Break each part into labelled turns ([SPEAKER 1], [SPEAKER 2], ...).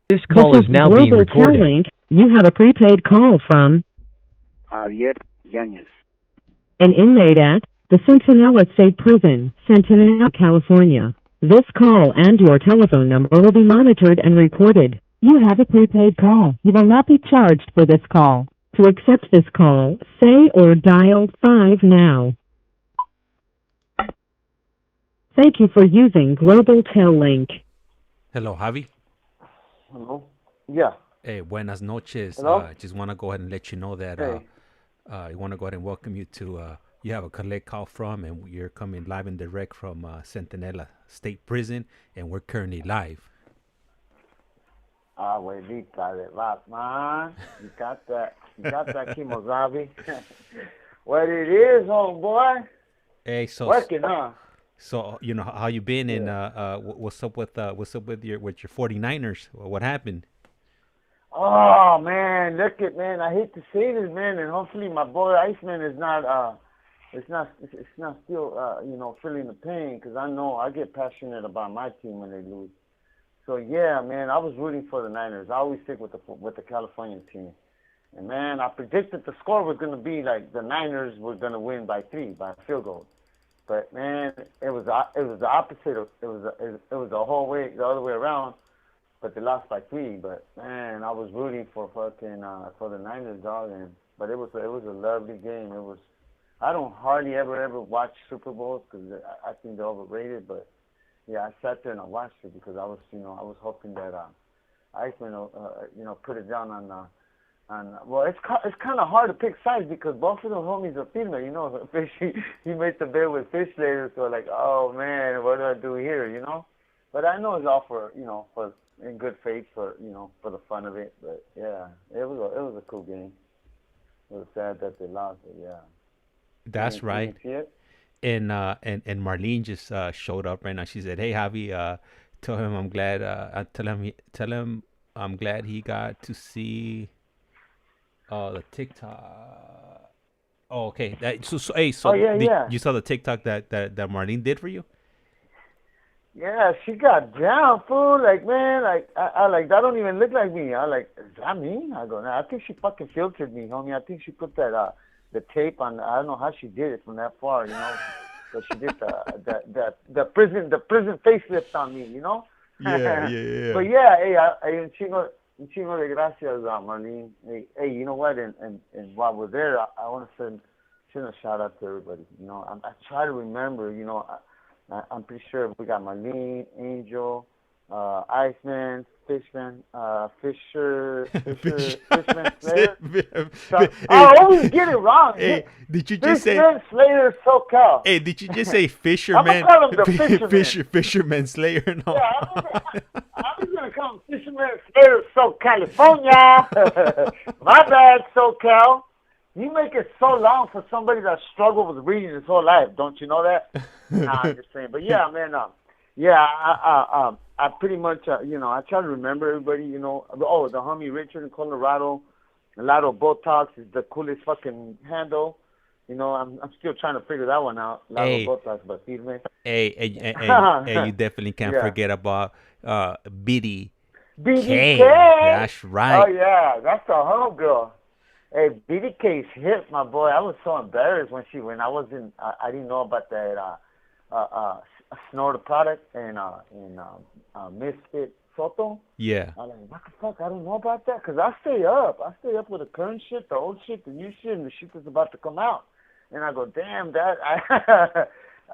[SPEAKER 1] This call is now being recorded.
[SPEAKER 2] Link, you have a prepaid call from
[SPEAKER 3] Javier YANEZ.
[SPEAKER 2] an inmate at the Centinela State Prison, Centinela, California. This call and your telephone number will be monitored and recorded. You have a prepaid call. You will not be charged for this call. To accept this call, say or dial 5 now. Thank you for using Global Tel Link.
[SPEAKER 4] Hello, Javi.
[SPEAKER 3] Hello? Yeah.
[SPEAKER 4] Hey, buenas noches.
[SPEAKER 3] Hello?
[SPEAKER 4] Just want to go ahead and let you know that
[SPEAKER 3] Hey.
[SPEAKER 4] I want to go ahead and welcome you to, you have a collect call from, and you're coming live and direct from Centinela State Prison, and we're currently live.
[SPEAKER 3] Abuelita de Batman. You got that. You got that, Kimozabi. What it is, homeboy.
[SPEAKER 4] Hey, so
[SPEAKER 3] Working, huh?
[SPEAKER 4] so you know how you been, and what's up with your 49ers? What happened?
[SPEAKER 3] Oh, man. Look it, man. I hate to say this, man. And hopefully my boy Iceman is not, it's not still, feeling the pain. Because I know I get passionate about my team when they lose. So, yeah, man, I was rooting for the Niners. I always stick with the California team. And, man, I predicted the score was going to be like the Niners were going to win by 3, by a field goal. But, man, it was the opposite. It was the whole way, the other way around. But they lost by 3. But, man, I was rooting for for the Niners, dog. But it was a lovely game. I don't hardly ever watch Super Bowls because I think they're overrated. But yeah, I sat there and I watched it because I was hoping that Iceman, put it down on. Well, it's kind of hard to pick sides because both of the homies are female. You know, Fish he made the bet with Fish later, so like, oh man, what do I do here? You know, but I know it's all for in good faith for for the fun of it. But yeah, it was a cool game. It was sad that they lost, but yeah.
[SPEAKER 4] That's right.
[SPEAKER 3] You see it?
[SPEAKER 4] And Marlene just showed up right now. She said, "Hey, Javi, tell him I'm glad. Tell him I'm glad he got to see the TikTok." Oh, okay. So
[SPEAKER 3] yeah.
[SPEAKER 4] you saw the TikTok that Marlene did for you?
[SPEAKER 3] Yeah, she got down, fool. Like, man, I like, that don't even look like me. I like, is that me? I go, nah, I think she fucking filtered me, homie. I think she put that, the tape on, I don't know how she did it from that far, you know. But she did the prison facelift on me, you know.
[SPEAKER 4] Yeah.
[SPEAKER 3] But yeah, hey, un chingo de gracias, Marlene. Hey, you know what? And while we're there, I want to send a shout out to everybody. You know, I try to remember, you know, I'm pretty sure we got Marlene, Angel, Iceman, Fishman, Fishman, Slayer. I always get it wrong.
[SPEAKER 4] Hey, did you just
[SPEAKER 3] Fishman, Slayer, SoCal.
[SPEAKER 4] Hey, did you just say Fisherman?
[SPEAKER 3] I'm gonna call him the Fisherman.
[SPEAKER 4] Fisherman Slayer. No.
[SPEAKER 3] Yeah, I'm gonna call him Fisherman, Slayer, California. My bad, SoCal. You make it so long for somebody that struggled with reading his whole life. Don't you know that? Nah, I'm just saying. But yeah, man. I pretty much, I try to remember everybody. You know, oh, the homie Richard in Colorado, LoadofBotox is the coolest fucking handle. You know, I'm still trying to figure that one out. LoadofBotox, but firme.
[SPEAKER 4] Hey, you definitely can't forget about Biddy K.
[SPEAKER 3] K.
[SPEAKER 4] That's right.
[SPEAKER 3] Oh yeah, that's the homegirl. Hey, Biddy K's hit, my boy. I was so embarrassed when she went. I didn't know about that Snort product and Misfit Soto.
[SPEAKER 4] Yeah.
[SPEAKER 3] I'm like, what the fuck? I don't know about that because I stay up. I stay up with the current shit, the old shit, the new shit, and the shit that's about to come out. And I go, damn, that.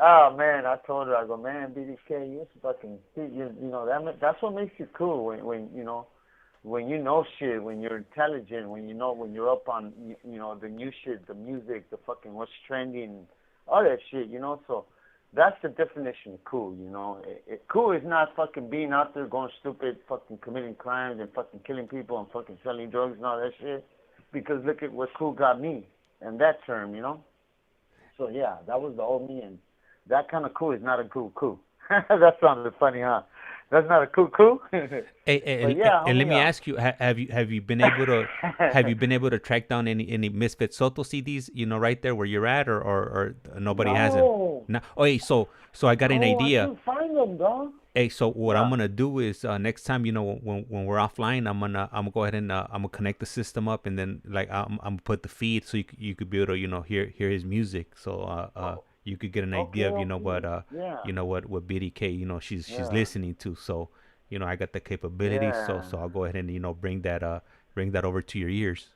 [SPEAKER 3] Oh man, I told her, I go, man, Biddy K, you're fucking, you know, that's what makes you cool when you know. When you know shit, when you're intelligent, when you're up on, the new shit, the music, the fucking what's trending, all that shit, you know. So that's the definition of cool, you know. Cool is not fucking being out there going stupid, fucking committing crimes and fucking killing people and fucking selling drugs and all that shit. Because look at what cool got me, and that term, you know. So yeah, that was the old me, and that kind of cool is not a cool. That sounded funny, huh? That's not a cool.
[SPEAKER 4] And let me ask you: have you been able to track down any Misfit Soto CDs? You know, right there where you're at, or nobody has it. No. Oh, hey, so I got an idea.
[SPEAKER 3] I can find them, dog.
[SPEAKER 4] Hey, so what I'm
[SPEAKER 3] Yeah.
[SPEAKER 4] gonna do is next time, when we're offline, I'm gonna go ahead and I'm gonna connect the system up, and then like I'm gonna put the feed so you could be able to hear his music, so you could get an idea
[SPEAKER 3] Okay,
[SPEAKER 4] of
[SPEAKER 3] okay. Yeah,
[SPEAKER 4] what Biddy K she's
[SPEAKER 3] yeah,
[SPEAKER 4] listening to. So I got the capability, so
[SPEAKER 3] yeah,
[SPEAKER 4] I'll go ahead and bring that over to your ears.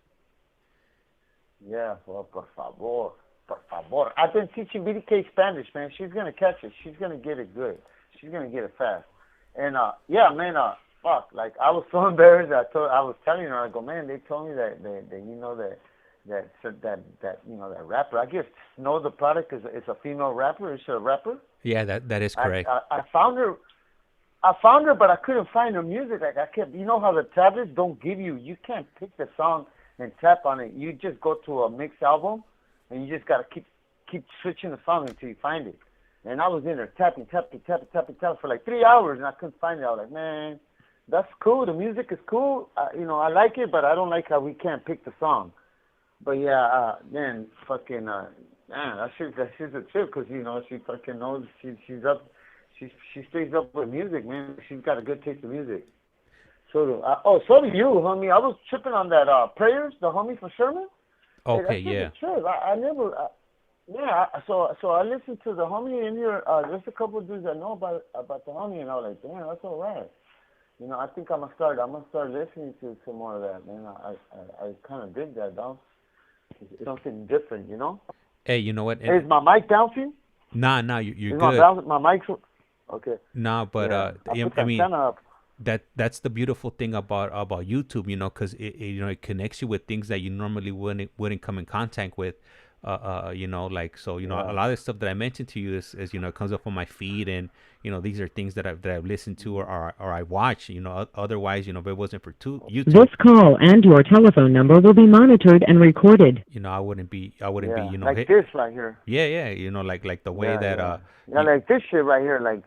[SPEAKER 3] yeah. Well, por favor, por favor. I've been teaching BDK Spanish, man. She's gonna catch it. She's gonna get it good. She's gonna get it fast. And yeah, man. Fuck. Like I was so embarrassed. I was telling her, I go, man. They told me that that rapper. I guess Snow the product is a female rapper. Is she a rapper?
[SPEAKER 4] Yeah, that is
[SPEAKER 3] I,
[SPEAKER 4] correct.
[SPEAKER 3] I I found her. I found her, but I couldn't find her music. Like I kept, you know how the tablets don't give you. You can't pick the song and tap on it. You just go to a mix album, and you just gotta keep switching the song until you find it. And I was in there tapping for like 3 hours, and I couldn't find it. I was like, man, that's cool. The music is cool. I like it, but I don't like how we can't pick the song. But yeah, man, fucking, man, she's a trip because she fucking knows she's up, she stays up with music, man. She's got a good taste of music. So do you, homie. I was tripping on that prayers, the homie from Sherman. Hey,
[SPEAKER 4] Okay,
[SPEAKER 3] that's just
[SPEAKER 4] yeah.
[SPEAKER 3] a trip. I never, yeah. So I listened to the homie in here. There's a couple of dudes that know about the homie, and I was like, damn, that's all right. I think I'm gonna start listening to some more of that, man. I kind of dig that, dog. It's something different, you know.
[SPEAKER 4] Hey, you know what?
[SPEAKER 3] Hey, is my mic bouncing?
[SPEAKER 4] Nah, you're
[SPEAKER 3] Is
[SPEAKER 4] good.
[SPEAKER 3] my mic's okay?
[SPEAKER 4] Nah, but
[SPEAKER 3] Yeah, I put the
[SPEAKER 4] I mean,
[SPEAKER 3] antenna up.
[SPEAKER 4] that's the beautiful thing about YouTube, because it connects you with things that you normally wouldn't come in contact with. Like, so a
[SPEAKER 3] Yeah.
[SPEAKER 4] lot of the stuff that I mentioned to you is it comes up on my feed, and these are things that I've listened to, or I watch. Otherwise, if it wasn't for YouTube,
[SPEAKER 2] This call and your telephone number will be monitored and recorded.
[SPEAKER 4] I wouldn't be
[SPEAKER 3] Yeah, like
[SPEAKER 4] hit.
[SPEAKER 3] this right here.
[SPEAKER 4] Yeah, like the way
[SPEAKER 3] Yeah,
[SPEAKER 4] that
[SPEAKER 3] yeah. Yeah,
[SPEAKER 4] you,
[SPEAKER 3] like this shit right here. Like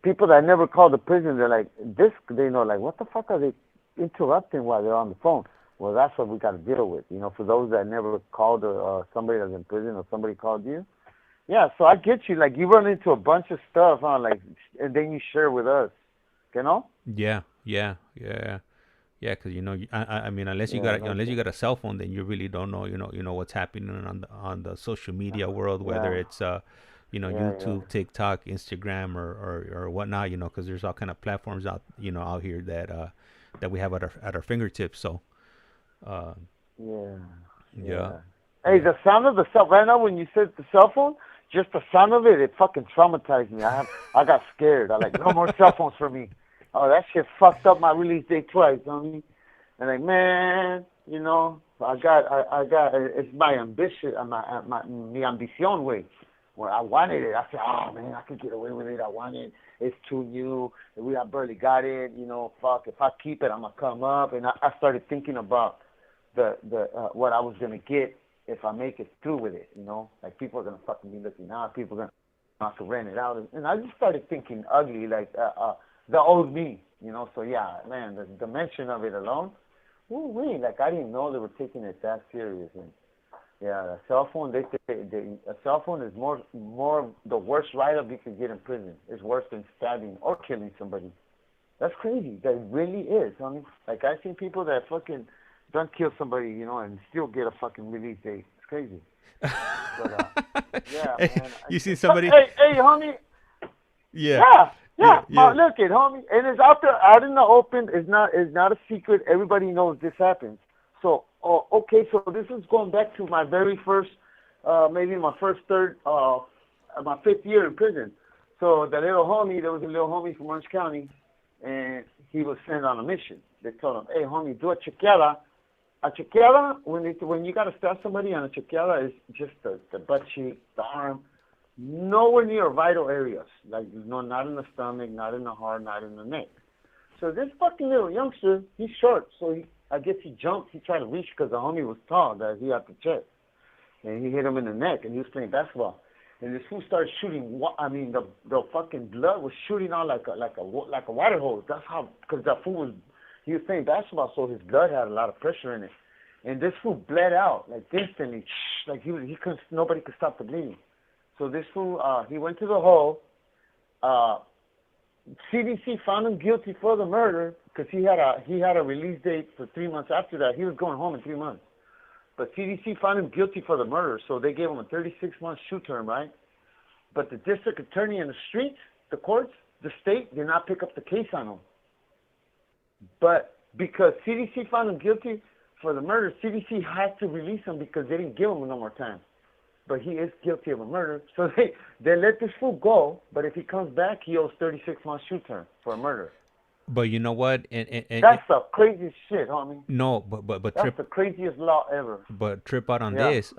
[SPEAKER 3] people that never call the prison, they're like this. They know, like, what the fuck are they interrupting while they're on the phone? Well, that's what we got to deal with. For those that never called somebody that's in prison or somebody called you. Yeah, so I get you. Like you run into a bunch of stuff, huh? Like, and then you share with us. You know?
[SPEAKER 4] yeah. Yeah, because I mean, unless you
[SPEAKER 3] Yeah, I
[SPEAKER 4] got
[SPEAKER 3] like
[SPEAKER 4] unless you
[SPEAKER 3] that.
[SPEAKER 4] got a cell phone, then you really don't know, what's happening on the social media world, whether
[SPEAKER 3] Yeah,
[SPEAKER 4] it's
[SPEAKER 3] yeah.
[SPEAKER 4] YouTube, TikTok, Instagram, or whatnot, because there's all kind of platforms out here that we have at our fingertips. So, uh,
[SPEAKER 3] Yeah,
[SPEAKER 4] yeah,
[SPEAKER 3] yeah. Hey,
[SPEAKER 4] yeah.
[SPEAKER 3] the sound of the cell right now when you said the cell phone, just the sound of it fucking traumatized me. I got scared. I like no more cell phones for me. Oh, that shit fucked up my release date twice, homie. And like, man, I got. It's my ambition, mi ambition way. Where I wanted it, I said, oh man, I could get away with it. I want it. It's too new. I barely got it. Fuck. If I keep it, I'm gonna come up. And I started thinking about the what I was gonna get if I make it through with it. Like people are gonna fucking be looking out. People are gonna have to rent it out, and I just started thinking ugly, like the old me. So yeah, man, the dimension of it alone. Ooh, wee, like I didn't know they were taking it that serious. And yeah, a cell phone. A cell phone is more the worst write-up you could get in prison. It's worse than stabbing or killing somebody. That's crazy. That really is. Like I've seen people that fucking don't kill somebody, and still get a fucking release date. It's crazy. But yeah,
[SPEAKER 4] Hey,
[SPEAKER 3] man.
[SPEAKER 4] you see somebody?
[SPEAKER 3] Hey, homie.
[SPEAKER 4] Yeah,
[SPEAKER 3] Yeah.
[SPEAKER 4] yeah.
[SPEAKER 3] Look it, homie, and it's out there, out in the open. It's not a secret. Everybody knows this happens. So, okay. So this is going back to my very first, maybe my first my fifth year in prison. So there was a little homie from Orange County, and he was sent on a mission. They told him, hey, homie, do a chequeada. A chequeada, when you got to stab somebody on a chequeada, is just the butt cheek, the arm, nowhere near vital areas. Like, no, not in the stomach, not in the heart, not in the neck. So this fucking little youngster, he's short, so I guess he jumped. He tried to reach because the homie was tall, that he had to check. And he hit him in the neck, and he was playing basketball. And this fool started shooting. I mean, the fucking blood was shooting out like a water hose. That's how, because that fool he was playing basketball, so his blood had a lot of pressure in it. And this fool bled out like instantly, like he couldn't. Nobody could stop the bleeding. So this fool, he went to the hole. CDC found him guilty for the murder because he had a release date for 3 months after that. He was going home in 3 months. But CDC found him guilty for the murder, so they gave him a 36-month shoe term, right? But the district attorney in the streets, the courts, the state did not pick up the case on him. But because CDC found him guilty for the murder, CDC had to release him because they didn't give him no more time. But he is guilty of a murder, so they let this fool go. But if he comes back, he owes 36 months shoe term for a murder.
[SPEAKER 4] But you know what? And
[SPEAKER 3] that's the craziest shit, homie.
[SPEAKER 4] No, but
[SPEAKER 3] that's the craziest law ever.
[SPEAKER 4] But trip out on this.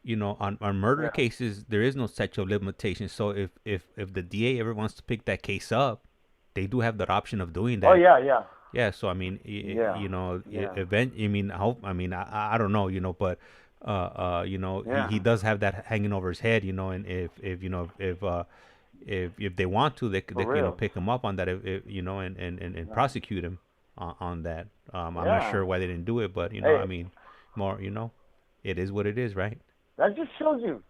[SPEAKER 4] You know, on murder cases, there is no statute of limitations. So if the DA ever wants to pick that case up, they do have that option of doing that.
[SPEAKER 3] Oh yeah.
[SPEAKER 4] Yeah. So I mean, you know, event. I mean, I don't know, you know, but you know, he does have that hanging over his head, you know, and if you know if they want to, they you know, pick him up on that, if you know, and prosecute him on that. I'm not sure why they didn't do it, but you know, I mean, more, you know, it is what it is, right?
[SPEAKER 3] That just shows you,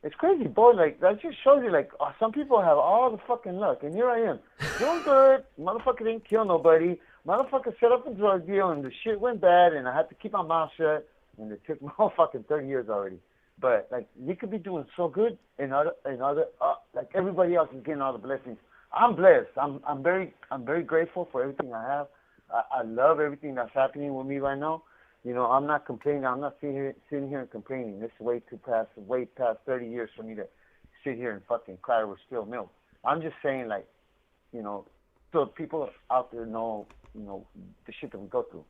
[SPEAKER 3] it's crazy, boy. Like, that just shows you, like, some people have all the fucking luck, and here I am, doing good. Motherfucker didn't kill nobody. Motherfucker set up a drug deal, and the shit went bad, and I had to keep my mouth shut, and it took motherfucking 30 years already. But, like, you could be doing so good, and like, everybody else is getting all the blessings. I'm blessed. I'm very grateful for everything I have. I love everything that's happening with me right now. You know, I'm not complaining. I'm not sitting here and complaining. This is way past 30 years for me to sit here and fucking cry over spilled milk. I'm just saying, like, you know, so people out there know, you know, the shit that we go through,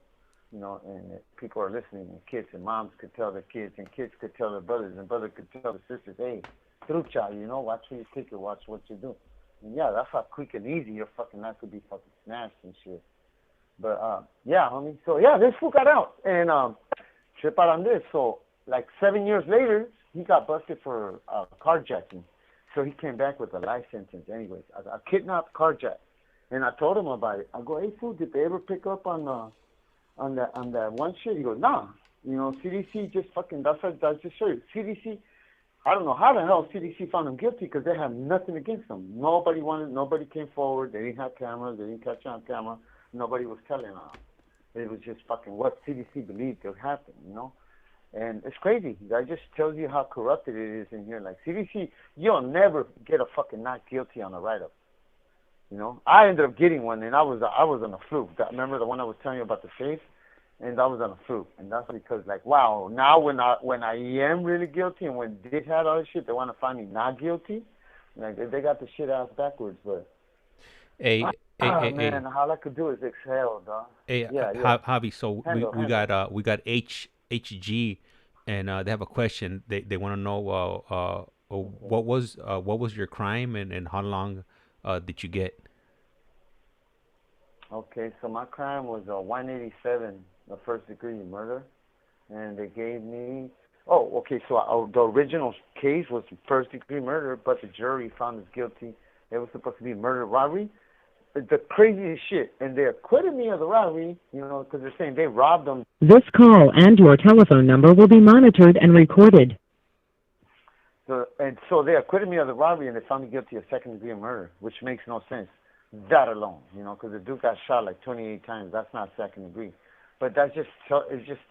[SPEAKER 3] you know, and people are listening, and kids and moms could tell their kids, and kids could tell their brothers, and brothers could tell their sisters, hey, trucha, you know, watch where you take it, watch what you do. And yeah, that's how quick and easy your fucking life could be fucking snatched and shit. But, yeah, homie. So, yeah, this fool got out. And trip out on this. So, like, 7 years later, he got busted for carjacking. So he came back with a life sentence anyways. A kidnapped, carjack. And I told him about it. I go, hey, fool, did they ever pick up on that one shit? He goes, nah. You know, CDC just fucking, that's just show you. CDC, I don't know how the hell CDC found him guilty because they have nothing against him. Nobody came forward. They didn't have cameras. They didn't catch on camera. Nobody was telling them. It was just fucking what CDC believed could happen, you know? And it's crazy. That just tells you how corrupted it is in here. Like, CDC, you'll never get a fucking not guilty on a write-up. You know? I ended up getting one, and I was on a fluke. Remember the one I was telling you about the safe? And I was on a fluke. And that's because, like, wow, now when I am really guilty and when this had all this shit, they want to find me not guilty. Like, they got the shit ass backwards, but... man, all I could do is exhale, dog.
[SPEAKER 4] Javi, so we got HG, and they have a question. They want to know what was your crime and how long did you get?
[SPEAKER 3] Okay, so my crime was 187, the first degree murder, and they gave me. Oh, okay. So the original case was first degree murder, but the jury found us guilty. It was supposed to be murder robbery. The craziest shit, and they acquitted me of the robbery, you know, because they're saying they robbed them.
[SPEAKER 2] This call and your telephone number will be monitored and recorded.
[SPEAKER 3] So they acquitted me of the robbery, and they found me guilty of second degree murder, which makes no sense. That alone, you know, because the dude got shot like 28 times. That's not second degree, but it just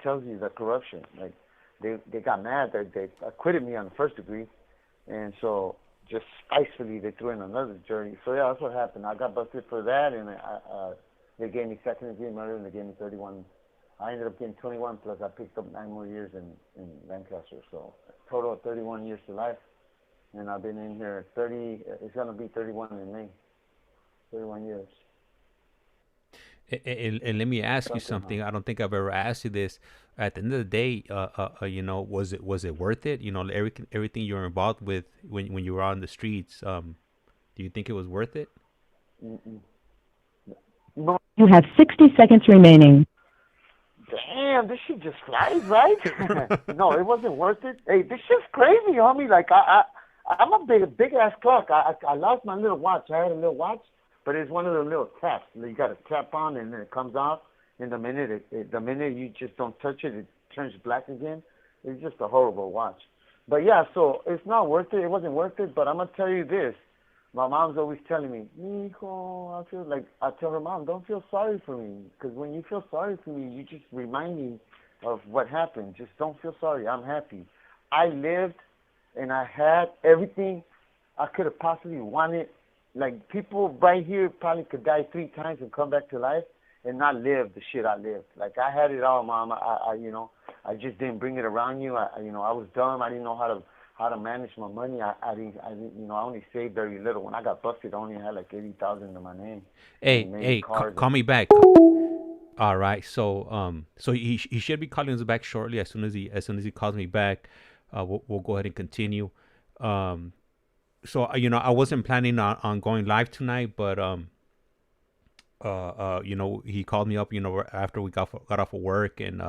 [SPEAKER 3] tells you the corruption. Like they got mad that they acquitted me on the first degree, and so. Just spitefully, they threw in another jury. So, yeah, that's what happened. I got busted for that, and they gave me second-degree murder, and they gave me 31. I ended up getting 21, plus I picked up 9 more years in Lancaster. So, total of 31 years to life. And I've been in here 30, it's going to be 31 in May. 31 years.
[SPEAKER 4] And let me ask you something. I don't think I've ever asked you this. At the end of the day, you know, was it worth it? You know, everything you were involved with when you were on the streets. Do you think it was worth it?
[SPEAKER 3] No.
[SPEAKER 2] You have 60 seconds remaining.
[SPEAKER 3] Damn, this shit just flies, right? No, it wasn't worth it. Hey, this shit's crazy, homie. Like I'm a big ass clock. I lost my little watch. I had a little watch. But it's one of the little taps. You got to tap on, and then it comes off. And the minute you just don't touch it, it turns black again. It's just a horrible watch. But yeah, so it's not worth it. It wasn't worth it. But I'm gonna tell you this: my mom's always telling me, Mijo, I tell her, Mom, don't feel sorry for me. Because when you feel sorry for me, you just remind me of what happened. Just don't feel sorry. I'm happy. I lived and I had everything I could have possibly wanted. Like, people right here probably could die 3 times and come back to life and not live the shit I lived. Like, I had it all, Mom. I just didn't bring it around you. I was dumb. I didn't know how to manage my money. I only saved very little. When I got busted, I only had like 80,000 in my name.
[SPEAKER 4] Hey, call me back. All right. So he should be calling us back shortly. As soon as he calls me back, we'll go ahead and continue. So I wasn't planning on going live tonight, but he called me up, after we got off of work, and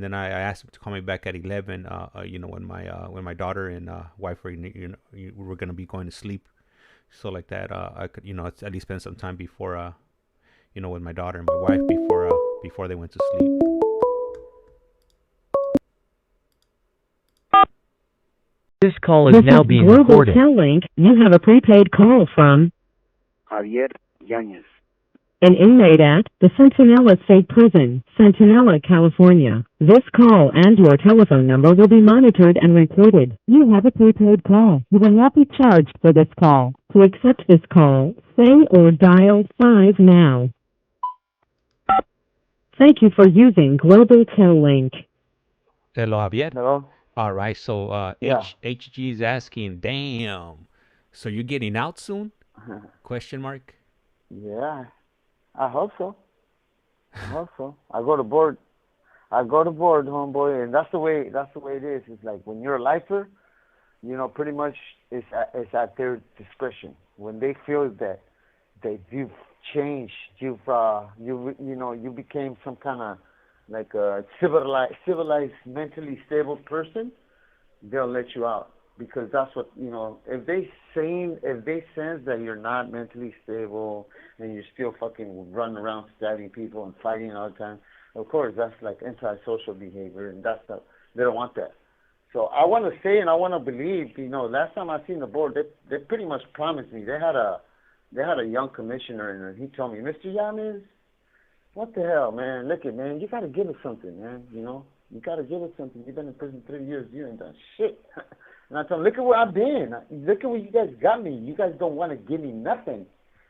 [SPEAKER 4] then I asked him to call me back at 11. When my daughter and wife were, we were gonna be going to sleep, so like that, I could, at least spend some time before, with my daughter and my wife before they went to sleep.
[SPEAKER 1] This call is now being recorded.
[SPEAKER 2] Global Link, you have a prepaid call from
[SPEAKER 5] Javier YANEZ.
[SPEAKER 2] an inmate at the Centinela State Prison, Centinela, California. This call and your telephone number will be monitored and recorded. You have a prepaid call. You will not be charged for this call. To accept this call, say or dial 5 now. Thank you for using Global Link.
[SPEAKER 4] Hello, Javier.
[SPEAKER 3] Hello?
[SPEAKER 4] All right. So
[SPEAKER 3] Yeah.
[SPEAKER 4] HG is asking, damn. So you're getting out soon? Question mark.
[SPEAKER 3] Yeah, I hope so. I go to board, homeboy, and that's the way it is. It's like when you're a lifer, pretty much it's at their discretion. When they feel that you've changed, you became some kind of like a civilized, mentally stable person, they'll let you out. Because that's what, if they sense that you're not mentally stable and you're still fucking running around stabbing people and fighting all the time, of course, that's like antisocial behavior, and they don't want that. So I want to say and I want to believe, last time I seen the board, they pretty much promised me. They had a young commissioner, and he told me, Mr. YANEZ, what the hell, man? Look it, man, you got to give us something, man, You got to give us something. You've been in prison 3 years. You ain't done shit. And I told him, look at where I've been. Look at where you guys got me. You guys don't want to give me nothing.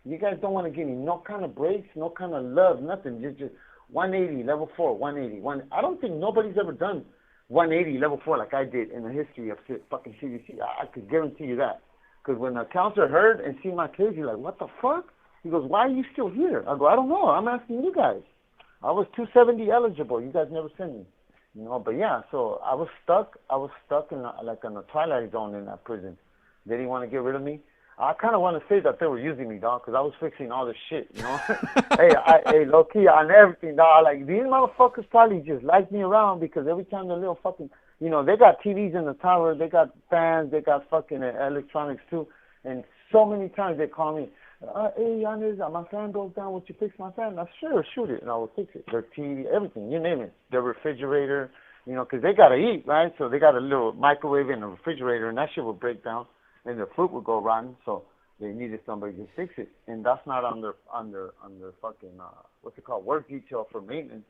[SPEAKER 3] You guys don't want to give me no kind of breaks, no kind of love, nothing. Just 180, level 4, 180. I don't think nobody's ever done 180, level 4 like I did in the history of fucking CDC. I could guarantee you that. Because when the counselor heard and seen my case, he's like, what the fuck? He goes, why are you still here? I go, I don't know. I'm asking you guys. I was 270 eligible. You guys never sent me. But yeah, so I was stuck in a twilight zone in that prison. They didn't want to get rid of me. I kind of want to say that they were using me, dog, because I was fixing all this shit, Hey, low key on everything, dog. Like, these motherfuckers probably just like me around because every time the little fucking, they got TVs in the tower, they got fans, they got fucking electronics too, and so many times they call me, hey, YANEZ, my fan broke down. Would you fix my fan? I sure, shoot it, and I will fix it. Their TV, everything, you name it. Their refrigerator, because they got to eat, right? So they got a little microwave and a refrigerator, and that shit would break down, and the fruit would go rotten. So they needed somebody to fix it, and that's not under fucking what's it called, work detail for maintenance.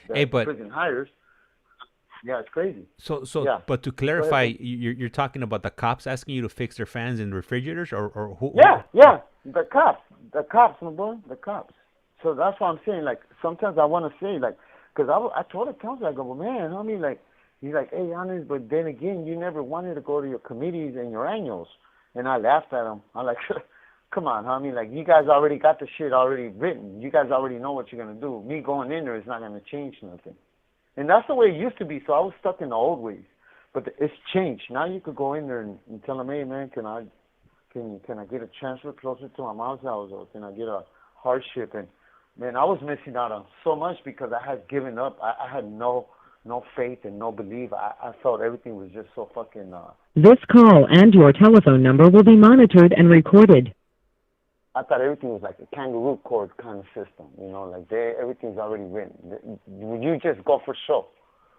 [SPEAKER 3] That
[SPEAKER 4] but
[SPEAKER 3] prison hires. Yeah, it's crazy.
[SPEAKER 4] So
[SPEAKER 3] yeah.
[SPEAKER 4] But to clarify, you're talking about the cops asking you to fix their fans and refrigerators, or who?
[SPEAKER 3] Yeah. The cops, my boy, the cops. So that's what I'm saying. Like, sometimes I want to say, like, because I told the counselor, I go, well, man, homie, like, he's like, hey, YANEZ, but then again, you never wanted to go to your committees and your annuals. And I laughed at him. I'm like, come on, homie, like, you guys already got the shit already written. You guys already know what you're going to do. Me going in there is not going to change nothing. And that's the way it used to be, so I was stuck in the old ways. But it's changed. Now you could go in there and tell them, hey, man, can I get a transfer closer to my mom's house, or can I get a hardship? And, man, I was missing out on so much because I had given up. I had no faith and no belief. I felt everything was just so fucking...
[SPEAKER 2] This call and your telephone number will be monitored and recorded.
[SPEAKER 3] I thought everything was like a kangaroo court kind of system, like everything's already written. You just go for show.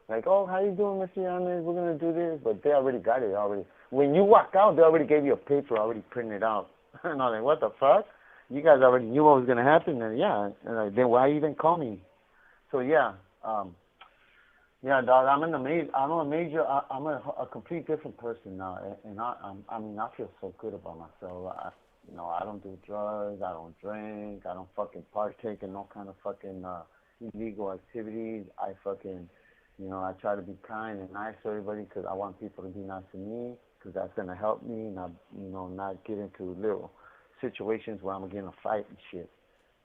[SPEAKER 3] Like, oh, how you doing, Mr. YANEZ? We're going to do this. But they already got it already. When you walk out, they already gave you a paper already printed out. And I'm like, what the fuck? You guys already knew what was gonna happen, and yeah, and like, then why even call me? So yeah, yeah, dog. I'm a complete different person now, and I mean, I feel so good about myself. I don't do drugs, I don't drink, I don't fucking partake in no kind of fucking illegal activities. I fucking, I try to be kind and nice to everybody because I want people to be nice to me because that's gonna help me, not get into little situations where I'm gonna get in a fight and shit.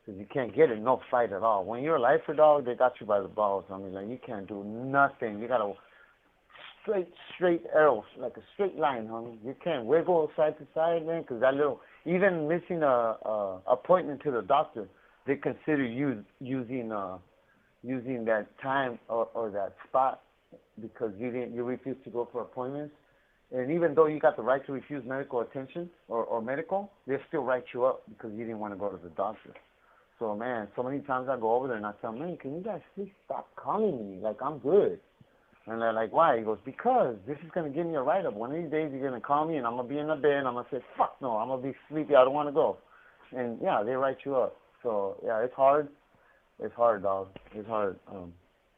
[SPEAKER 3] Because you can't get in no fight at all. When you're a lifer dog, they got you by the balls. I mean, like, you can't do nothing. You got to straight arrows, like a straight line, homie. You can't wiggle side to side, man, because that little, even missing a appointment to the doctor, they consider you using that time or that spot because you refused to go for appointments. And even though you got the right to refuse medical attention or medical, they still write you up because you didn't want to go to the doctor. So, man, so many times I go over there and I tell them, man, can you guys please stop calling me? Like, I'm good. And they're like, why? He goes, because this is going to give me a write-up. One of these days you're going to call me and I'm going to be in the bed and I'm going to say, fuck no, I'm going to be sleepy. I don't want to go. And, yeah, they write you up. So, yeah, it's hard. It's hard, dog. It's hard.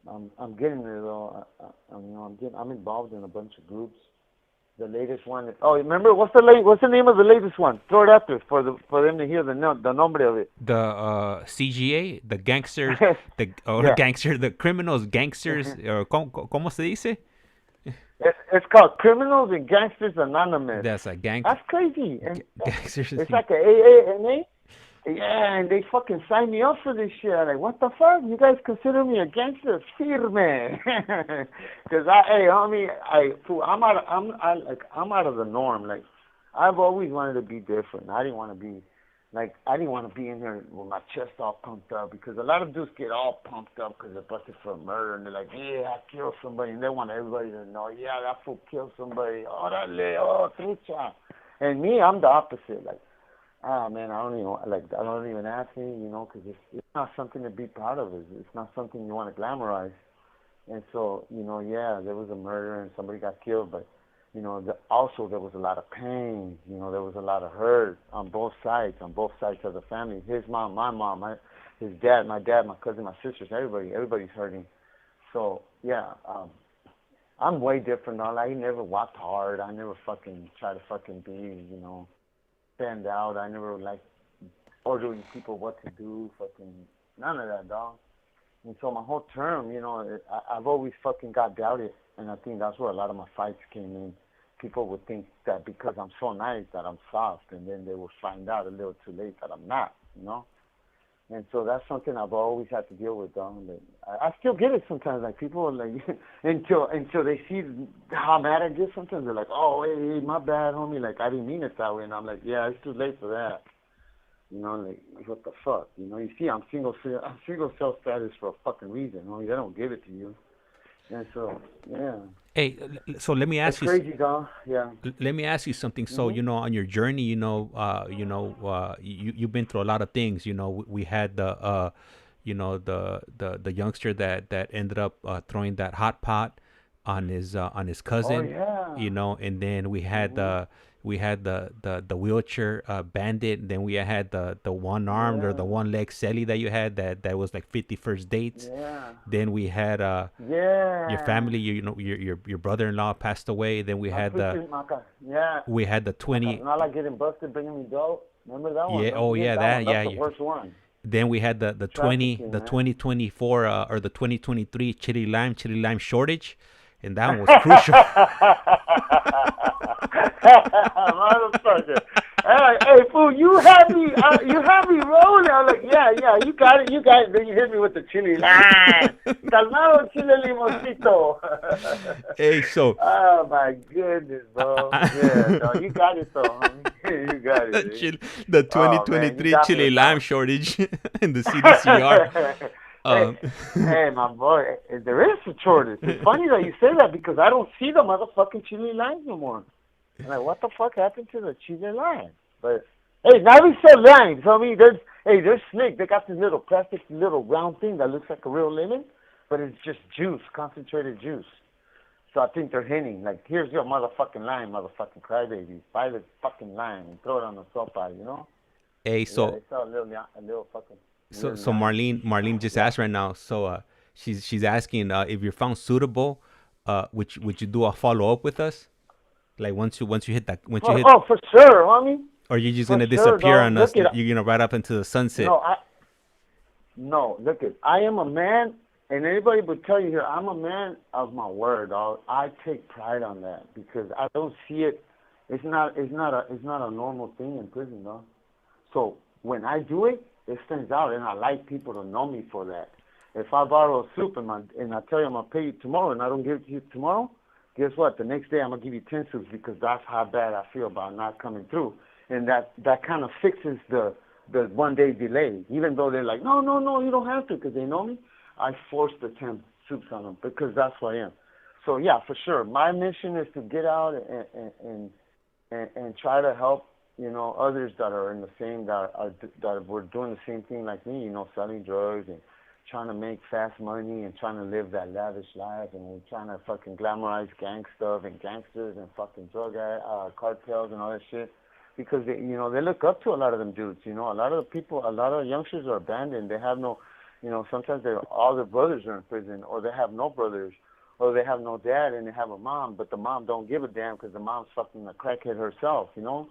[SPEAKER 3] I'm getting there, though. I'm involved in a bunch of groups. The latest one. Remember what's the name of the latest one? Throw it out there for them to hear the nombre of it.
[SPEAKER 4] The CGA, the gangsters, the criminals, gangsters, or ¿cómo se dice?
[SPEAKER 3] It's called Criminals and Gangsters Anonymous.
[SPEAKER 4] That's a gang.
[SPEAKER 3] That's crazy. And
[SPEAKER 4] gangsters.
[SPEAKER 3] It's like a AANA. Yeah, and they fucking signed me up for this shit. I'm like, what the fuck? You guys consider me a gangster? Firme. Because I'm out of the norm. Like, I've always wanted to be different. I didn't want to be in here with my chest all pumped up because a lot of dudes get all pumped up because they're busted for murder and they're like, yeah, I killed somebody, and they want everybody to know, yeah, that fool killed somebody. Trucha. And me, I'm the opposite. Like, man, I don't even ask me, because it's not something to be proud of. It's not something you want to glamorize. And so, yeah, there was a murder and somebody got killed, but, also there was a lot of pain. There was a lot of hurt on both sides of the family. His mom, my mom, his dad, my cousin, my sisters, everybody's hurting. So, yeah, I'm way different. I never walked hard. I never fucking try to fucking be, stand out. I never liked ordering people what to do, fucking none of that, dog. And so my whole term, I've always fucking got doubted, and I think that's where a lot of my fights came in. People would think that because I'm so nice that I'm soft, and then they will find out a little too late that I'm not, And so that's something I've always had to deal with, dog. I still get it sometimes. Like, people are like, until they see how mad I get, sometimes they're like, oh, hey, my bad, homie. Like, I didn't mean it that way. And I'm like, yeah, it's too late for that. Like, what the fuck? You see, I'm single cell status for a fucking reason, homie. They don't give it to you. And so, yeah.
[SPEAKER 4] Hey, so let me ask you.
[SPEAKER 3] Crazy, dog. Yeah.
[SPEAKER 4] Let me ask you something. So, on your journey, you've been through a lot of things. We had the youngster that ended up throwing that hot pot on his cousin.
[SPEAKER 3] Oh, yeah.
[SPEAKER 4] And then we had the wheelchair bandit. Then we had the one armed or the one leg celly that you had that was like 51st dates.
[SPEAKER 3] Yeah.
[SPEAKER 4] Then we had your family. Your brother-in-law passed away. Then we had we had the 20.
[SPEAKER 3] Not like getting busted bringing me dope. Remember that one?
[SPEAKER 4] Yeah. Oh yeah, that yeah.
[SPEAKER 3] That's the worst one.
[SPEAKER 4] Then we had the 2024 or the 2023 chili lime shortage, and that one was crucial.
[SPEAKER 3] Motherfucker. Hey, fool, you had me rolling. I was like, yeah, you got it. Then you hit me with the chili lime. Calmado chile limoncito.
[SPEAKER 4] Hey, so.
[SPEAKER 3] Oh, my goodness, bro. Yeah, no, you got it, though, homie. You got it.
[SPEAKER 4] The 2023 chili lime shortage in the CDCR.
[SPEAKER 3] Hey, my boy, there is a shortage. It's funny that you say that because I don't see the motherfucking chili limes no more. I'm like, what the fuck happened to the chili lime? But hey, now we sell limes. I mean, they're slick. They got this little plastic, little round thing that looks like a real lemon, but it's just juice, concentrated juice. So I think they're hinting, like, here's your motherfucking line, motherfucking crybaby. Buy the fucking line and throw it on the sofa, you know?
[SPEAKER 4] Hey,
[SPEAKER 3] Yeah,
[SPEAKER 4] so
[SPEAKER 3] they saw a little fucking
[SPEAKER 4] so
[SPEAKER 3] weird
[SPEAKER 4] so
[SPEAKER 3] line.
[SPEAKER 4] Marlene just
[SPEAKER 3] Yeah.
[SPEAKER 4] asked right now. So she's asking if you're found suitable, would you do a follow up with us? Like once you hit that once you hit,
[SPEAKER 3] For sure, homie.
[SPEAKER 4] or you're just
[SPEAKER 3] For
[SPEAKER 4] gonna
[SPEAKER 3] sure,
[SPEAKER 4] disappear
[SPEAKER 3] dog.
[SPEAKER 4] on us?
[SPEAKER 3] Look it.
[SPEAKER 4] You're gonna ride up into the sunset.
[SPEAKER 3] No, look it. I am a man, and anybody would tell you here, I'm a man of my word, dog. I take pride on that because I don't see it. It's not a normal thing in prison, dog. So when I do it, it stands out, and I like people to know me for that. If I borrow a soup and I tell you I'm gonna pay you tomorrow, and I don't give it to you tomorrow, guess what? The next day I'm gonna give you 10 soups because that's how bad I feel about not coming through, and that kind of fixes the 1 day delay. Even though they're like, no, you don't have to, because they know me. I force the 10 soups on them because that's who I am. So yeah, for sure, my mission is to get out and try to help, you know, others that are in the same that were doing the same thing like me, you know, selling drugs and trying to make fast money and trying to live that lavish life, and we're trying to fucking glamorize gang stuff and gangsters and fucking drug cartels and all that shit. Because they, you know, they look up to a lot of them dudes. You know, a lot of youngsters are abandoned. They have no, you know, sometimes all their brothers are in prison, or they have no brothers, or they have no dad and they have a mom, but the mom don't give a damn because the mom's fucking a crackhead herself. You know,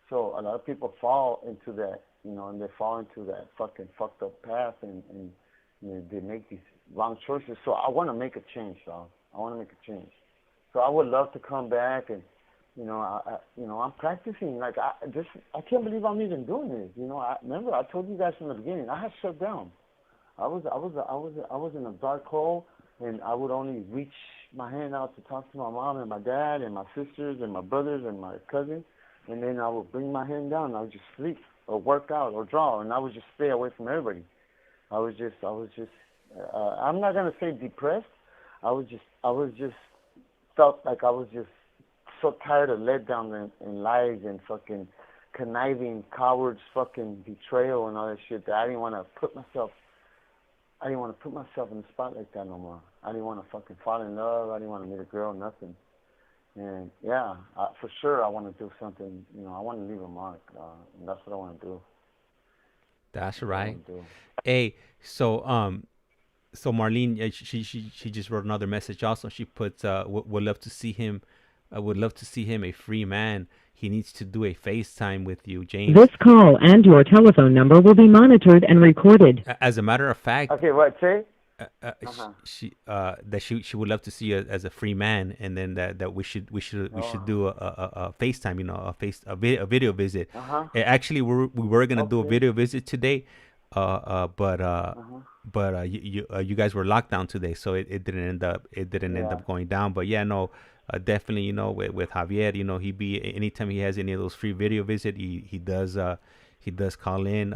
[SPEAKER 3] so a lot of people fall into that, you know, and they fall into that fucking fucked up path, and you know, they make these wrong choices. So I want to make a change, dog. I want to make a change. So I would love to come back and. You know, I'm practicing. Like I can't believe I'm even doing this. You know, remember I told you guys from the beginning. I had shut down. I was in a dark hole, and I would only reach my hand out to talk to my mom and my dad and my sisters and my brothers and my cousins, and then I would bring my hand down and I would just sleep or work out or draw, and I would just stay away from everybody. I was just. I'm not gonna say depressed. I was just felt like I was just so tired of letdown and lies and fucking conniving cowards, fucking betrayal and all that shit that I didn't want to put myself in the spot like that no more. I didn't want to fucking fall in love. I didn't want to meet a girl, nothing. And yeah, for sure I want to do something. You know, I want to leave a mark, and that's what I want to do.
[SPEAKER 4] That's right. Hey, so Marlene, she just wrote another message. Also, she puts would love to see him. I would love to see him a free man. He needs to do a FaceTime with you, James.
[SPEAKER 2] This call and your telephone number will be monitored and recorded.
[SPEAKER 4] As a matter of fact,
[SPEAKER 3] okay, what say?
[SPEAKER 4] She would love to see you as a free man, and then that we should do a FaceTime, you know, a video visit. Actually, we were gonna do a video visit today, but you guys were locked down today, so it didn't end up going down. But yeah, no. Definitely, you know, with Javier, you know, anytime he has any of those free video visit, he does call in.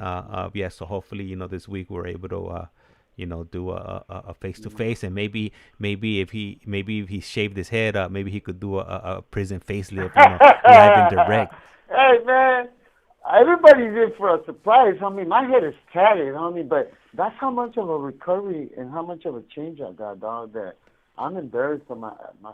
[SPEAKER 4] Yeah, so hopefully, you know, this week we're able to, you know, do a face to face, and maybe if he shaved his head, maybe he could do a prison facelift, you know, live and direct.
[SPEAKER 3] Hey man, everybody's in for a surprise. I mean, my head is tatted, homie, but that's how much of a recovery and how much of a change I got, dog. That I'm embarrassed of my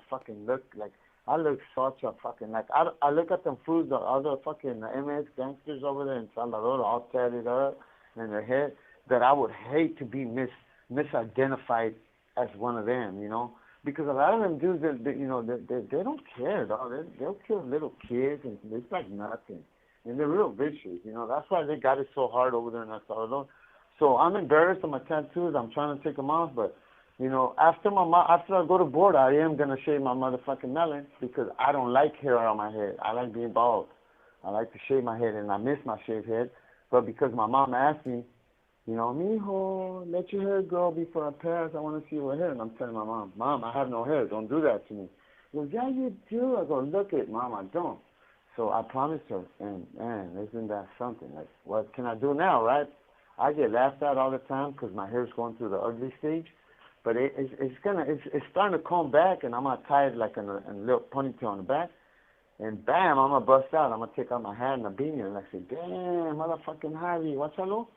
[SPEAKER 3] fucking look. Like, I look such a fucking, like, I look at them fools, the other fucking MS gangsters over there in Salvador, all tatted up in their head, that I would hate to be misidentified as one of them, you know? Because a lot of them dudes, you know, they don't care, dog. They'll kill little kids, and it's like nothing. And they're real vicious, you know? That's why they got it so hard over there in El Salvador. So I'm embarrassed of my tattoos. I'm trying to take them off, but you know, after I go to board, I am going to shave my motherfucking melon because I don't like hair on my head. I like being bald. I like to shave my head, and I miss my shaved head. But because my mom asked me, you know, mijo, let your hair grow before I pass. I want to see your hair. And I'm telling my mom, I have no hair. Don't do that to me. She goes, yeah, you do. I go, look it, Mom, I don't. So I promised her, and man, isn't that something? Like, what can I do now, right? I get laughed at all the time because my hair's going through the ugly stage. But it's starting to comb back, and I'm gonna tie it like in a little ponytail on the back, and bam, I'm gonna bust out. I'm gonna take out my hat and a beanie, and I say, damn, motherfucking Javi, what's hello?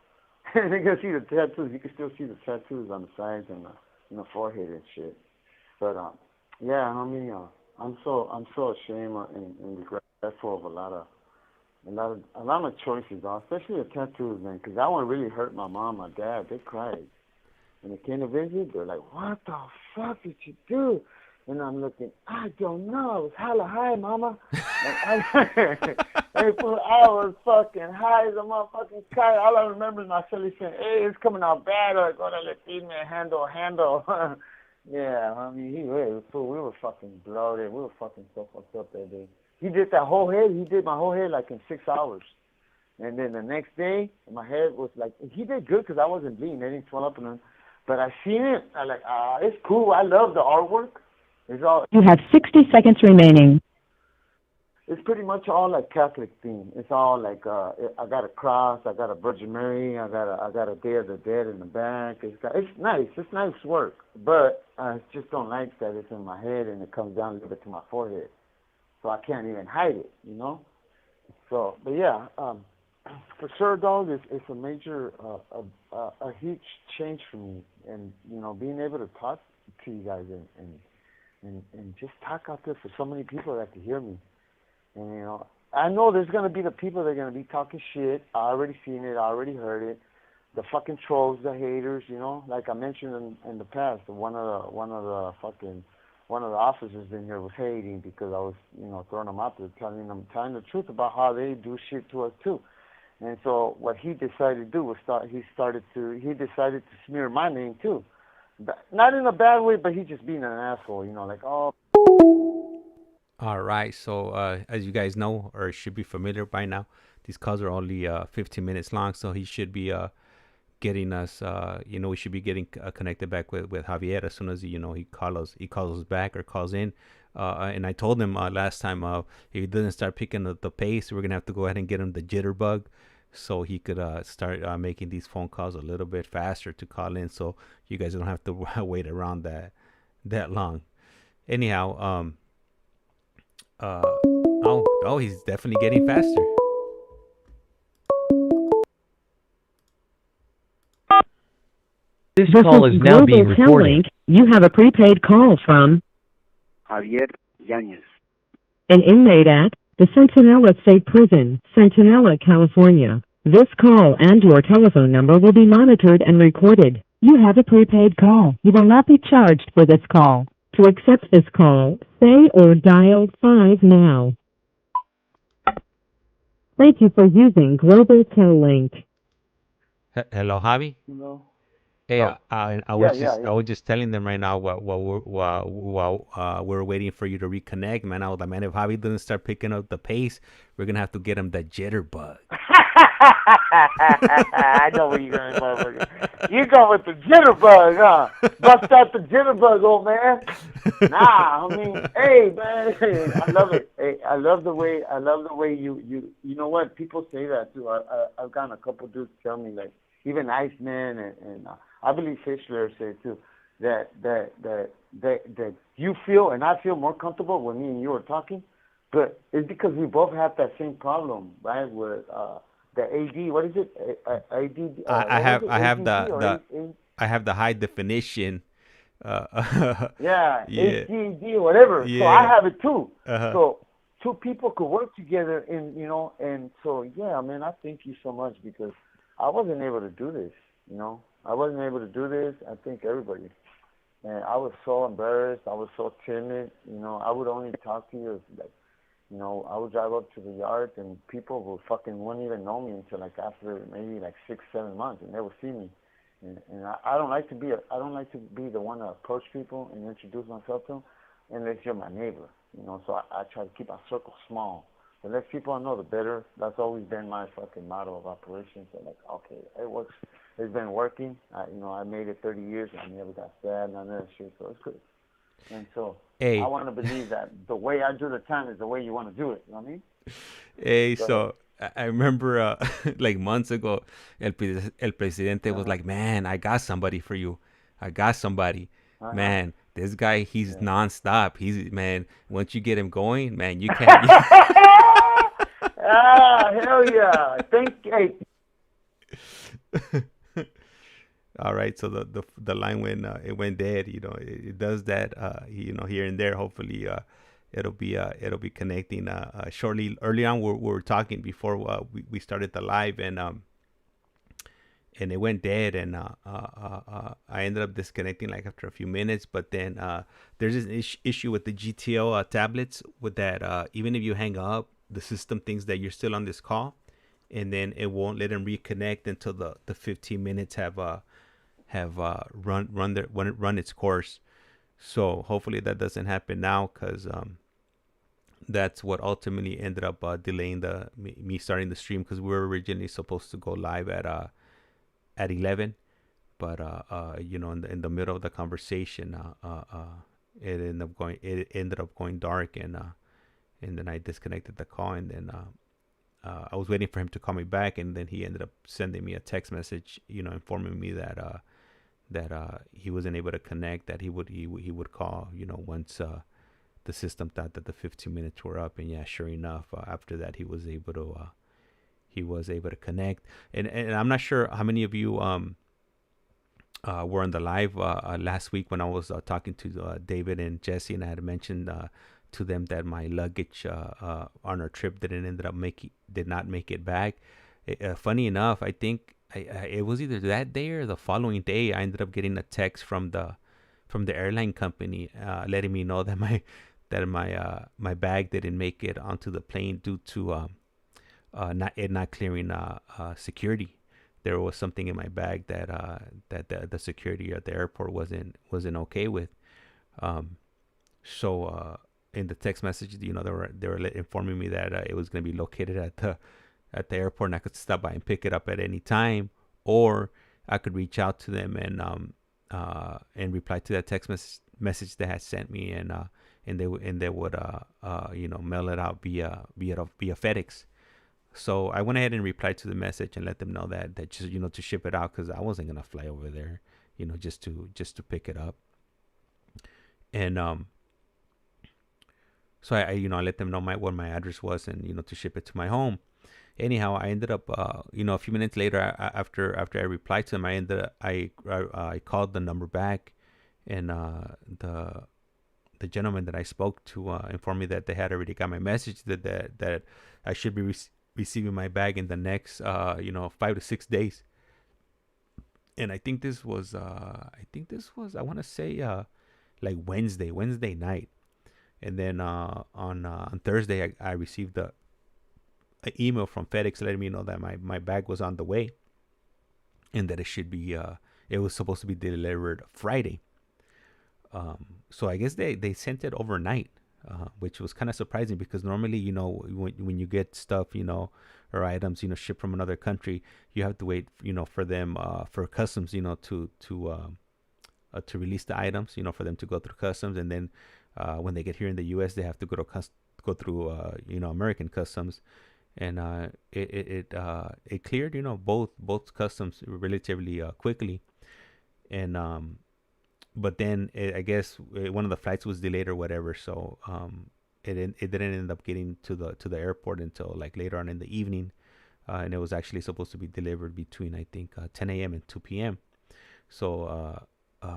[SPEAKER 3] And you can see the tattoos. You can still see the tattoos on the sides and the forehead and shit. But Yeah, homie. I'm so ashamed and regretful of a lot of choices, especially the tattoos, man. Because that one really hurt my mom, my dad. They cried when they came to visit. They're like, "What the fuck did you do?" And I'm looking, I don't know. I was hella high, mama. I was fucking high as a motherfucking kite. All I remember is my silly saying, "Hey, it's coming out bad." Or go to Latina, handle. Yeah, I mean, we were fucking bloated. We were fucking so fucked up that day. He did that whole head. He did my whole head like in 6 hours. And then the next day, my head was like, he did good because I wasn't bleeding. It didn't swell up. But I seen it. I like, it's cool. I love the artwork. It's all.
[SPEAKER 2] You have 60 seconds remaining.
[SPEAKER 3] It's pretty much all like Catholic theme. It's all like I got a cross, I got a Virgin Mary, I got a Day of the Dead in the back. It's nice. It's nice work, but I just don't like that it's in my head and it comes down a little bit to my forehead, so I can't even hide it, you know. So, but yeah, for sure, dog, it's a major, a huge change for me, and you know, being able to talk to you guys and just talk out there for so many people that can hear me. And, you know, I know there's going to be the people that are going to be talking shit. I already seen it. I already heard it. The fucking trolls, the haters, you know. Like I mentioned in the past, one of the officers in here was hating because I was, you know, throwing them out there, telling the truth about how they do shit to us too. And so what he decided to do was he decided to smear my name too. Not in a bad way, but he just being an asshole, you know, like, oh.
[SPEAKER 4] All right. So as you guys know, or should be familiar by now, these calls are only 15 minutes long. So he should be getting us, we should be getting connected back with Javier as soon as, he calls us back or calls in. And I told him last time, if he doesn't start picking up the pace, we're going to have to go ahead and get him the jitterbug so he could start making these phone calls a little bit faster to call in. So you guys don't have to wait around that long. Anyhow, he's definitely getting faster.
[SPEAKER 1] This call is now being recorded.
[SPEAKER 2] You have a prepaid call from
[SPEAKER 5] Javier Yanez.
[SPEAKER 2] an inmate at the Centinela State Prison, Centinela, California. This call and your telephone number will be monitored and recorded. You have a prepaid call. You will not be charged for this call. To accept this call, say or dial 5 now. Thank you for using Global Tel-Link.
[SPEAKER 4] Hello, Javi.
[SPEAKER 3] No.
[SPEAKER 4] Hey,
[SPEAKER 3] Oh.
[SPEAKER 4] I
[SPEAKER 3] Yeah,
[SPEAKER 4] was just telling them right now while we're waiting for you to reconnect, man. I was like, man, if Javi doesn't start picking up the pace, we're gonna have to get him that jitterbug.
[SPEAKER 3] I know where you're going, motherfucker. You go with the jitterbug, huh? Bust out the jitterbug, old man. Nah, I mean, hey, man, I love it. Hey, I love the way you know what? People say that too. I've gotten a couple dudes tell me, like, even Iceman and I believe Fischler say too, that you feel and I feel more comfortable when me and you are talking, but it's because we both have that same problem, right? With the AD, what is it? AD.
[SPEAKER 4] I have the high definition.
[SPEAKER 3] Yeah,
[SPEAKER 4] yeah.
[SPEAKER 3] ADD or whatever.
[SPEAKER 4] Yeah.
[SPEAKER 3] So I have it too.
[SPEAKER 4] Uh-huh.
[SPEAKER 3] So two people could work together, and and so yeah, man, I thank you so much because I wasn't able to do this. I wasn't able to do this. I think everybody. And I was so embarrassed. I was so timid. I would only talk to you if, like, I would drive up to the yard and people wouldn't even know me until like after maybe like 6-7 months, and they would see me. And I don't like to be the one to approach people and introduce myself to them unless you're my neighbor. So I try to keep my circle small. The less people I know, the better. That's always been my fucking motto of operations. So like, okay, it works. It's been working. I made it 30 years. I never got sad, none of that shit. So it's good. And so I want to believe that the way I do the time is the way you want to do it. You know what I mean?
[SPEAKER 4] Hey, so I remember like months ago, El Presidente was like, man, I got somebody for you. I got somebody. Uh-huh. Man, this guy, he's nonstop. Man, once you get him going, man, you can't.
[SPEAKER 3] Hell yeah.
[SPEAKER 4] All right, so the line went it went dead. It does that. Here and there. Hopefully, it'll be connecting shortly. Early on, we were talking before we started the live, and it went dead, and I ended up disconnecting like after a few minutes. But then there's this issue with the GTO tablets with that. Even if you hang up, the system thinks that you're still on this call, and then it won't let them reconnect until the 15 minutes have run its course. So hopefully that doesn't happen now, because that's what ultimately ended up delaying me starting the stream, because we were originally supposed to go live at 11, but in the middle of the conversation, it ended up going dark, and then I disconnected the call, and then I was waiting for him to call me back, and then he ended up sending me a text message, informing me that he wasn't able to connect, that he would call, once the system thought that the 15 minutes were up. And yeah, sure enough, after that he was able to connect. And I'm not sure how many of you were on the live last week when I was talking to David and Jesse, and I had mentioned to them that my luggage on our trip did not make it back. Funny enough, I think it was either that day or the following day, I ended up getting a text from the airline company letting me know that my bag didn't make it onto the plane due to not clearing security. There was something in my bag that the security at the airport wasn't okay with. So in the text message, they were informing me that it was going to be located at the airport, and I could stop by and pick it up at any time, or I could reach out to them and reply to that text message they had sent me, and they would mail it out via FedEx. So I went ahead and replied to the message and let them know that just to ship it out, because I wasn't gonna fly over there, just to pick it up. And so I let them know what my address was, and to ship it to my home. Anyhow, I ended up a few minutes later, after I replied to them, I called the number back, and the gentleman that I spoke to informed me that they had already got my message, that I should be receiving my bag in the next 5 to 6 days. And I think this was I want to say like Wednesday night. And then on Thursday I received an email from FedEx letting me know that my bag was on the way, and that it was supposed to be delivered Friday. So I guess they sent it overnight, which was kind of surprising, because normally, when you get stuff, or items, shipped from another country, you have to wait, for them, for customs, to release the items, for them to go through customs. And then when they get here in the U.S., they have to go through American customs. And it cleared, both customs relatively quickly. And but then I guess one of the flights was delayed or whatever, so it didn't end up getting to the airport until like later on in the evening, and it was actually supposed to be delivered between, I think, 10 a.m. and 2 p.m. So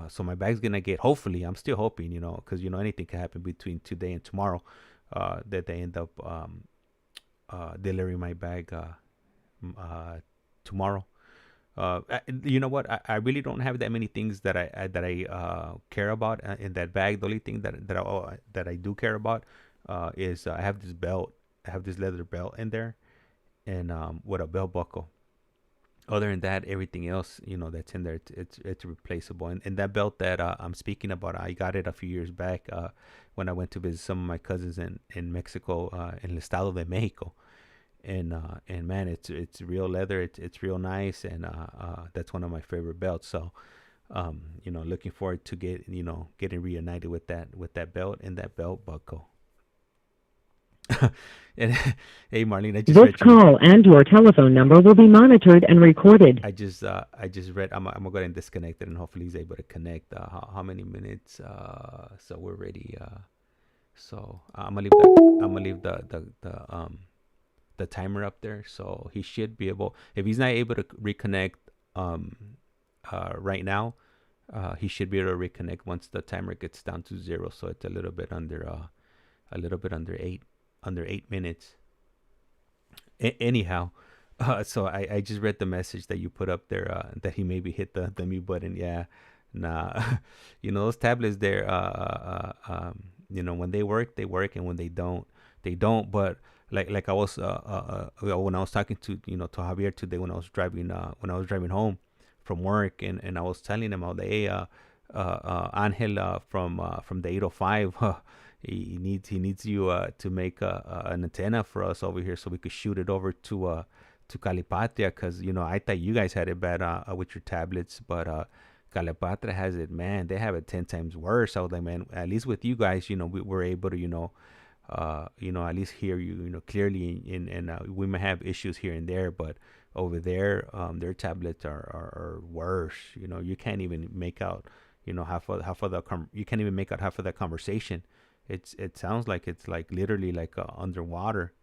[SPEAKER 4] so my bag's gonna get, hopefully, I'm still hoping, because anything can happen between today and tomorrow, that they end up delivering my bag tomorrow. You know what? I really don't have that many things that I care about in that bag. The only thing that I do care about is I have this belt. I have this leather belt in there, and with a belt buckle. Other than that, everything else, that's in there, it's replaceable. And that belt that I'm speaking about, I got it a few years back when I went to visit some of my cousins in Mexico, in el Estado de Mexico. And man, it's real leather. It's real nice, and that's one of my favorite belts. So, looking forward to getting reunited with that belt and that belt buckle. And hey, Marlene, I just
[SPEAKER 2] This call and your telephone number will be monitored and recorded.
[SPEAKER 4] I just read. I'm gonna go ahead and disconnect it, and hopefully he's able to connect. How many minutes? So we're ready. So I'm gonna leave the timer up there, so he should be able. If he's not able to reconnect, right now. He should be able to reconnect once the timer gets down to 0, so it's a little bit under 8 minutes. Anyhow, so I just read the message that you put up there, that he maybe hit the mute button. Yeah, nah, those tablets there, when they work, and when they don't, they don't. But like I was, when I was talking to to Javier today, when I was driving home from work, and I was telling him, all the hey, Angel, from the 805. He needs you to make an antenna for us over here so we could shoot it over to Calipatria, because I thought you guys had it bad with your tablets, but Calipatria has it, man. They have it 10 times worse. I was like, man, at least with you guys, we were able to at least hear you clearly, and we might have issues here and there, but over there, their tablets are worse. You can't even make out you can't even make out half of that conversation. It sounds like it's like literally like underwater.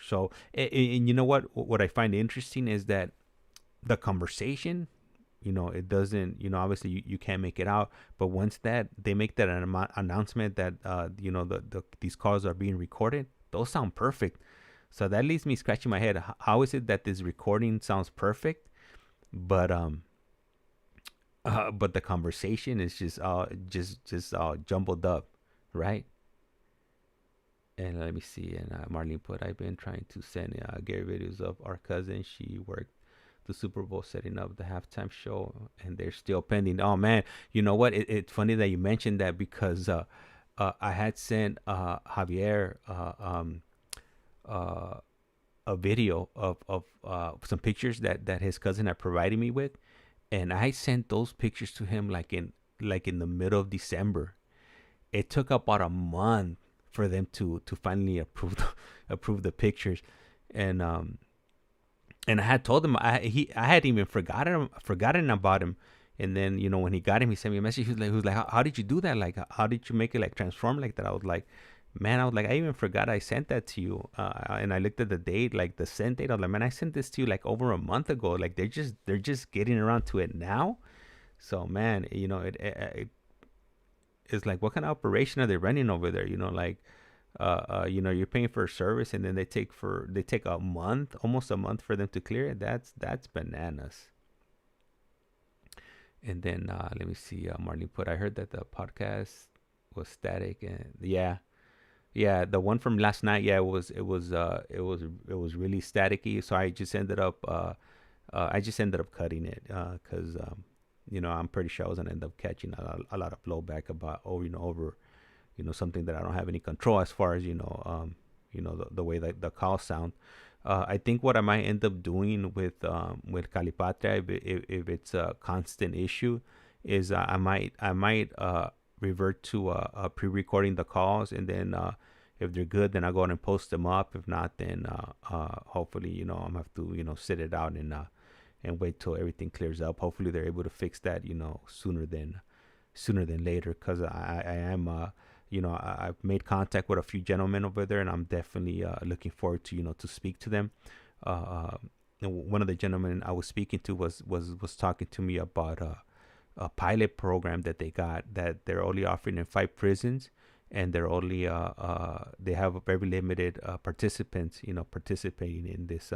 [SPEAKER 4] So, and you know what I find interesting is that the conversation, it doesn't, obviously you can't make it out, but once that they make that announcement that these calls are being recorded, those sound perfect. So that leaves me scratching my head. How is it that this recording sounds perfect, but the conversation is just jumbled up, right? And let me see. And Marlene put, I've been trying to send Gary videos of our cousin. She worked the Super Bowl setting up the halftime show, and they're still pending. Oh, man. You know what? It's funny that you mentioned that, because I had sent Javier a video of some pictures that his cousin had provided me with. And I sent those pictures to him like in the middle of December. It took about a month for them to finally approve the pictures, and I had told him I had even forgotten about him, and then when he got him, he sent me a message. He was like, how did you do that? Like, how did you make it like transform like that? I was like, man, I even forgot I sent that to you, and I looked at the date, like the send date. I was like, man, I sent this to you like over a month ago. Like they're just getting around to it now. So man, it's like, what kind of operation are they running over there? Like, you're paying for a service, and then they take a month, almost a month, for them to clear it. That's bananas. And then let me see. Marlene put, I heard that the podcast was static, and yeah, the one from last night, yeah, it was really staticky. So I just ended up cutting it, because I'm pretty sure I was gonna end up catching a lot of blowback about over something that I don't have any control as far as the way that the calls sound. I think what I might end up doing with Calipatria, if it's a constant issue, is I might revert to pre-recording the calls, and then if they're good, then I'll go ahead and post them up. If not, then hopefully I'm gonna have to sit it out and wait till everything clears up. Hopefully they're able to fix that sooner than later, because I am I've made contact with a few gentlemen over there, and I'm definitely looking forward to to speak to them. One of the gentlemen I was speaking to was talking to me about a pilot program that they got, that they're only offering in 5 prisons, and they're only they have a very limited participants participating in this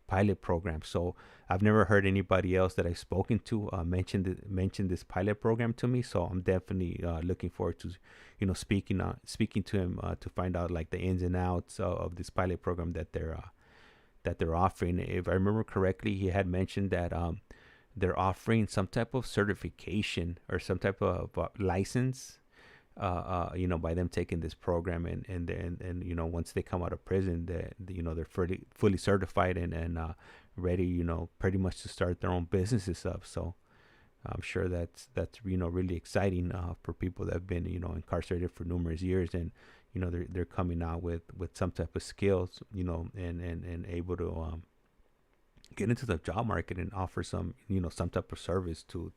[SPEAKER 4] pilot program. So I've never heard anybody else that I've spoken to mention this pilot program to me. So I'm definitely looking forward to speaking to him to find out like the ins and outs of this pilot program that they're offering. If I remember correctly, he had mentioned that they're offering some type of certification or some type of license, by them taking this program, and once they come out of prison, they're fully certified and ready, pretty much to start their own businesses up. So I'm sure that's really exciting for people that have been incarcerated for numerous years, and they're coming out with some type of skills, and able to get into the job market and offer some some type of service to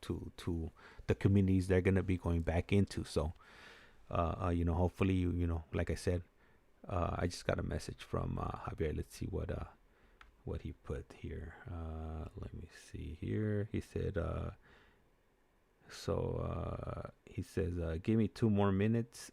[SPEAKER 4] the communities they're going to be going back into. So hopefully like I said, I just got a message from Javier. Let's see what he put here. Let me see here. He said So he says, "Give me 2 more minutes.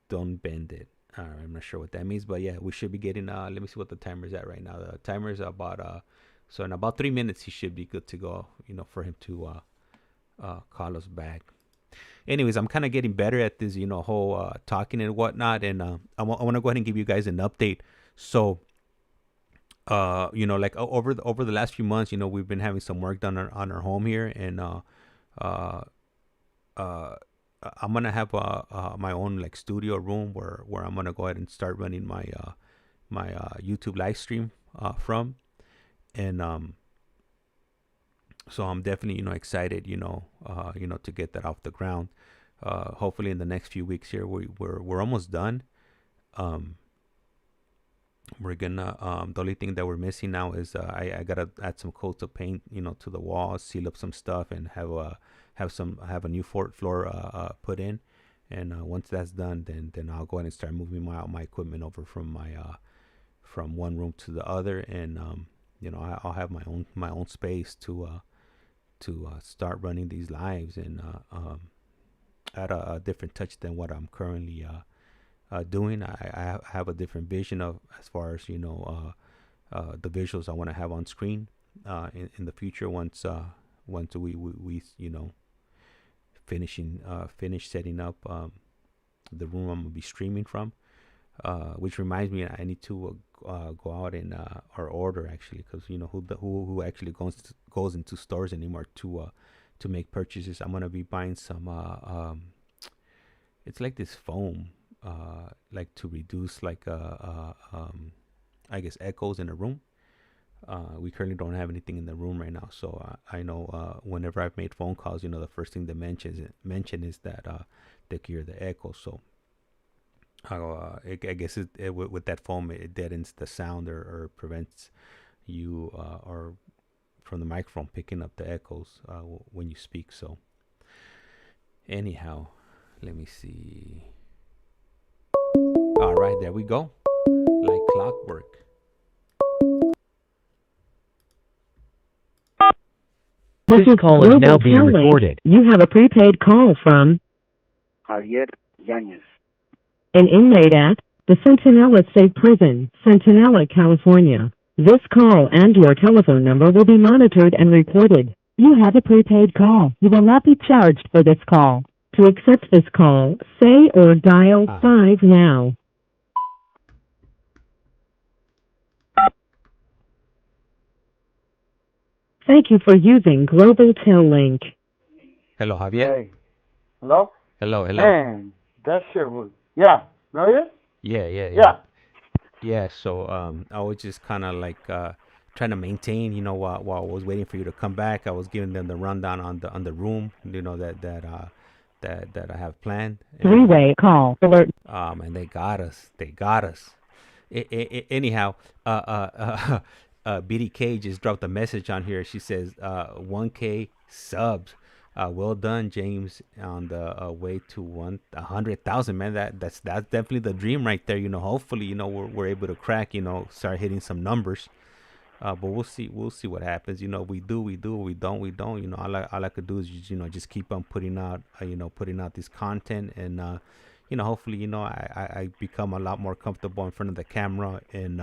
[SPEAKER 4] Don't bend it." I'm not sure what that means, but yeah, we should be getting. Let me see what the timer's at right now. The timer's about. So in about 3 minutes, he should be good to go. For him to call us back. Anyways, I'm kind of getting better at this, whole talking and whatnot, and I want to go ahead and give you guys an update. So, like over the last few months, we've been having some work done on our home here, and I'm gonna have my own like studio room where I'm gonna go ahead and start running my YouTube live stream from, and so I'm definitely excited to get that off the ground. Hopefully in the next few weeks here we're almost done. We're gonna the only thing that we're missing now is I gotta add some coats of paint to the walls, seal up some stuff, and have a new floor put in. And once that's done, then I'll go ahead and start moving my equipment over from from one room to the other, and I'll have my own space to start running these lives, and add a different touch than what I'm currently doing. I have a different vision of as far as the visuals I want to have on screen in the future once we finish setting up the room I'm gonna be streaming from. Which reminds me, I need to go out and or order actually, because who actually goes into stores anymore to make purchases. I'm gonna be buying some it's like this foam like to reduce like I guess echoes in a room. We currently don't have anything in the room right now, so I know whenever I've made phone calls, the first thing they mention is that they can hear the echo. So I guess with that foam, it deadens the sound or prevents you or from the microphone picking up the echoes when you speak. So anyhow, let me see. All right, there we go, like clockwork.
[SPEAKER 2] This
[SPEAKER 1] call is now being
[SPEAKER 2] Global
[SPEAKER 1] recorded.
[SPEAKER 2] You have a prepaid call from
[SPEAKER 5] Javier Yañez.
[SPEAKER 2] an inmate at the Centinela State Prison, Centinela, California. This call and your telephone number will be monitored and recorded. You have a prepaid call. You will not be charged for this call. To accept this call, say or dial 5 now. Thank you for using Global Tel Link.
[SPEAKER 4] Hello, Javier.
[SPEAKER 3] Hey. Hello?
[SPEAKER 4] Hello.
[SPEAKER 3] Man, that shit was... Yeah. No, yeah?
[SPEAKER 4] Yeah. Yeah, so I was just kind of like trying to maintain, while I was waiting for you to come back. I was giving them the rundown on the room, that I have planned.
[SPEAKER 2] Three-way call alert.
[SPEAKER 4] And they got us. Anyhow, Biddy K just dropped a message on here. She says 1K subs. Well done, James, on the way to 100,000, man. That's definitely the dream right there. Hopefully, we're able to crack, start hitting some numbers. But we'll see what happens. We do, we don't. All I could do is just keep on putting out this content, and hopefully, I become a lot more comfortable in front of the camera, and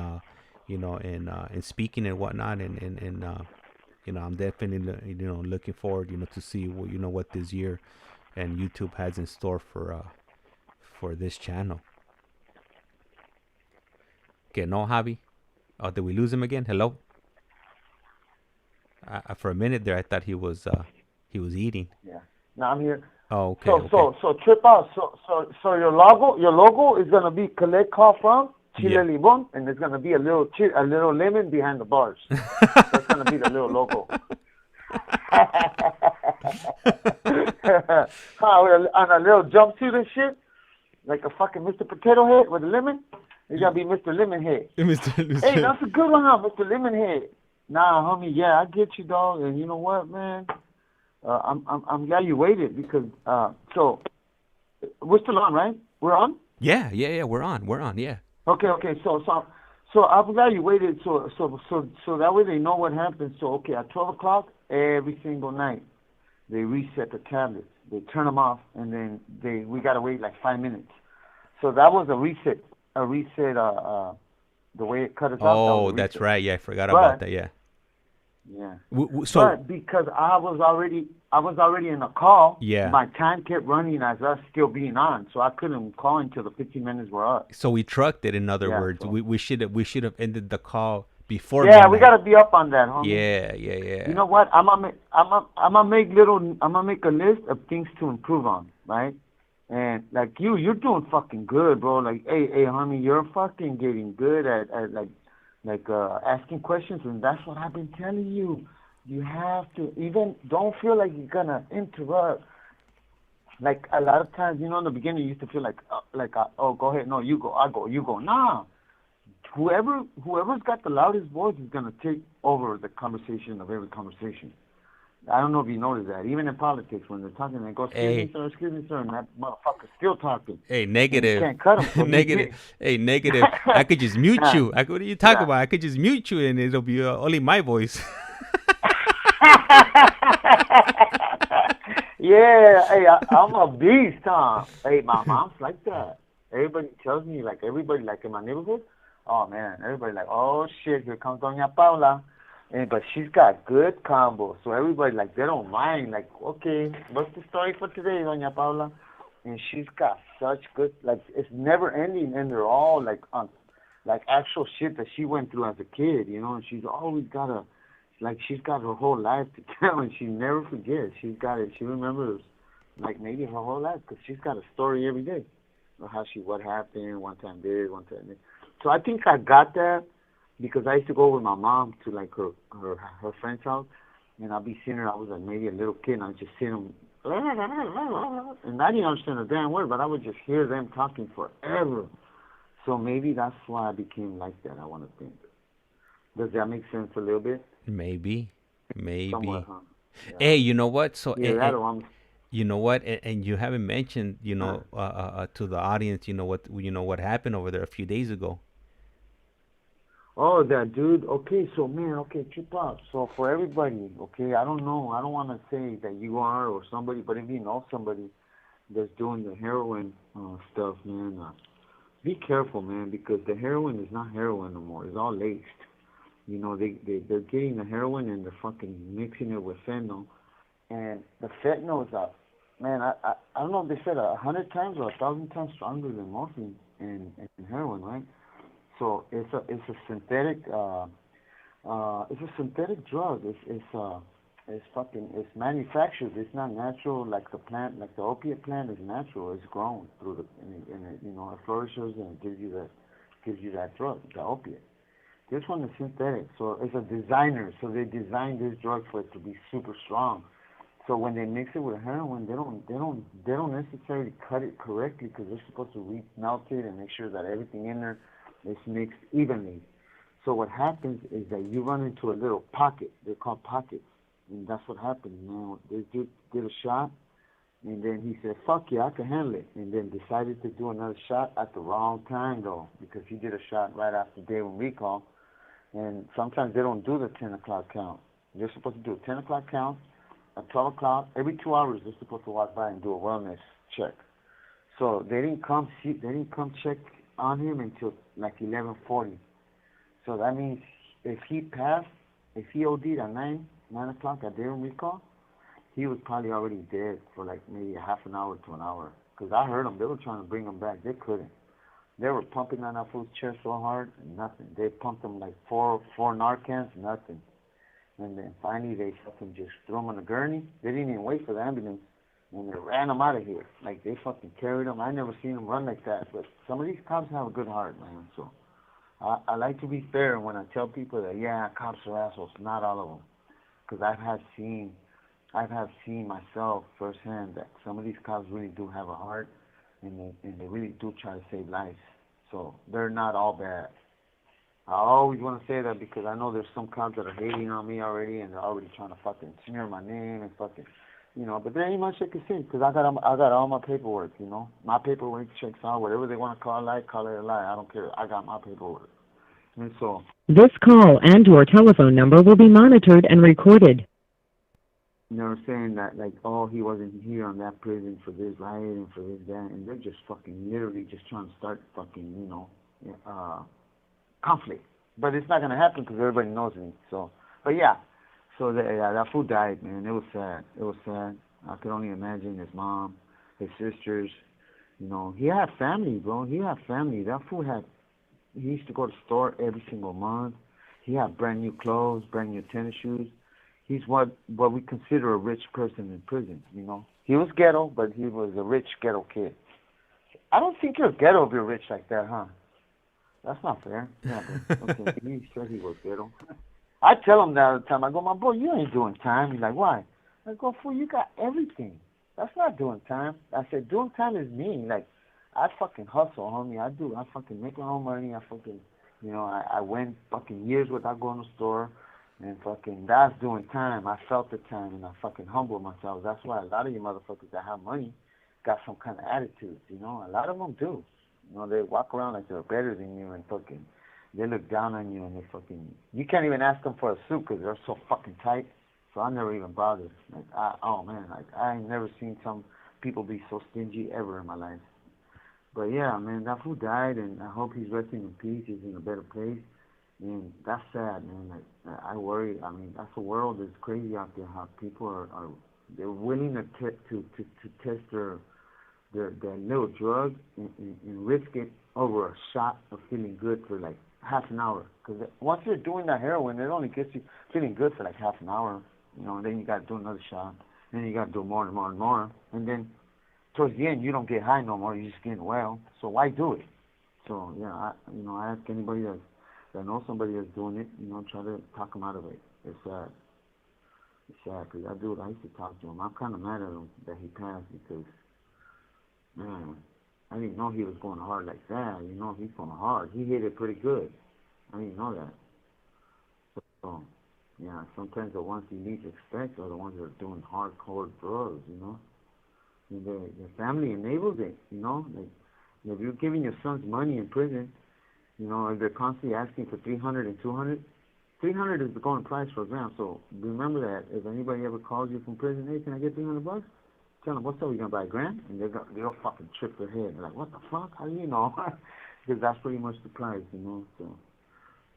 [SPEAKER 4] and speaking and whatnot, and I'm definitely looking forward to see what this year and YouTube has in store for this channel. Okay, no, Javi. Oh, did we lose him again? Hello. For a minute there, I thought he was eating.
[SPEAKER 3] Yeah. Now I'm here.
[SPEAKER 4] Oh, okay.
[SPEAKER 3] So trip out. So your logo is gonna be CollectCallFrom Chile Limon, and there's gonna be a little lemon behind the bars. That's gonna be the little logo. On a little jumpsuit and shit, like a fucking Mr. Potato Head with a lemon. It's gonna be Mr. Lemon Head. Hey, that's a good one, huh, Mr. Lemon Head. Nah, homie, yeah, I get you, dog. And you know what, man? I'm glad you waited, because so we're still on, right? We're on?
[SPEAKER 4] Yeah, we're on, yeah.
[SPEAKER 3] Okay. So I'm glad you waited, so that way they know what happens. So okay, at 12 o'clock every single night, they reset the tablets. They turn them off, and then we gotta wait like 5 minutes. So that was a reset. The way it cut us off.
[SPEAKER 4] Oh, that's right. Yeah, I forgot about that. Yeah.
[SPEAKER 3] Yeah.
[SPEAKER 4] So,
[SPEAKER 3] but because I was already in a call,
[SPEAKER 4] yeah.
[SPEAKER 3] my time kept running as us still being on, so I couldn't call until the 15 minutes were up.
[SPEAKER 4] So we trucked it. In other words,
[SPEAKER 3] so.
[SPEAKER 4] we should have ended the call before.
[SPEAKER 3] Yeah,
[SPEAKER 4] midnight.
[SPEAKER 3] We gotta be up on that, homie.
[SPEAKER 4] Yeah.
[SPEAKER 3] You know what? I'm gonna make a list of things to improve on, right? And like you're doing fucking good, bro. Like, hey, homie, you're fucking getting good at asking questions, and that's what I've been telling you. You have to don't feel like you're gonna interrupt. Like a lot of times, in the beginning, you used to feel like, oh, go ahead, no, you go, I go, you go. Nah, whoever's got the loudest voice is gonna take over the conversation of every conversation. I don't know if you noticed that. Even in politics, when they're talking, they go, excuse me, sir, and that motherfucker's still talking.
[SPEAKER 4] Hey, negative.
[SPEAKER 3] You can't cut him. So
[SPEAKER 4] negative. Hey, negative. I could just mute you. What are you talking about? I could just mute you, and it'll be only my voice.
[SPEAKER 3] Yeah, hey, I'm a beast, huh? Hey, my mom's like that. Everybody tells me, everybody, in my neighborhood, oh, man, everybody oh, shit, here comes Doña Paula. But she's got good combos, so everybody, they don't mind. Okay, what's the story for today, Doña Paula? And she's got such good, it's never ending, and they're all, on, actual shit that she went through as a kid, and she's always got she's got her whole life to tell, and she never forgets. She's got it. She remembers, maybe her whole life, because she's got a story every day of what happened, one time this, one time this. So I think I got that, because I used to go with my mom to her friend's house, and I'd be seeing her. I was maybe a little kid, and I'd just see them, and I didn't understand a damn word, but I would just hear them talking forever. So maybe that's why I became like that. I want to think. Does that make sense a little bit?
[SPEAKER 4] Maybe.
[SPEAKER 3] Somewhat, huh?
[SPEAKER 4] Yeah. Hey, you know what? So
[SPEAKER 3] you
[SPEAKER 4] know what? And you haven't mentioned, to the audience, what happened over there a few days ago.
[SPEAKER 3] Oh, that dude. Okay, so man, keep up. So for everybody, okay, I don't know. I don't want to say that you are or somebody, but if you know somebody that's doing the heroin stuff, man, be careful, man, because the heroin is not heroin no more. It's all laced. They're getting the heroin and they're fucking mixing it with fentanyl, and the fentanyl is man, I don't know if they said 100 times or 1,000 times stronger than morphine and heroin, right? So it's a synthetic drug. It's manufactured. It's not natural like the plant, like the opiate plant is natural. It's grown through it flourishes and gives you that drug, the opiate. This one is synthetic, so it's a designer. So they designed this drug for it to be super strong. So when they mix it with heroin, they don't necessarily cut it correctly, because they're supposed to re-melt it and make sure that everything in there is mixed evenly. So what happens is that you run into a little pocket. They're called pockets, and that's what happened. Now this dude did a shot, and then he said, "Fuck yeah, I can handle it," and then decided to do another shot at the wrong time though, because he did a shot right after day one recall. And sometimes they don't do the 10 o'clock count. They're supposed to do a 10 o'clock count, a 12 o'clock. Every 2 hours, they're supposed to walk by and do a wellness check. So they didn't come check on him until 11:40. So that means if he OD'd at 9 o'clock at day one recall, he was probably already dead for maybe a half an hour to an hour. Because I heard them. They were trying to bring him back. They couldn't. They were pumping on that fool's chest so hard, nothing. They pumped him four Narcans, nothing. And then finally they fucking just threw him on a gurney. They didn't even wait for the ambulance, and they ran him out of here. They fucking carried him. I never seen him run like that. But some of these cops have a good heart, man. So I like to be fair when I tell people that, yeah, cops are assholes. Not all of them. Because I have seen myself firsthand that some of these cops really do have a heart. And they really do try to save lives. So they're not all bad. I always want to say that because I know there's some cops that are hating on me already, and they're already trying to fucking smear my name and fucking, but there ain't much I can say, because I got all my paperwork, My paperwork checks out. Whatever they want to call a lie, call it a lie. I don't care. I got my paperwork. And so.
[SPEAKER 2] This call and your telephone number will be monitored and recorded.
[SPEAKER 3] You know, saying that like, oh, he wasn't here on that prison for this riot and for this that, and they're just fucking literally just trying to start fucking, you know, conflict. But it's not gonna happen because everybody knows me. So, but yeah, so that fool died, man. It was sad. It was sad. I could only imagine his mom, his sisters. You know, he had family, bro. He had family. That fool had. He used to go to the store every single month. He had brand new clothes, brand new tennis shoes. He's what we consider a rich person in prison, you know. He was ghetto, but he was a rich ghetto kid. I don't think you're ghetto if you're rich like that, huh? That's not fair. Yeah, but okay, he said he was ghetto. I tell him that all the time. I go, my boy, you ain't doing time. He's like, why? I go, fool, you got everything. That's not doing time. I said, doing time is me. Like, I fucking hustle, homie. I fucking make my own money. I fucking, you know, I went fucking years without going to the store. And fucking, that's doing time. I felt the time, and I fucking humbled myself. That's why a lot of you motherfuckers that have money got some kind of attitude, you know? A lot of them do. You know, they walk around like they're better than you, and fucking, they look down on you, and they fucking, you can't even ask them for a suit because they're so fucking tight. So I never even bothered. Like, oh man, like, I ain't never seen some people be so stingy ever in my life. But yeah, man, that fool died, and I hope he's resting in peace. He's in a better place. And that's sad, man. Like, I worry. I mean, that's the world is crazy out there. How people are they're willing to test their little drug and risk it over a shot of feeling good for like half an hour. Because once you're doing that heroin, it only gets you feeling good for like half an hour. You know, and then you got to do another shot, and then you got to do more and more and more, and then towards the end you don't get high no more. You're just getting well. So why do it? So yeah, I ask anybody that know somebody that's doing it, you know, try to talk them out of it. It's sad. It's sad, because that dude, I used to talk to him. I'm kind of mad at him that he passed because, man, I didn't know he was going hard like that. You know, he's going hard. He hit it pretty good. I didn't know that. So, yeah, sometimes the ones you least expect are the ones that are doing hardcore drugs, you know. And the family enables it, you know. Like, if you're giving your sons money in prison, you know, they're constantly asking for 300 and 200. 300 is the going price for a gram. So remember that. If anybody ever calls you from prison, hey, can I get $300? Tell them, what's up? You gonna buy a gram? And they'll fucking trip their head. They're like, what the fuck? How do you know? Because that's pretty much the price, you know. So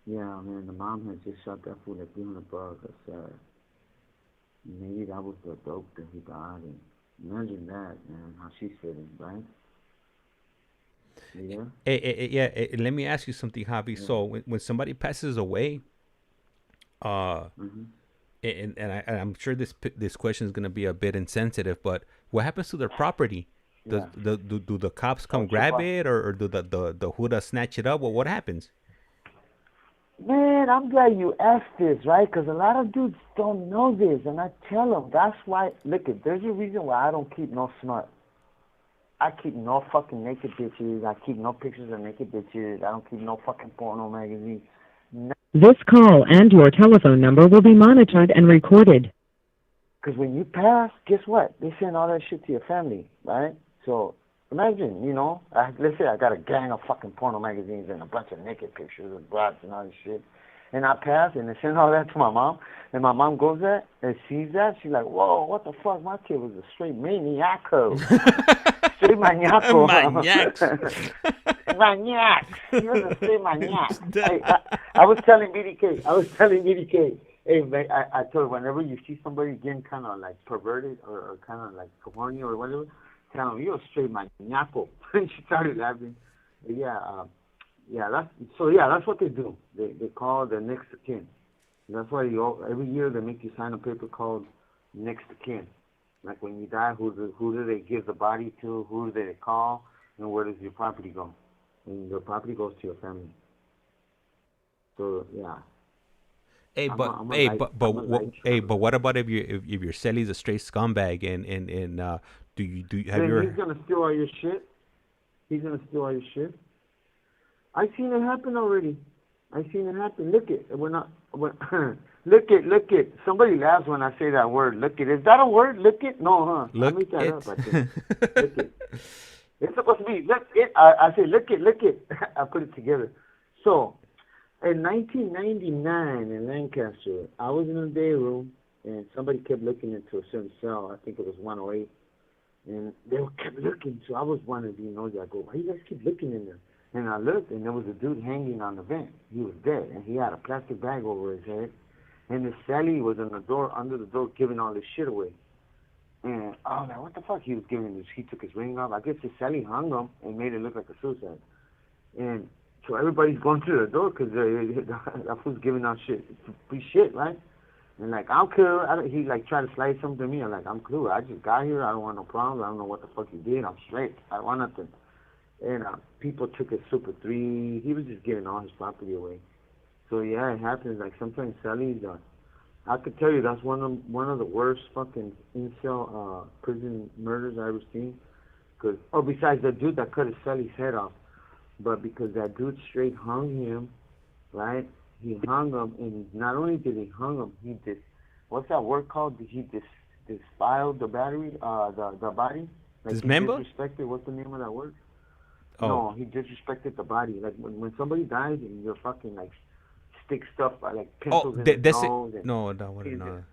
[SPEAKER 3] yeah, man, the mom had just shot that fool at $300. That's sad. Maybe that was the dope that he got. And imagine that, man, how she's feeling, right? Yeah.
[SPEAKER 4] Let me ask you something, Javi. Yeah. So when somebody passes away, and I'm sure this question is going to be a bit insensitive, but what happens to their property? Do the cops come grab it, or do the Huda snatch it up? Well, what happens?
[SPEAKER 3] Man, I'm glad you asked this, right? Because a lot of dudes don't know this, and I tell them that's why. Look, there's a reason why I don't keep no smut. I keep no fucking naked bitches. I keep no pictures of naked bitches. I don't keep no fucking porno magazines. No.
[SPEAKER 2] This call and your telephone number will be monitored and recorded.
[SPEAKER 3] Because when you pass, guess what? They send all that shit to your family, right? So imagine, you know, let's say I got a gang of fucking porno magazines and a bunch of naked pictures of broads and all this shit. And I pass, and they send all that to my mom. And my mom goes there and sees that. She's like, whoa, what the fuck? My kid was a straight maniaco. Straight maniaco. Maniac. He was a straight maniac. I was telling Biddy K. Hey, man, I told her, whenever you see somebody getting kind of like perverted or kind of like horny or whatever, tell them, you're a straight maniaco. And she started laughing. But that's what they do. They call the next of kin. That's why every year they make you sign a paper called next of kin. Like when you die, who do they give the body to? Who do they call? And where does your property go? And your property goes to your family. So yeah.
[SPEAKER 4] But what about if your celly's a straight scumbag and do you have your?
[SPEAKER 3] He's gonna steal all your shit. I've seen it happen already. Look it. Somebody laughs when I say that word. Look it. Is that a word? Look it? No, huh?
[SPEAKER 4] Look
[SPEAKER 3] I made that
[SPEAKER 4] it.
[SPEAKER 3] up, I think. Look it. It's supposed to be look it. I say look it. I put it together. So, in 1999 in Lancaster, I was in a day room and somebody kept looking into a certain cell. I think it was 108, and they kept looking. So I was wanting to be nosy. I go, why you guys keep looking in there? And I looked, and there was a dude hanging on the vent. He was dead, and he had a plastic bag over his head. And the celly was on the door, under the door, giving all this shit away. And I was like, what the fuck? He was giving this. He took his ring off. I guess the celly hung him and made it look like a suicide. And so everybody's going through the door because that fool's giving out shit, free shit, right? And like, I'm cool. He like tried to slide something to me. I'm like, I'm cool. I just got here. I don't want no problems. I don't know what the fuck you did. I'm straight. I don't want nothing. And people took his Super 3. He was just giving all his property away. So yeah, it happens. Like sometimes cellies, I could tell you that's one of the worst fucking incel prison murders I ever seen. Cause besides the dude that cut his celly's head off, but because that dude straight hung him, right? He hung him, and not only did he hung him, he what's that word called? He disfiled the battery, the body. Like
[SPEAKER 4] Dismember?
[SPEAKER 3] He disrespected. What's the name of that word?
[SPEAKER 4] Oh.
[SPEAKER 3] No, he disrespected the body. Like when somebody dies and you're fucking like stick stuff like pencils in his nose.
[SPEAKER 4] No, that wouldn't know.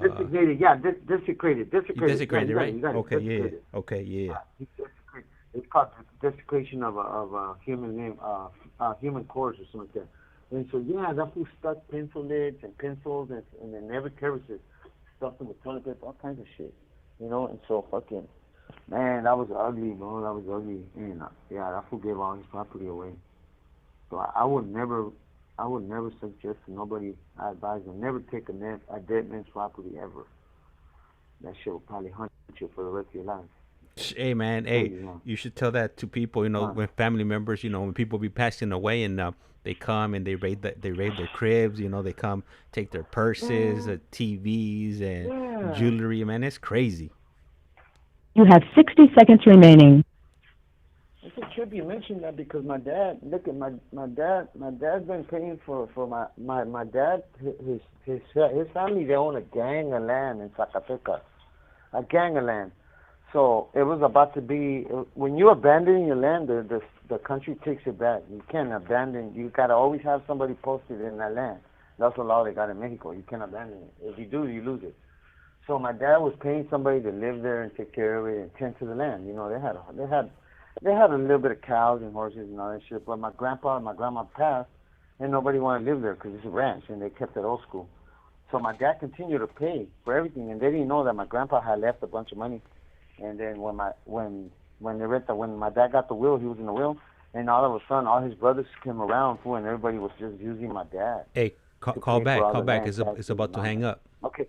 [SPEAKER 3] Designated, yeah, desecrated.
[SPEAKER 4] Desecrated,
[SPEAKER 3] Yeah,
[SPEAKER 4] right?
[SPEAKER 3] you got it.
[SPEAKER 4] Okay,
[SPEAKER 3] Desecrated.
[SPEAKER 4] yeah. Okay, yeah.
[SPEAKER 3] He desecrated. It's called desecration of a human name, human corpse or something like that. And so yeah, that fool stuck pencil lids and pencils and then never crevices, stuffed them with toilet paper, all kinds of shit, you know. And so fucking, man, that was ugly, bro. That was ugly. And yeah, that fool gave all his property away. So I would never suggest to nobody. I advise them never take a dead man's property ever. That shit will probably haunt you for the rest of your life.
[SPEAKER 4] Hey man, you should tell that to people. You know, when family members, you know, when people be passing away and they come and they raid their cribs. You know, they come take their purses, TVs, and jewelry. Man, it's crazy.
[SPEAKER 2] You have 60 seconds remaining.
[SPEAKER 3] It's a trip you mentioned that because my dad, look at my dad's been paying for my dad, his family, they own a gang of land in Zacatecas, a gang of land. So it was about to be, when you abandon your land, the country takes it back. You can't abandon, you gotta always have somebody posted in that land. That's the law they got in Mexico. You can't abandon it. If you do, you lose it. So my dad was paying somebody to live there and take care of it and tend to the land. You know, they had a little bit of cows and horses and all that shit. But my grandpa and my grandma passed, and nobody wanted to live there because it's a ranch and they kept it old school. So my dad continued to pay for everything, and they didn't know that my grandpa had left a bunch of money. And then when my dad got the will, he was in the will, and all of a sudden all his brothers came around, and everybody was just using my dad.
[SPEAKER 4] Hey, call back. It's about to hang up.
[SPEAKER 3] Okay.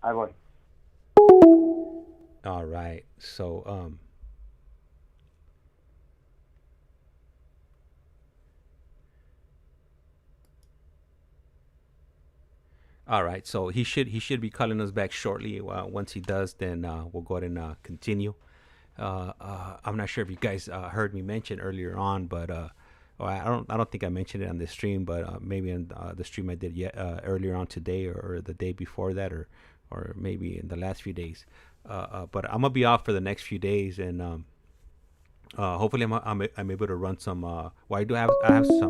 [SPEAKER 3] I will.
[SPEAKER 4] All right. So all right, so he should be calling us back shortly. Once he does, then we'll go ahead and continue. I'm not sure if you guys heard me mention earlier on, but I don't think I mentioned it on this stream, but maybe in the stream I did earlier on today or the day before that, or maybe in the last few days. But I'm gonna be off for the next few days, and hopefully I'm able to run some. Well, I have some.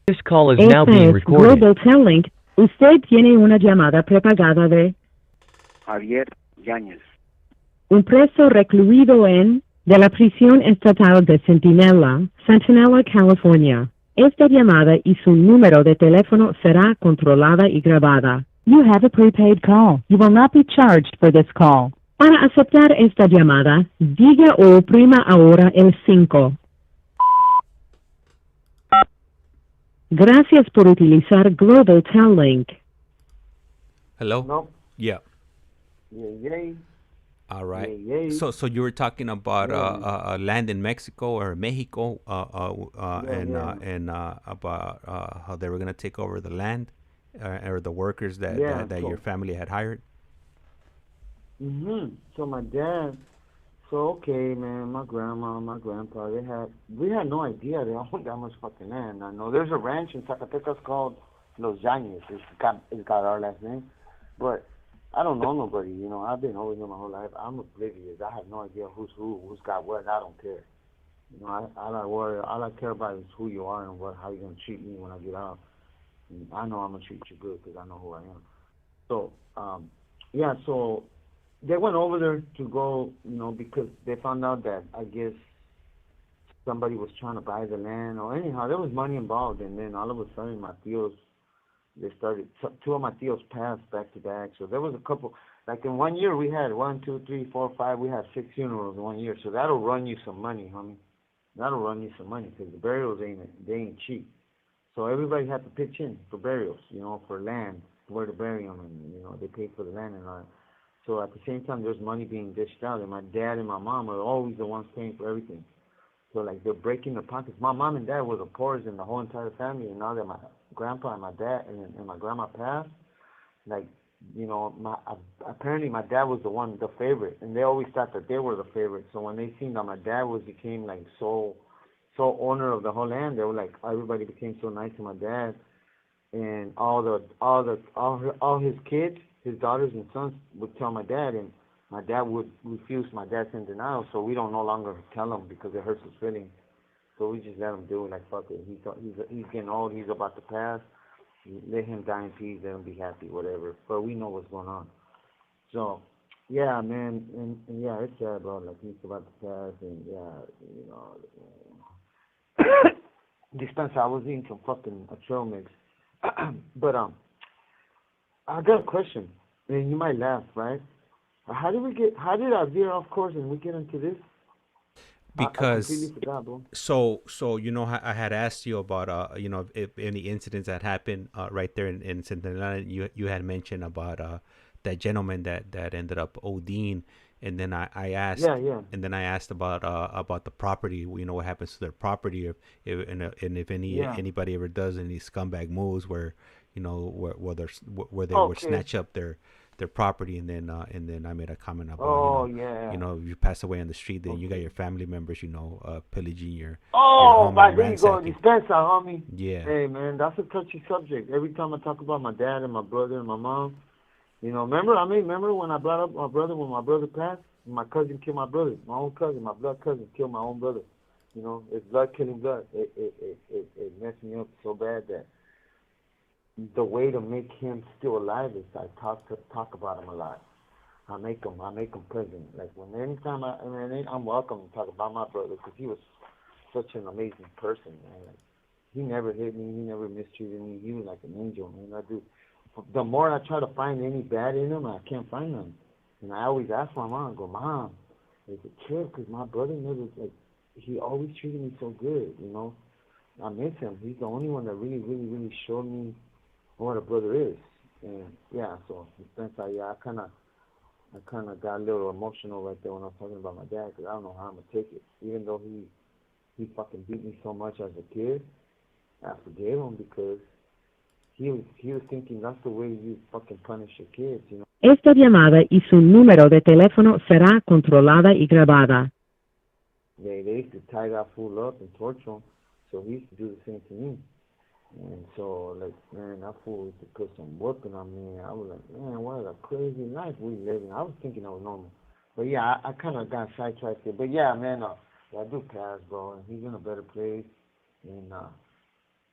[SPEAKER 1] This call is now being recorded.
[SPEAKER 2] Global Tellink. Usted tiene una llamada prepagada de
[SPEAKER 5] Javier Yáñez.
[SPEAKER 2] un preso recluido de la prisión estatal de Centinela, California. Esta llamada y su número de teléfono será controlada y grabada. You have a prepaid call. You will not be charged for this call. Para aceptar esta llamada, diga o oprima ahora el 5. Gracias por utilizar Global Tellink.
[SPEAKER 4] Hello?
[SPEAKER 3] No.
[SPEAKER 4] Yeah.
[SPEAKER 3] Yay.
[SPEAKER 4] All right.
[SPEAKER 3] Yay.
[SPEAKER 4] So you were talking about land in Mexico or Mexico, and about how they were gonna take over the land, or the workers that your family had hired.
[SPEAKER 3] So my dad. So okay, man, my grandma, my grandpa, we had no idea they owned that much fucking land. I know there's a ranch in Zacatecas called Los YANEZ. It's got our last name, but I don't know nobody. You know, I've been over here my whole life. I'm oblivious. I have no idea who's who, who's got what. I don't care. You know, all I care about is who you are and how you're gonna treat me when I get out. And I know I'm gonna treat you good because I know who I am. So, yeah, so they went over there to go, you know, because they found out that I guess somebody was trying to buy the land, or anyhow, there was money involved, and then all of a sudden my tios, they started, two of my tios passed back to back, so there was a couple, like in 1 year we had 1, 2, 3, 4, 5, we had 6 funerals in 1 year, so that'll run you some money, homie. That'll run you some money, because the burials ain't cheap. So everybody had to pitch in for burials, you know, for land, where to bury them, and, you know, they paid for the land and all that. So at the same time, there's money being dished out, and my dad and my mom are always the ones paying for everything. So, like, they're breaking their pockets. My mom and dad were the poorest in the whole entire family, and now that my grandpa and my dad and my grandma passed, like, you know, apparently my dad was the favorite, and they always thought that they were the favorite. So when they seen that my dad became like sole owner of the whole land, they were like, everybody became so nice to my dad, and all his kids, his daughters and sons would tell my dad, and my dad would refuse. My dad's in denial, so we don't no longer tell him because it hurts his feelings. So we just let him do it, like, fuck it. He's getting old. He's about to pass. Let him die in peace. Let him be happy, whatever. But we know what's going on. So, yeah, man, and yeah, it's sad, bro. Like, he's about to pass, and yeah, you know. Dispenser, I was eating some fucking trail mix. But I got a question, and you might laugh, right? How did I veer off course and we get into this? I completely
[SPEAKER 4] Because
[SPEAKER 3] forgot, bro.
[SPEAKER 4] so you know, I had asked you about you know, if any incidents that happened right there in Centinela. You had mentioned about that gentleman that ended up ODing, and then I asked,
[SPEAKER 3] Yeah.
[SPEAKER 4] and then I asked about the property. You know, what happens to their property, and if
[SPEAKER 3] Yeah.
[SPEAKER 4] anybody ever does any scumbag moves where, you know, where they would
[SPEAKER 3] Okay.
[SPEAKER 4] snatch up their property, and then I made a comment about,
[SPEAKER 3] Oh, yeah.
[SPEAKER 4] you know, if you pass away on the street, then you got
[SPEAKER 3] Okay.
[SPEAKER 4] your family members, you know, pillaging your
[SPEAKER 3] Oh,
[SPEAKER 4] home
[SPEAKER 3] but
[SPEAKER 4] and
[SPEAKER 3] there you go,
[SPEAKER 4] ransacking.
[SPEAKER 3] dispenser, homie.
[SPEAKER 4] Yeah.
[SPEAKER 3] Hey, man, that's a touchy subject. Every time I talk about my dad and my brother and my mom, you know, remember when I brought up my brother when my brother passed? My cousin killed my brother. My own cousin, my blood cousin, killed my own brother. You know, it's blood killing blood. It messed me up so bad that the way to make him still alive is I talk about him a lot. I make him present. Like, anytime I'm welcome to talk about my brother because he was such an amazing person, man. Like, he never hit me, he never mistreated me. He was like an angel, man. The more I try to find any bad in him, I can't find none. And I always ask my mom, I go, Mom, is it true? Because my brother never, like, he always treated me so good, you know. I miss him. He's the only one that really, really, really showed me what a brother is. And yeah, so since I kind of got a little emotional right there when I'm talking about my dad, because I don't know how I'm gonna take it. Even though he fucking beat me so much as a kid, I forgave him because he was thinking that's the way you fucking punish your kids, you know.
[SPEAKER 2] Esta llamada y su número de teléfono será controlada y grabada.
[SPEAKER 3] They used to tie that fool up and torture him, so he used to do the same to me. And so, like, man, that fool used to put some whooping on me. I was like, man, what a crazy life we living. I was thinking I was normal. But yeah, I kind of got sidetracked there. But yeah, man, I do pass, bro, and he's in a better place. And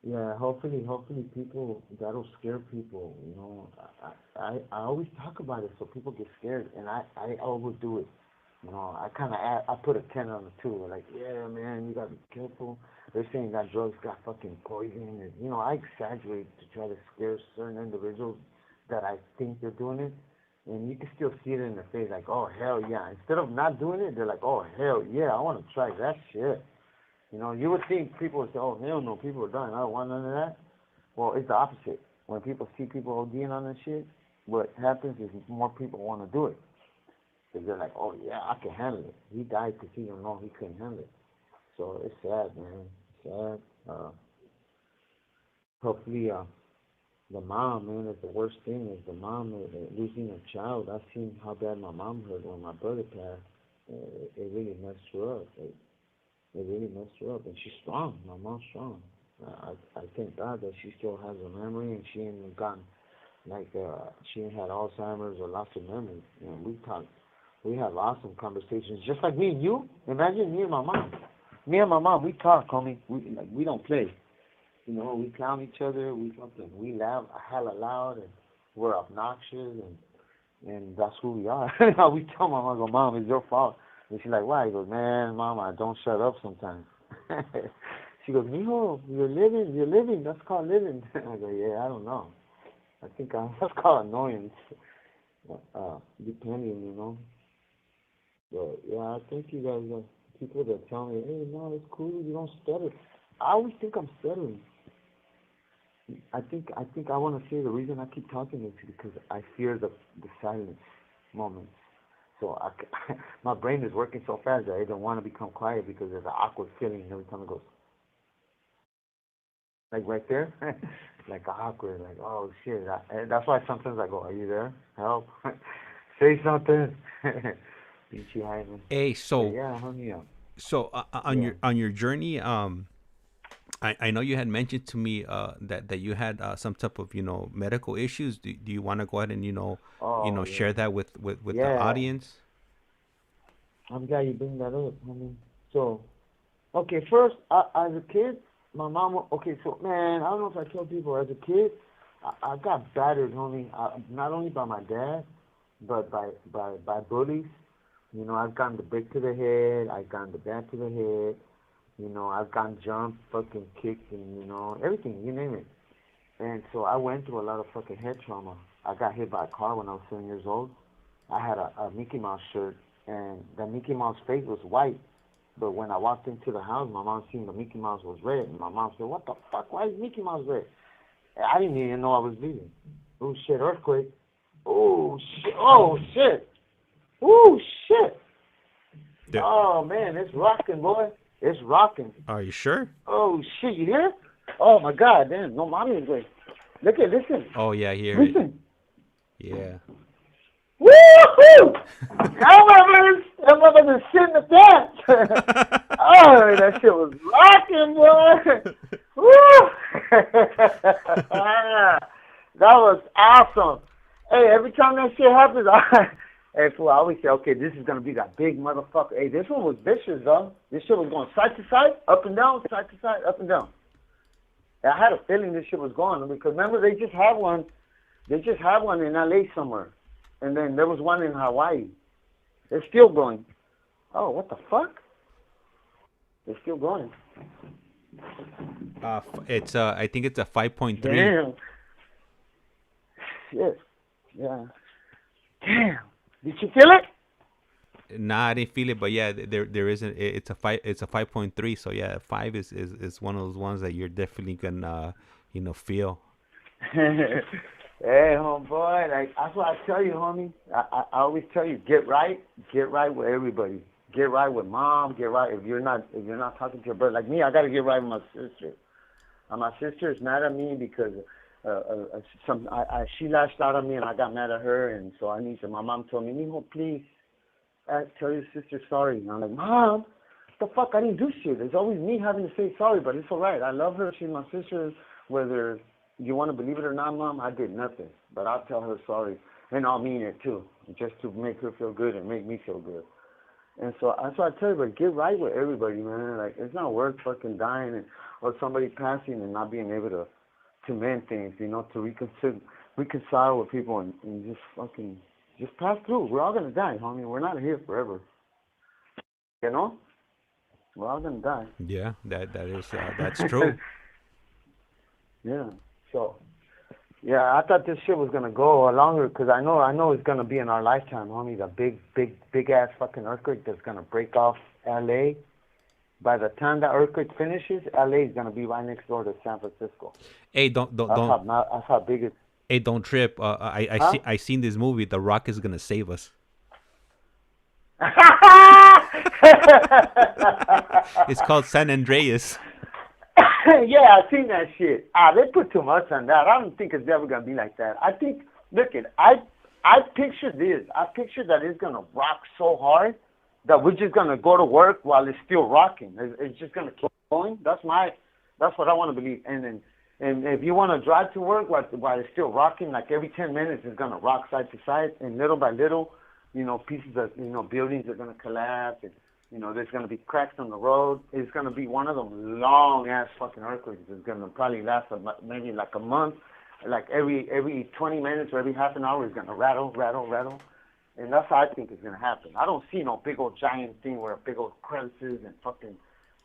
[SPEAKER 3] yeah, hopefully people, that'll scare people, you know. I always talk about it so people get scared, and I always do it. You know, I put a 10 on the 2. Like, yeah, man, you gotta be careful. They're saying that drugs got fucking poison, and, you know, I exaggerate to try to scare certain individuals that I think they're doing it, and you can still see it in their face, like, oh, hell yeah. Instead of not doing it, they're like, oh, hell yeah, I want to try that shit. You know, you would think people would say, oh, hell no, people are dying, I don't want none of that. Well, it's the opposite. When people see people ODing on this shit, what happens is more people want to do it. Because they're like, oh, yeah, I can handle it. He died because he didn't know he couldn't handle it. So it's sad, man. It's sad. Hopefully, the mom, man, is the worst thing. Is the mom losing a child. I've seen how bad my mom hurt when my brother passed. It really messed her up. It really messed her up. And she's strong. My mom's strong. I thank God that she still has a memory and she ain't gotten, like, she ain't had Alzheimer's or loss of memory. You know, we had awesome conversations, just like me and you. Imagine me and my mom. me and my mom, we talk, homie. We don't play. You know, we clown each other. We laugh hella loud, and we're obnoxious, and that's who we are. We tell my mom, I go, Mom, it's your fault. And she's like, why? He goes, man, Mama, don't shut up sometimes. She goes, Mijo, you're living. That's called living. I go, yeah, I don't know. I think that's called annoyance. Depending, you know. But yeah, I think you guys are people that tell me, hey, no, it's cool, you don't stutter. I always think I'm stuttering. I think I want to say the reason I keep talking is because I fear the silence moments. So my brain is working so fast that I don't want to become quiet because there's an awkward feeling every time it goes. Like right there, like awkward, like, oh shit. That's why sometimes I go, are you there? Help. Say something.
[SPEAKER 4] Hey, so
[SPEAKER 3] yeah, honey.
[SPEAKER 4] So on your journey, I know you had mentioned to me that you had some type of medical issues. Do you want to go ahead and share that with the audience?
[SPEAKER 3] I'm glad you bring that up. So, okay, first as a kid, my mom. Okay, so man, I don't know if I tell people as a kid, I got battered, homie. Not only by my dad, but by bullies. You know, I've gotten the brick to the head. I've gotten the bat to the head. You know, I've gotten jumped, fucking kicked, and, everything, you name it. And so I went through a lot of fucking head trauma. I got hit by a car when I was 7 years old. I had a Mickey Mouse shirt, and the Mickey Mouse face was white. But when I walked into the house, my mom seen the Mickey Mouse was red. And my mom said, what the fuck? Why is Mickey Mouse red? I didn't even know I was bleeding. Oh, shit, earthquake. Oh, shit. Oh, shit. Oh, shit.
[SPEAKER 4] Yeah.
[SPEAKER 3] Oh, man, it's rocking, boy. It's rocking.
[SPEAKER 4] Are you sure?
[SPEAKER 3] Oh, shit, you hear? Oh, my God, damn. No, mommy is great. Listen.
[SPEAKER 4] Oh, yeah, I hear
[SPEAKER 3] Listen.
[SPEAKER 4] it. Yeah.
[SPEAKER 3] Woo-hoo! That motherfucker shit in the pants. Oh, that shit was rocking, boy. Woo! That was awesome. Hey, every time that shit happens, hey, fool, I always say, okay, this is going to be that big motherfucker. Hey, this one was vicious, though. This shit was going side to side, up and down, side to side, up and down. And I had a feeling this shit was going because remember, they just had one in L.A. somewhere. And then there was one in Hawaii. It's still going. Oh, what the fuck? It's still going.
[SPEAKER 4] It's I think it's a 5.3.
[SPEAKER 3] Damn. Shit. Yeah. Damn. Did you feel it?
[SPEAKER 4] Nah, I didn't feel it, but yeah, there isn't. It's a 5.3. So yeah, 5 is one of those ones that you're definitely gonna feel.
[SPEAKER 3] Hey, homeboy, like that's what I tell you, homie. I always tell you, get right with everybody. Get right with mom. Get right if you're not talking to your brother. Like me, I gotta get right with my sister. My sister is mad at me because she lashed out on me and I got mad at her, and so I need to. My mom told me, Mijo, please tell your sister sorry. And I'm like, Mom, what the fuck? I didn't do shit. It's always me having to say sorry, but it's all right. I love her. She's my sister. Whether you want to believe it or not, Mom, I did nothing. But I'll tell her sorry. And I'll mean it, too, just to make her feel good and make me feel good. And so that's what I tell you, but get right with everybody, man. Like, it's not worth fucking dying or somebody passing and not being able to mend things, to reconcile with people and just pass through. We're all going to die, homie. We're not here forever. We're all going to die.
[SPEAKER 4] Yeah, that's true.
[SPEAKER 3] Yeah. So, yeah, I thought this shit was gonna go longer because I know it's gonna be in our lifetime, homie. The big ass fucking earthquake that's gonna break off LA. By the time that earthquake finishes, LA is gonna be right next door to San Francisco.
[SPEAKER 4] Hey, don't.
[SPEAKER 3] That's how big it.
[SPEAKER 4] Hey, don't trip. I seen this movie. The Rock is gonna save us. It's called San Andreas.
[SPEAKER 3] Yeah, I seen that shit. They put too much on that. I don't think it's ever gonna be like that. I think, I picture this. I picture that it's gonna rock so hard that we're just gonna go to work while it's still rocking. It's just gonna keep going. That's what I want to believe. And if you want to drive to work while it's still rocking, like every 10 minutes it's gonna rock side to side, and little by little, pieces of buildings are gonna collapse, and You know, there's going to be cracks on the road. It's going to be one of them long-ass fucking earthquakes. It's going to probably last maybe like a month. Like every 20 minutes or every half an hour, it's going to rattle. And that's how I think it's going to happen. I don't see no big old giant thing where big old crevices and fucking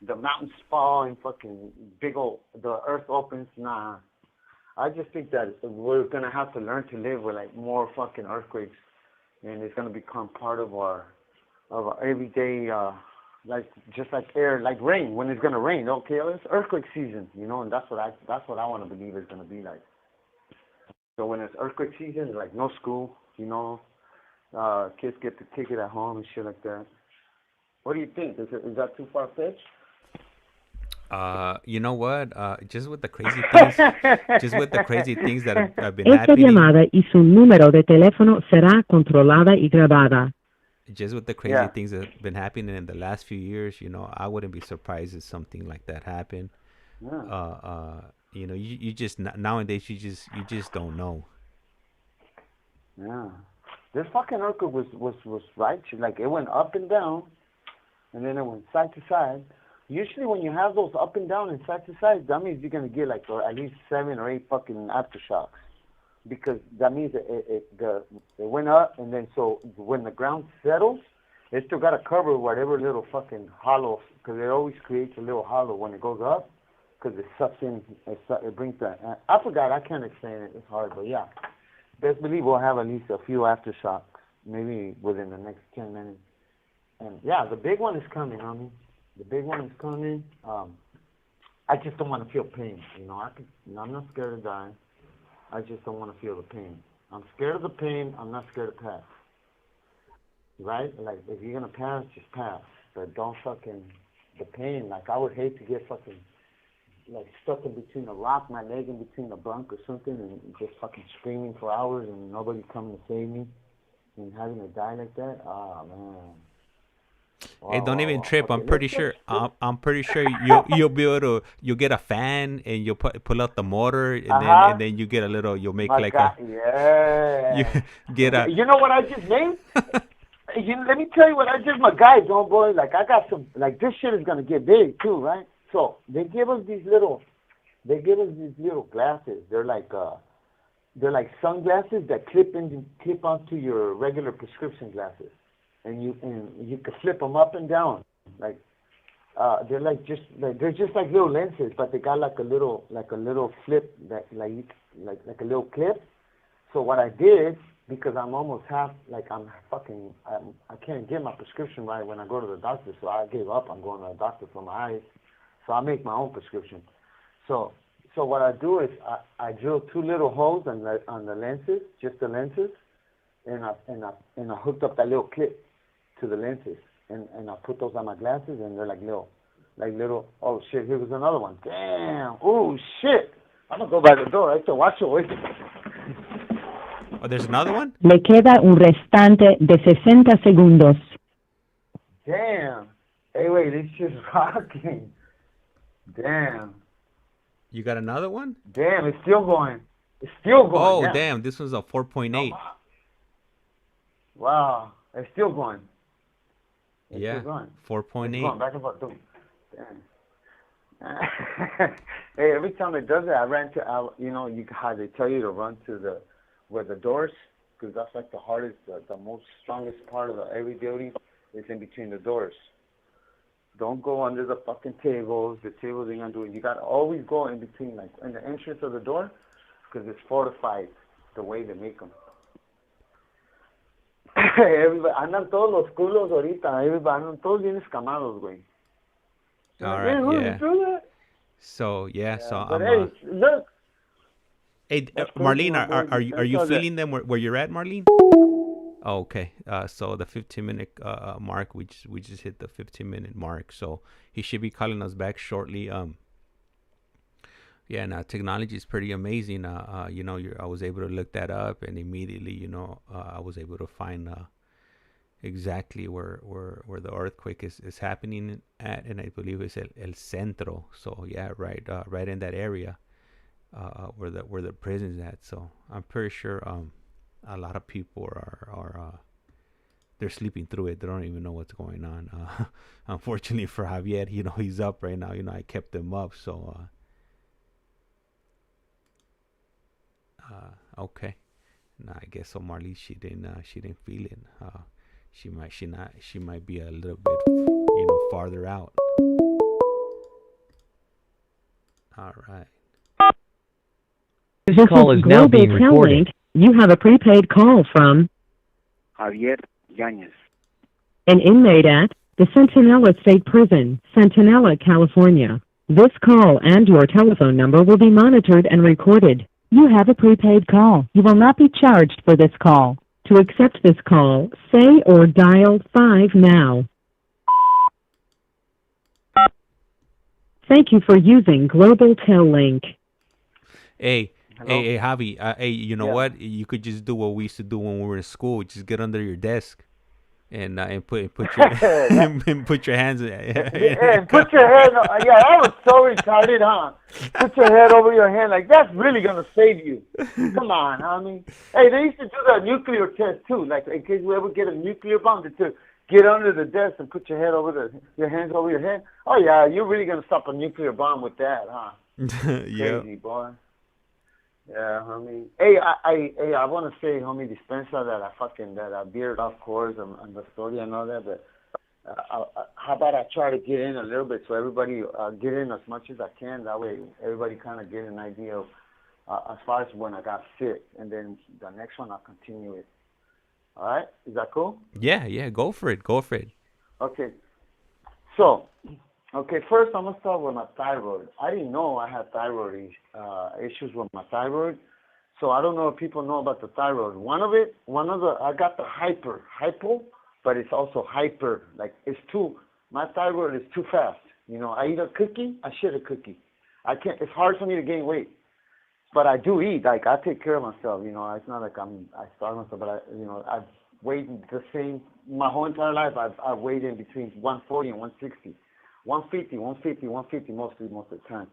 [SPEAKER 3] the mountains fall and fucking the earth opens. Nah. I just think that we're going to have to learn to live with like more fucking earthquakes. And it's going to become part of our everyday, like just like air, like rain when it's going to rain. Okay, it's earthquake season, you know, and that's what I want to believe it's going to be like. So when it's earthquake season, it's like no school, you know, kids get to kick it at home and shit like that. What do you think? Is that too far-fetched?
[SPEAKER 4] You know what? Just with the crazy things, that have been
[SPEAKER 2] Esta
[SPEAKER 4] happening.
[SPEAKER 2] llamada y su número de teléfono será controlada y grabada.
[SPEAKER 4] Just with the crazy things that have been happening in the last few years, you know, I wouldn't be surprised if something like that happened.
[SPEAKER 3] Yeah.
[SPEAKER 4] You know, you just nowadays you just don't know.
[SPEAKER 3] Yeah. This fucking earthquake was right. Like it went up and down, and then it went side to side. Usually when you have those up and down and side to side, that means you're going to get like at least 7 or 8 fucking aftershocks. Because that means it went up, and then so when the ground settles, it still got to cover whatever little fucking hollow, because it always creates a little hollow when it goes up, because it sucks in, it brings that. I forgot, I can't explain it, it's hard, but yeah. Best believe we'll have at least a few aftershocks, maybe within the next 10 minutes. And yeah, the big one is coming, homie. The big one is coming. I just don't want to feel pain, you know. I'm not scared to die. I just don't want to feel the pain. I'm scared of the pain. I'm not scared to pass. Right? Like, if you're going to pass, just pass. But don't fucking, the pain. Like, I would hate to get fucking, like, stuck in between a rock, my leg in between a bunk or something, and just fucking screaming for hours and nobody coming to save me and having to die like that. Oh, man.
[SPEAKER 4] Hey, don't even trip.
[SPEAKER 3] Okay,
[SPEAKER 4] I'm pretty sure you'll be able to. You'll get a fan and you'll pull out the motor, and then you get a little. You'll make like
[SPEAKER 3] yeah.
[SPEAKER 4] you get a.
[SPEAKER 3] You know what I just made? Let me tell you what I just my guys, don't boy. Like I got some. Like this shit is gonna get big too, right? So they give us these little glasses. They're like sunglasses that clip onto your regular prescription glasses. And you can flip them up and down, like they're just like little lenses, but they got like a little flip that like a little clip. So what I did, because I'm almost half, like I can't get my prescription right when I go to the doctor, so I gave up on going to the doctor for my eyes. So I make my own prescription. So what I do is I drill 2 little holes on the lenses, just the lenses, and I hooked up that little clip to the lenses, and I put those on my glasses, and they're like little, oh shit, here was another one. Damn, oh shit. I'm gonna go by the door, I have to watch it. Wait.
[SPEAKER 4] Oh, there's another one?
[SPEAKER 2] Le queda un restante de 60 segundos.
[SPEAKER 3] Damn. Hey, wait, this shit's rocking. Damn.
[SPEAKER 4] You got another one?
[SPEAKER 3] Damn, it's still going.
[SPEAKER 4] Oh,
[SPEAKER 3] yeah.
[SPEAKER 4] Damn, this one's a 4.8.
[SPEAKER 3] Wow, it's still going.
[SPEAKER 4] Yeah, 4.8.
[SPEAKER 3] Going back and forth. Damn. Hey, every time it does it, I ran to, how they tell you to run to where the doors, because that's like the hardest, the most strongest part of every building is in between the doors. Don't go under the fucking tables. The tables ain't gonna do it. You gotta always go in between, like in the entrance of the door, because it's fortified the way they make them. Everybody, andan todos los culos ahorita. Everybody, andan todos bien escamados, güey.
[SPEAKER 4] All right, yeah. So
[SPEAKER 3] but hey, look.
[SPEAKER 4] Hey, Marlene, are you feeling them where you're at, Marlene? Oh, okay. So the 15-minute mark, we just hit the 15-minute mark. So he should be calling us back shortly. Yeah, now technology is pretty amazing. I was able to look that up, and immediately, I was able to find exactly where the earthquake is happening at, and I believe it's El Centro. So yeah, right in that area, where the prison's at. So I'm pretty sure a lot of people are they're sleeping through it. They don't even know what's going on. Unfortunately for Javier, he's up right now. I kept him up, so okay. Nah, I guess so. Marlene, she didn't feel it. She might be a little bit, farther out. All right.
[SPEAKER 1] This call is now being recorded.
[SPEAKER 2] You have a prepaid call from
[SPEAKER 5] Javier YANEZ.
[SPEAKER 2] an inmate at the Centinela State Prison, Centinela, California. This call and your telephone number will be monitored and recorded. You have a prepaid call. You will not be charged for this call. To accept this call, say or dial 5 now. Thank you for using Global Tel Link.
[SPEAKER 4] Hey,
[SPEAKER 3] Hello?
[SPEAKER 4] hey, Javi. Hey, you know what? You could just do what we used to do when we were in school. Just get under your desk and put your and put your hands.
[SPEAKER 3] And put your head. Yeah, that was so retarded, huh? Put your head over your hand. Like, that's really gonna save you. Come on, homie. Hey, they used to do that nuclear test too. Like, in case we ever get a nuclear bomb, to get under the desk and put your head over your hands over your head. Oh yeah, you're really gonna stop a nuclear bomb with that, huh?
[SPEAKER 4] Yeah.
[SPEAKER 3] Crazy, boy. Yeah, homie. Hey, I want to say, homie, dispensa that I veered off course on the story and all that, but how about I try to get in a little bit so everybody get in as much as I can. That way, everybody kind of get an idea of as far as when I got sick, and then the next one I'll continue it. All right, is that cool?
[SPEAKER 4] Yeah. Go for it.
[SPEAKER 3] Okay. So, first I'm gonna start with my thyroid. I didn't know I had thyroid issues with my thyroid, so I don't know if people know about the thyroid. I got the hypo, but it's also hyper. Like my thyroid is too fast. I eat a cookie, I shit a cookie. I can't. It's hard for me to gain weight, but I do eat. Like, I take care of myself. It's not like I starve myself, but I've weighed the same my whole entire life. I've weighed in between 140 and 160. 150 most of the time.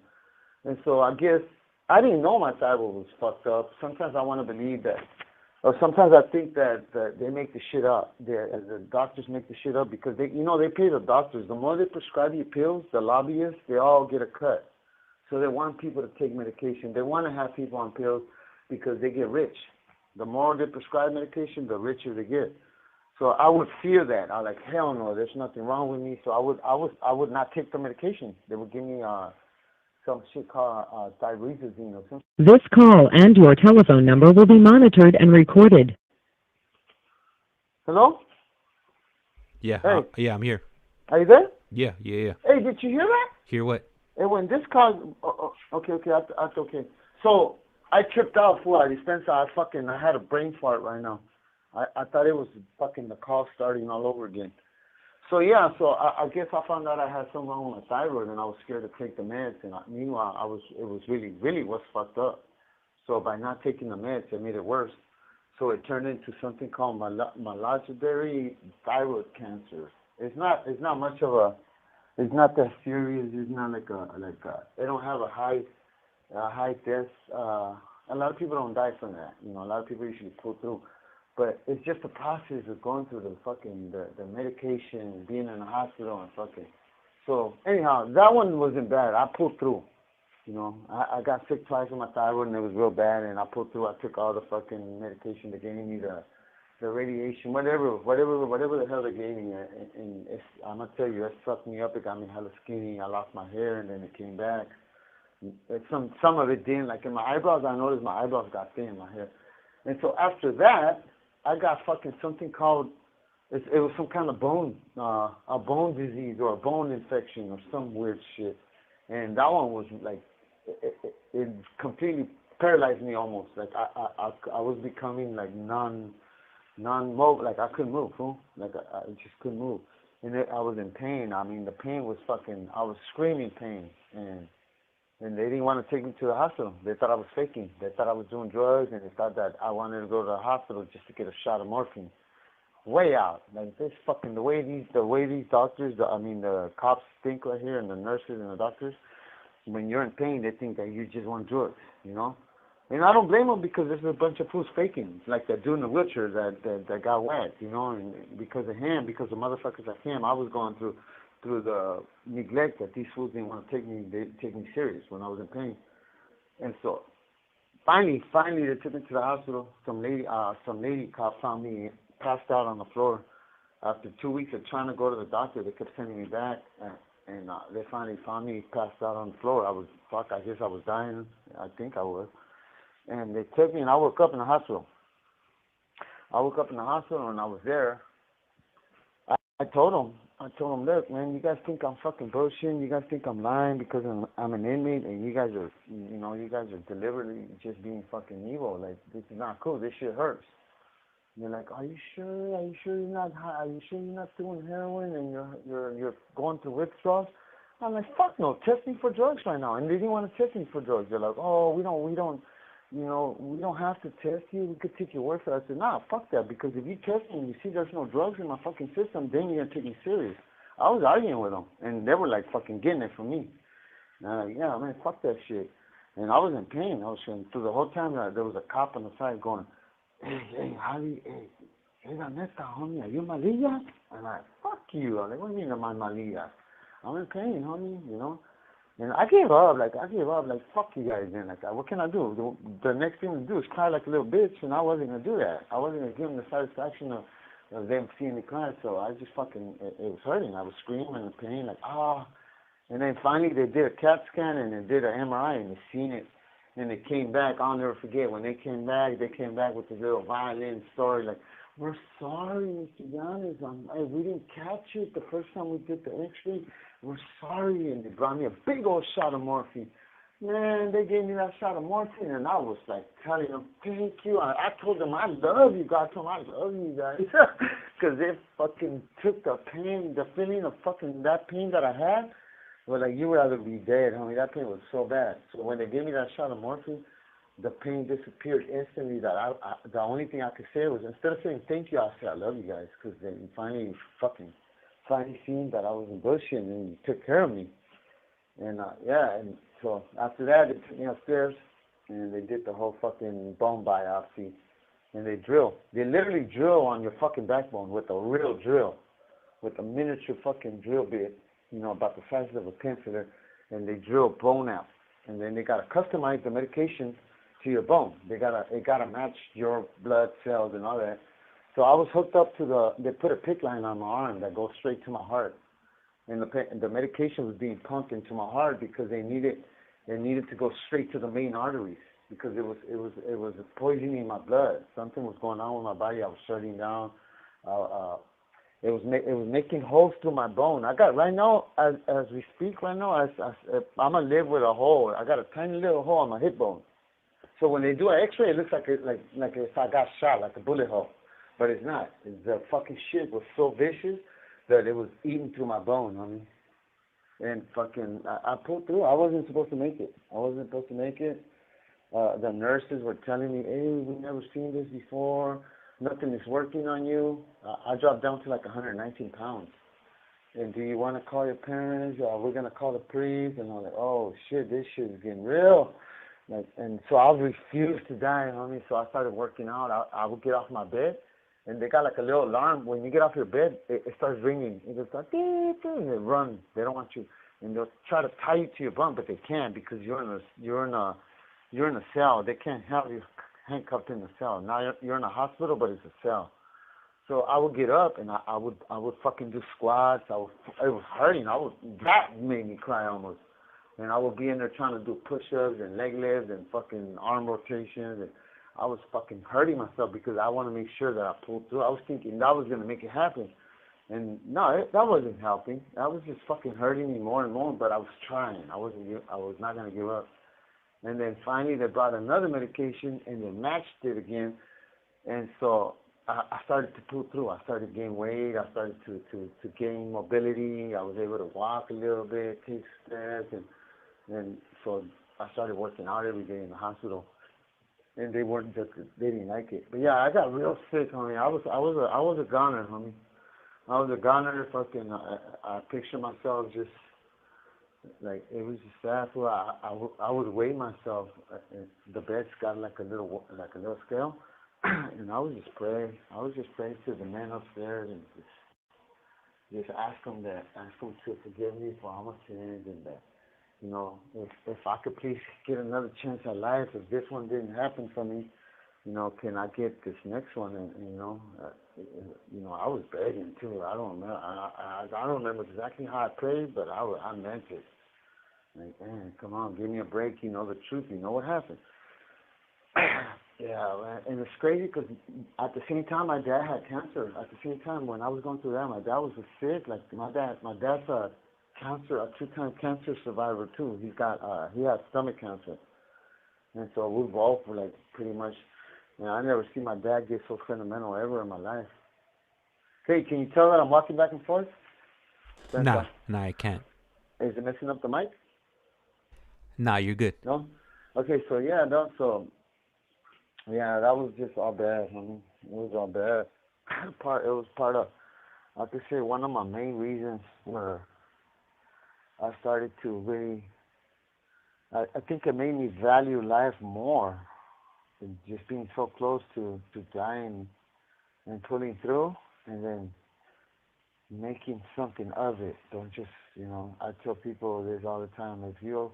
[SPEAKER 3] And so I guess I didn't know my thyroid was fucked up. Sometimes I want to believe that, or sometimes I think that they make the shit up. The doctors make the shit up because they pay the doctors. The more they prescribe you pills, the lobbyists, they all get a cut. So they want people to take medication. They want to have people on pills because they get rich. The more they prescribe medication, the richer they get. So I would fear that. I was like, hell no, there's nothing wrong with me. So I would not take the medication. They would give me some shit called thyroxine or something.
[SPEAKER 2] This call and your telephone number will be monitored and recorded.
[SPEAKER 3] Hello?
[SPEAKER 4] Yeah.
[SPEAKER 3] Hey.
[SPEAKER 4] Yeah, I'm here.
[SPEAKER 3] Are you there?
[SPEAKER 4] Yeah.
[SPEAKER 3] Hey, did you hear that?
[SPEAKER 4] Hear what?
[SPEAKER 3] Hey, when this call, okay, that's okay. So I tripped out for a dispenser. I had a brain fart right now. I thought it was fucking the call starting all over again. So yeah, I guess I found out I had something wrong with my thyroid, and I was scared to take the meds. And meanwhile, it was really was fucked up. So by not taking the meds, it made it worse. So it turned into something called melancholy thyroid cancer. It's not much of a. It's not that serious. It's not like a. They don't have a high death. A lot of people don't die from that. A lot of people usually pull through. But it's just the process of going through the medication, being in the hospital and fucking. So anyhow, that one wasn't bad. I pulled through. I got sick twice with my thyroid and it was real bad, and I pulled through. I took all the fucking medication they gave me, the radiation, whatever the hell they gave me. And I'm gonna tell you, it fucked me up. It got me hella skinny. I lost my hair and then it came back. Some of it didn't. Like in my eyebrows, I noticed my eyebrows got thin in my hair. And so after that, I got fucking something called, it was some kind of a bone disease or a bone infection or some weird shit. And that one was like, it completely paralyzed me almost. Like I was becoming like non-mobile, like I couldn't move, fool. Like I just couldn't move. And I was in pain. I mean, the pain was fucking, I was screaming pain. And they didn't want to take me to the hospital. They thought I was faking. They thought I was doing drugs, and they thought that I wanted to go to the hospital just to get a shot of morphine. Way out. Like, this fucking, the way these doctors, the cops think right here, and the nurses and the doctors, when you're in pain, they think that you just want drugs, And I don't blame them because there's a bunch of fools faking, like that dude in the wheelchair that got wet, you know, and because of him, because of motherfuckers like him, I was going through the neglect that these fools didn't want to take me serious when I was in pain. And so finally they took me to the hospital. Some lady cop found me passed out on the floor. After 2 weeks of trying to go to the doctor, they kept sending me back, and they finally found me passed out on the floor. I guess I was dying. I think I was. And they took me, and I woke up in the hospital. And I was there. I told them, look, man, you guys think I'm fucking bullshitting. You guys think I'm lying because I'm an inmate, and you guys are deliberately just being fucking evil. Like, this is not cool. This shit hurts. And they're like, are you sure? Are you sure you're not high? Are you sure you're not doing heroin and you're going through withdrawals? I'm like, fuck no, test me for drugs right now. And they didn't want to test me for drugs. They're like, oh, we don't have to test you. We could take your word for it. I said, nah, fuck that, because if you test me and you see there's no drugs in my fucking system, then you're going to take me serious. I was arguing with them, and they were like fucking getting it from me. And I'm like, yeah, man, fuck that shit. And I was in pain. Through the whole time, there was a cop on the side going, hey, Javi, hey, la neta, homie, are you malilla? I'm like, fuck you. I'm like, what do you mean am I malilla? I'm in pain, homie, you know. And I gave up, like, fuck you guys, then. Like, what can I do? The next thing to do is cry like a little bitch, and I wasn't going to do that. I wasn't going to give them the satisfaction of them seeing me cry, so I just fucking, it was hurting. I was screaming in pain, like, ah. And then finally they did a CAT scan, and they did an MRI, and they seen it. And they came back, I'll never forget, when they came back with this little violin story, like, we're sorry, Mr. YANEZ, we didn't catch it the first time we did the x-ray. We're sorry. And they brought me a big old shot of morphine. Man, they gave me that shot of morphine, and I was like telling them, thank you. I told them, I love you guys. I told them, I love you guys. Because they fucking took the pain, the feeling of fucking that pain that I had. Well, like, you would rather be dead, homie. That pain was so bad. So when they gave me that shot of morphine, the pain disappeared instantly. That the only thing I could say was, instead of saying thank you, I said I love you guys, because they finally seen that I wasn't bullshitting, and you took care of me. And and so after that, they took me upstairs, and they did the whole fucking bone biopsy, and they literally drill on your fucking backbone with a real drill, with a miniature fucking drill bit, you know, about the size of a pencil, and they drill bone out, and then they gotta customize the medication to your bone. It gotta match your blood cells and all that. So I was hooked up to they put a PICC line on my arm that goes straight to my heart, and the medication was being pumped into my heart because they needed to go straight to the main arteries, because it was poisoning my blood. Something was going on with my body. I was shutting down. It was making holes through my bone. I got, right now, as we speak right now, I'm gonna live with a hole. I got a tiny little hole on my hip bone. So when they do an X-ray, it looks like if I got shot, like a bullet hole, but it's not. The fucking shit was so vicious that it was eating through my bone, homie. And fucking, I pulled through. I wasn't supposed to make it. The nurses were telling me, hey, we've never seen this before. Nothing is working on you. I dropped down to like 119 pounds. And do you want to call your parents? We're going to call the priest. And I'm like, oh, shit, this shit is getting real. Like, and so I refused to die, homie. So I started working out. I would get off my bed, and they got like a little alarm. When you get off your bed, it starts ringing. It goes like, beep, beep, and they run. They don't want you. And they'll try to tie you to your bunk, but they can't, because you're in a cell. They can't have you handcuffed in the cell. Now you're in a hospital, but it's a cell. So I would get up, and I would fucking do squats. It was hurting. That made me cry almost. And I would be in there trying to do push-ups and leg lifts and fucking arm rotations. And I was fucking hurting myself because I want to make sure that I pulled through. I was thinking that was going to make it happen. And no, that wasn't helping. That was just fucking hurting me more and more, but I was trying. I was not going to give up. And then finally they brought another medication, and they matched it again. And so I started to pull through. I started to gain weight. I started to gain mobility. I was able to walk a little bit, take steps, and so I started working out every day in the hospital. And they didn't like it. But yeah, I got real sick, homie. I was a goner, homie. I was a goner. Fucking, I picture myself just Like it was just that. Where I would weigh myself. The bed's got like a little scale, and I would just pray. I would just pray to the man upstairs and just ask him to forgive me for all my sins, and that, you know, if I could please get another chance at life, if this one didn't happen for me, you know, can I get this next one? And you know, I was begging too. I don't remember. I don't remember exactly how I prayed, but I meant it. Like, man, come on, give me a break. You know the truth. You know what happened. Yeah, man. And it's crazy because at the same time, my dad had cancer. At the same time, when I was going through that, my dad was sick. Like my dad's a two-time cancer survivor too. He had stomach cancer, and so we both were like pretty much. You know, I never seen my dad get so sentimental ever in my life. Hey, can you tell that I'm walking back and forth?
[SPEAKER 4] Nah, I can't.
[SPEAKER 3] Is it messing up the mic?
[SPEAKER 4] Nah, you're good.
[SPEAKER 3] No? Okay, so yeah, that was just all bad, honey. It was all bad. It was part of, I could say, one of my main reasons where I started to really, I think it made me value life more. Just being so close to dying and pulling through, and then making something of it. Don't just, you know, I tell people this all the time. If you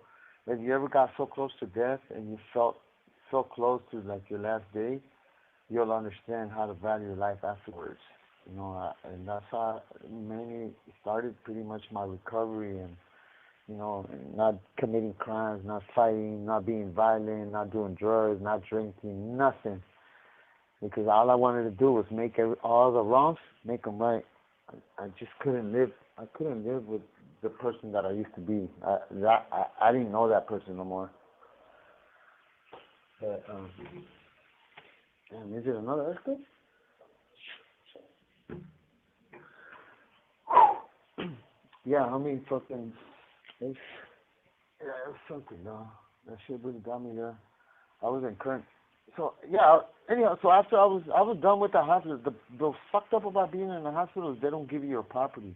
[SPEAKER 3] ever got so close to death and you felt so close to like your last day, you'll understand how to value life afterwards. You know, and that's how I mainly started pretty much my recovery, and, you know, not committing crimes, not fighting, not being violent, not doing drugs, not drinking, nothing. Because all I wanted to do was make all the wrongs, make them right. I just couldn't live. I couldn't live with the person that I used to be. I didn't know that person no more. But, damn, is it another earthquake? Yeah, I mean, fucking, it was something, though. That shit really got me there. I was in current. So, yeah, anyhow, so after I was done with the hospital, the fucked up about being in the hospital is they don't give you your property.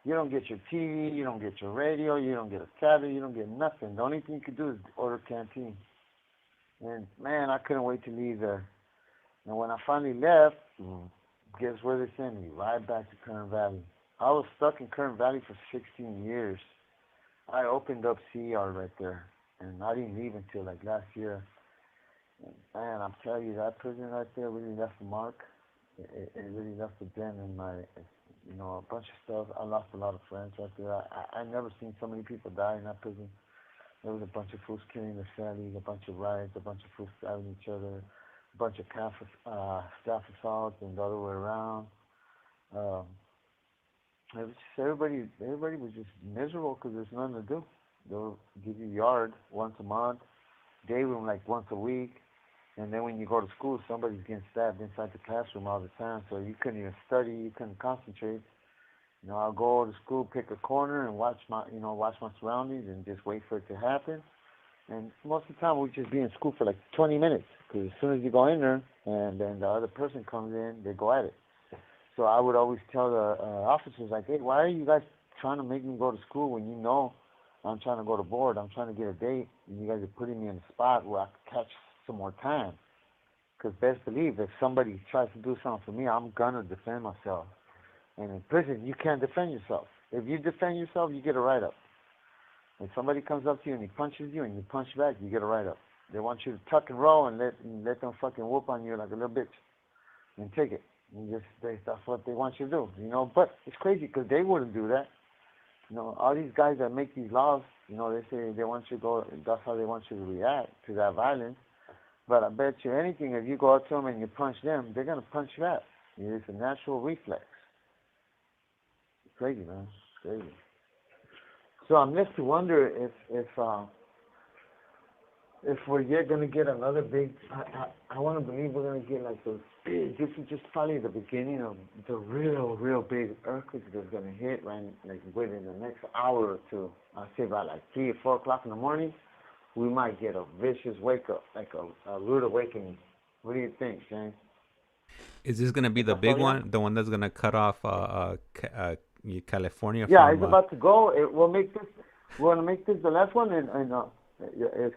[SPEAKER 3] You don't get your TV, you don't get your radio, you don't get a cabinet, you don't get nothing. The only thing you could do is order canteen. And, man, I couldn't wait to leave there. And when I finally left, guess where they sent me? Right back to Kern Valley. I was stuck in Kern Valley for 16 years. I opened up CER right there, and I didn't leave until like last year. And, man, I'm telling you, that prison right there really left a mark. It really left a dent in my, you know, a bunch of stuff. I lost a lot of friends right there. I never seen so many people die in that prison. There was a bunch of fools killing their families, a bunch of riots, a bunch of fools stabbing each other, a bunch of staff assaults, and the other way around. It was just everybody was just miserable because there's nothing to do. They'll give you yard once a month, day room like once a week, and then when you go to school, somebody's getting stabbed inside the classroom all the time, so you couldn't even study, you couldn't concentrate. You know, I'll go to school, pick a corner, and watch my surroundings, and just wait for it to happen. And most of the time, we'd just be in school for like 20 minutes, because as soon as you go in there, and then the other person comes in, they go at it. So I would always tell the officers, like, hey, why are you guys trying to make me go to school when you know I'm trying to go to board, I'm trying to get a date, and you guys are putting me in a spot where I could catch some more time? Because best believe, if somebody tries to do something for me, I'm going to defend myself. And in prison, you can't defend yourself. If you defend yourself, you get a write-up. If somebody comes up to you and he punches you and you punch back, you get a write-up. They want you to tuck and roll and let them fucking whoop on you like a little bitch and take it. That's what they want you to do, you know. But it's crazy because they wouldn't do that. You know, all these guys that make these laws, you know, they say they want you to go, that's how they want you to react to that violence. But I bet you anything, if you go up to them and you punch them, they're going to punch you back. It's a natural reflex. It's crazy, man. It's crazy. So I'm left to wonder if we're going to get another big, I want to believe we're going to get like those big, this is just probably the beginning of the real big earthquake that's going to hit right like within the next hour or two. I'd say about like 3 or 4 o'clock in the morning, we might get a vicious wake up, like a rude awakening. What do you think, James?
[SPEAKER 4] Is this going to be the big one, the one that's going to cut off California
[SPEAKER 3] yeah,
[SPEAKER 4] from...
[SPEAKER 3] it's about to go. It will make this... We want to make this the last one and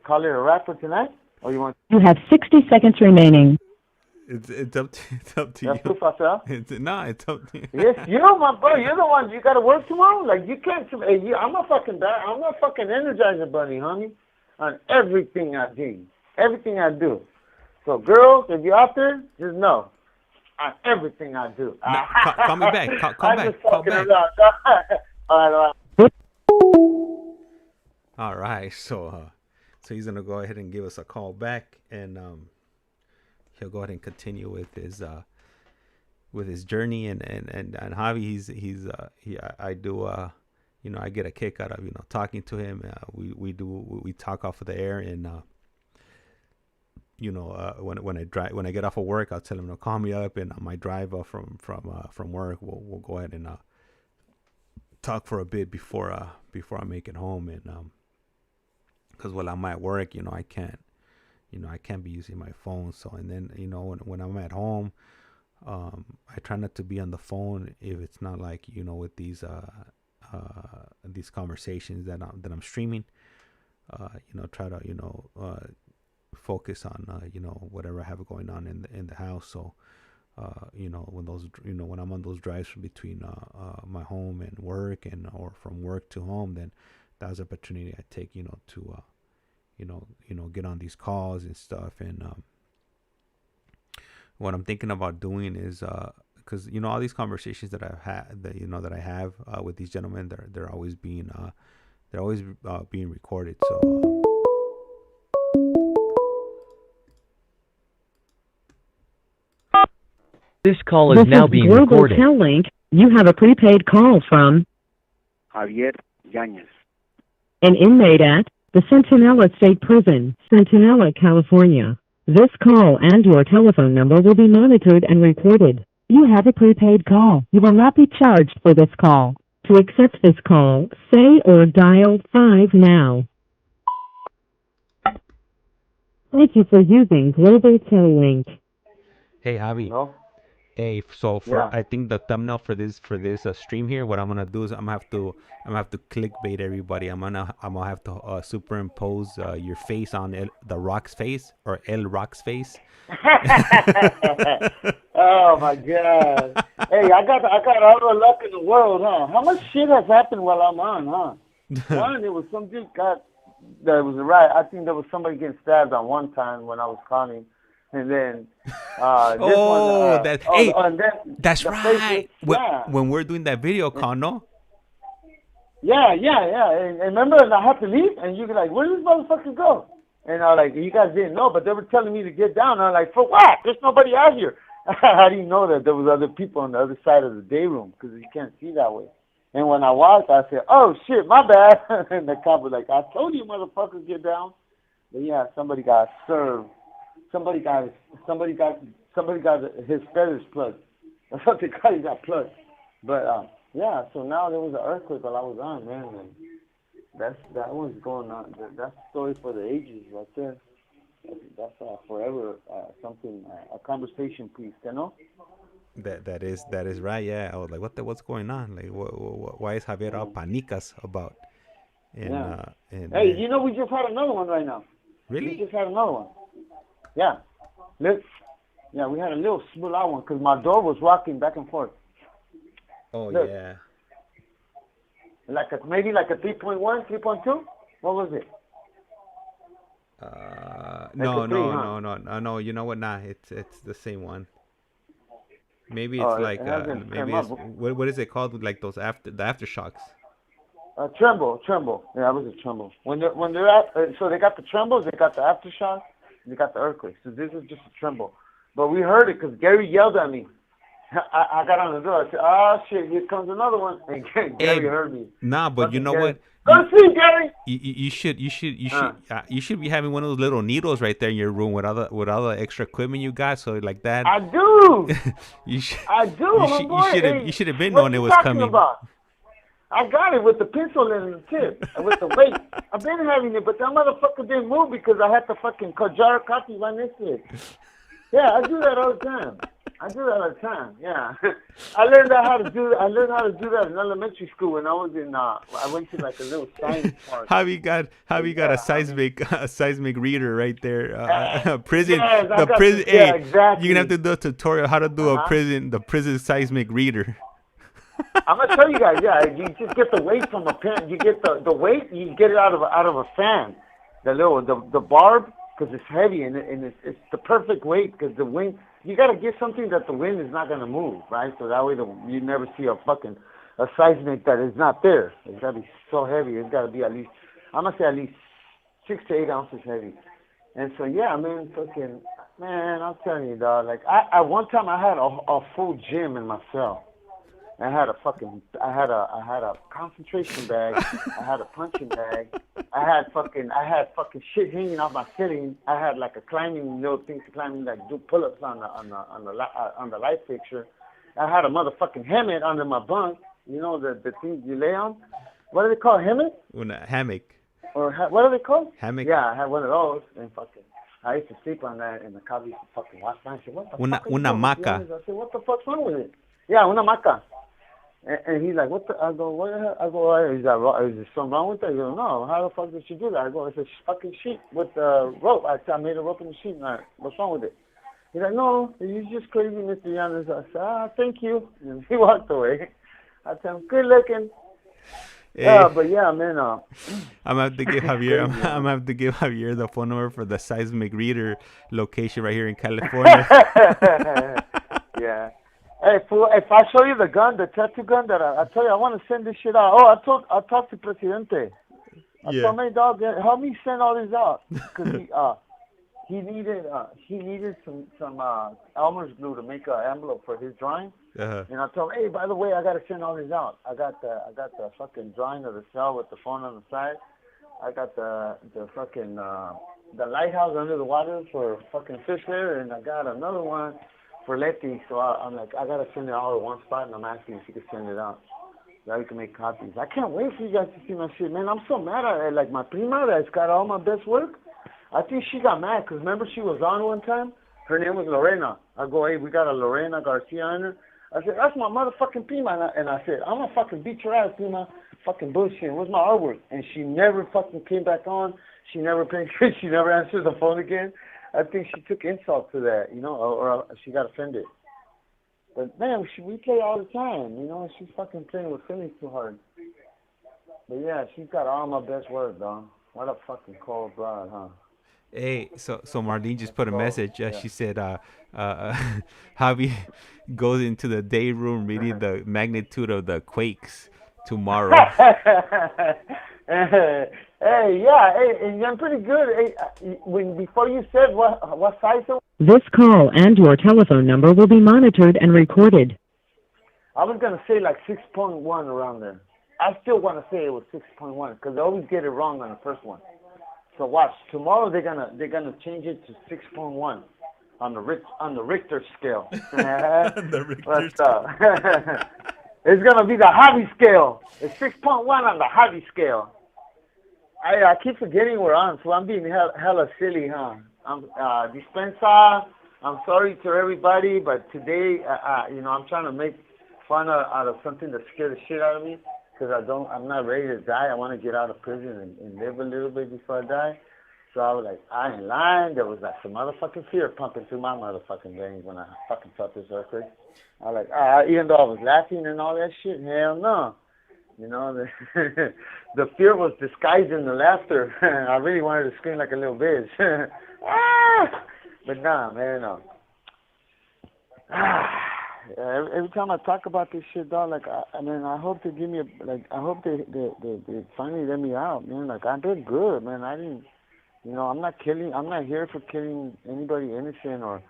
[SPEAKER 3] call it a wrap for tonight? Or you want?
[SPEAKER 2] You have 60 seconds remaining.
[SPEAKER 4] It's up to
[SPEAKER 3] That's
[SPEAKER 4] you.
[SPEAKER 3] too fast, huh?
[SPEAKER 4] It's up to you.
[SPEAKER 3] Yes, you know, my bro. You're the one. You got to work tomorrow. Like you can't. Hey, I'm a fucking Energizer bunny, homie. On everything I do, everything I do. So, girls, if you're out there, just know on everything I do.
[SPEAKER 4] No, call me back. Call back. Call back.
[SPEAKER 3] All right.
[SPEAKER 4] All right. So he's gonna go ahead and give us a call back, and he'll go ahead and continue with his journey. And Javi, I get a kick out of talking to him. We talk off of the air, and when I get off of work, I'll tell him to call me up, and on my drive from work, we'll go ahead and talk for a bit before I make it home. And because while I'm at work, I can't be using my phone. So, and then when I'm at home, I try not to be on the phone if it's not like with these conversations that I'm streaming. Try to focus on whatever I have going on in the house. So when I'm on those drives between my home and work, or from work to home, then that's an opportunity I take to get on these calls and stuff. And what I'm thinking about doing is because all these conversations that I've had, that I have with these gentlemen, they're always being recorded. So
[SPEAKER 1] This call is now being
[SPEAKER 2] Global
[SPEAKER 1] recorded.
[SPEAKER 2] Tel-Link. You have a prepaid call from
[SPEAKER 5] Javier Yañez.
[SPEAKER 2] an inmate at the Centinela State Prison, Centinela, California. This call and your telephone number will be monitored and recorded. You have a prepaid call. You will not be charged for this call. To accept this call, say or dial 5 now. Thank you for using Global Tel-Link.
[SPEAKER 4] hey, Javi.
[SPEAKER 3] No?
[SPEAKER 4] Hey, so
[SPEAKER 3] Yeah.
[SPEAKER 4] I think the thumbnail for this stream here, what I'm gonna do is I'm gonna have to clickbait everybody. I'm gonna have to superimpose your face on the Rock's face, or El Rock's face.
[SPEAKER 3] Oh my God! Hey, I got all the luck in the world, huh? How much shit has happened while I'm on, huh? One, it was some dude that was right. I think there was somebody getting stabbed on one time when I was calling, and then
[SPEAKER 4] that's right.
[SPEAKER 3] Yeah.
[SPEAKER 4] When we're doing that video call, no?
[SPEAKER 3] Yeah. And remember, and I had to leave, and you were like, "Where did this motherfucker go?" And I was like, "You guys didn't know, but they were telling me to get down." I was like, "For what? There's nobody out here." I didn't know that there was other people on the other side of the day room because you can't see that way. And when I walked, I said, "Oh shit, my bad." And the cop was like, "I told you, motherfuckers, get down." But yeah, somebody got served. Somebody got his feathers plugged. That's what they call it, got plugged. But yeah, so now there was an earthquake while I was on, man. And that one's going on. That's a story for the ages right there. That's forever something, a conversation piece, you know?
[SPEAKER 4] That is right. Yeah, I was like, what's going on? Like, why is Javier all panicas about? And,
[SPEAKER 3] Yeah.
[SPEAKER 4] And
[SPEAKER 3] Hey, we just had another one right now.
[SPEAKER 4] really?
[SPEAKER 3] We just had another one. Yeah. We had a little small one because my door was rocking back and forth.
[SPEAKER 4] Oh,
[SPEAKER 3] Look.
[SPEAKER 4] yeah.
[SPEAKER 3] Maybe like a 3.1, 3.2? What was it?
[SPEAKER 4] No.
[SPEAKER 3] a 3, huh?
[SPEAKER 4] No. You know what? Nah, it's the same one. Maybe it's
[SPEAKER 3] Oh,
[SPEAKER 4] like
[SPEAKER 3] it hasn't
[SPEAKER 4] maybe
[SPEAKER 3] come
[SPEAKER 4] it's
[SPEAKER 3] up.
[SPEAKER 4] what is it called? Like those the aftershocks.
[SPEAKER 3] Tremble. Yeah, it was a tremble. When they're at, so they got the trembles, they got the aftershock, they got the earthquake. So this is just a tremble. But we heard it because Gary yelled at me. I got on the door. I said, "Oh shit, here comes another one." And Gary heard me.
[SPEAKER 4] Nah, but you know
[SPEAKER 3] Gary.
[SPEAKER 4] what?
[SPEAKER 3] Go see Gary.
[SPEAKER 4] You should be having one of those little needles right there in your room with all the extra equipment you got. So like that.
[SPEAKER 3] I do.
[SPEAKER 4] you should.
[SPEAKER 3] I do.
[SPEAKER 4] You should have been
[SPEAKER 3] what
[SPEAKER 4] knowing it
[SPEAKER 3] you
[SPEAKER 4] was
[SPEAKER 3] talking
[SPEAKER 4] coming.
[SPEAKER 3] About? I got it with the pencil in the tip, with the weight. I've been having it, but that motherfucker didn't move because I had the fucking jar of coffee right next to it. Yeah, I do that all the time. I do that all the time. Yeah, I learned how to do that in elementary school when I was in. I went to like a little science park.
[SPEAKER 4] Javi got a seismic reader right there. Prison.
[SPEAKER 3] Yes, I
[SPEAKER 4] The
[SPEAKER 3] got
[SPEAKER 4] prison.
[SPEAKER 3] this. Yeah,
[SPEAKER 4] Hey,
[SPEAKER 3] exactly.
[SPEAKER 4] you're gonna have to do a tutorial how to do
[SPEAKER 3] Uh-huh.
[SPEAKER 4] the prison seismic reader.
[SPEAKER 3] I'm gonna tell you guys. Yeah, you just get the weight from a pen. You get the weight. You get it out of a fan. The barb, because it's heavy and it's the perfect weight because the wind. You gotta get something that the wind is not gonna move, right? So that way you never see a seismic that is not there. It's gotta be so heavy. It's gotta be at least, I'm gonna say at least 6 to 8 ounces heavy. And so yeah, man, I'm telling you, dog. Like I one time I had a full gym in my cell. I had a concentration bag. I had a punching bag. I had fucking shit hanging off my ceiling. I had like a climbing little thing to climb, like do pull-ups on the light fixture. I had a motherfucking helmet under my bunk. You know the thing you lay on. What do they call helmet?
[SPEAKER 4] Una hammock.
[SPEAKER 3] Or what are they called?
[SPEAKER 4] Hammock.
[SPEAKER 3] Yeah, I had one of those and fucking. I used to sleep on that, and the cop used to fucking watch me. I said, "What the fuck?"
[SPEAKER 4] Una maca.
[SPEAKER 3] I said, "What the fuck's wrong with it?" Yeah, una maca. And he's like, "What the?" I go, "What the hell?" I go, "Is there something wrong with that?" He goes, "No. How the fuck did she do that?" I go, "It's a fucking sheet with the rope. I made a rope in the sheet. And what's wrong with it?" He's like, "No, you're just crazy, Mr. YANEZ." I said, "Thank you." And he walked away. I tell him, "Good looking."
[SPEAKER 4] Hey,
[SPEAKER 3] Yeah, but yeah, man.
[SPEAKER 4] I'm gonna have to give Javier. I'm gonna have to give Javier the phone number for the seismic reader location right here in California.
[SPEAKER 3] Yeah. Hey, fool, if I show you the tattoo gun that I tell you, I want to send this shit out. Oh, I talked to Presidente. I told my dog, help me send all this out, because he needed some Elmer's glue to make an envelope for his drawing.
[SPEAKER 4] Uh-huh.
[SPEAKER 3] And I told him, hey, by the way, I gotta send all this out. I got the fucking drawing of the cell with the phone on the side. I got the fucking the lighthouse under the water for fucking fish there, and I got another one for Leti. So I'm like, I gotta send it all at one spot, and I'm asking if you could send it out. So we can make copies. I can't wait for you guys to see my shit, man. I'm so mad at it. Like my prima that's got all my best work. I think she got mad because remember she was on one time. Her name was Lorena. I go, hey, we got a Lorena Garcia on her. I said, that's my motherfucking prima. And I said, I'm gonna fucking beat your ass, prima. Fucking bullshit. Where's my artwork? And she never fucking came back on. She never she never answered the phone again. I think she took insult to that, you know, or she got offended. But man, we play all the time, you know. She's fucking playing with feelings too hard. But yeah, she's got all my best work, dog. What a fucking cold broad, huh?
[SPEAKER 4] Hey, so Marlene just put a message. She said, Javi goes into the day room reading the magnitude of the quakes tomorrow.
[SPEAKER 3] Hey, yeah, hey, I'm pretty good. Hey, before you said what size it was?
[SPEAKER 2] This call and your telephone number will be monitored and recorded.
[SPEAKER 3] I was gonna say like 6.1 around there. I still want to say it was 6.1 because I always get it wrong on the first one. So watch, tomorrow they're gonna change it to 6.1 on the Richter scale.
[SPEAKER 4] The Richter scale.
[SPEAKER 3] It's gonna be the Javi scale. It's 6.1 on the Javi scale. I keep forgetting we're on, so I'm being hella silly, huh? Dispensa, I'm sorry to everybody, but today, you know, I'm trying to make fun out of something that scared the shit out of me. Because I'm not ready to die. I want to get out of prison and live a little bit before I die. So I was like, I ain't lying. There was like some motherfucking fear pumping through my motherfucking veins when I fucking felt this earthquake. I was like, even though I was laughing and all that shit, hell no. You know, the fear was disguised in the laughter. I really wanted to scream like a little bitch. But nah, man, no. Every time I talk about this shit, dog, like I mean, I hope they give me I hope they finally let me out, man. Like I did good, man. I didn't, you know, I'm not here for killing anybody innocent, or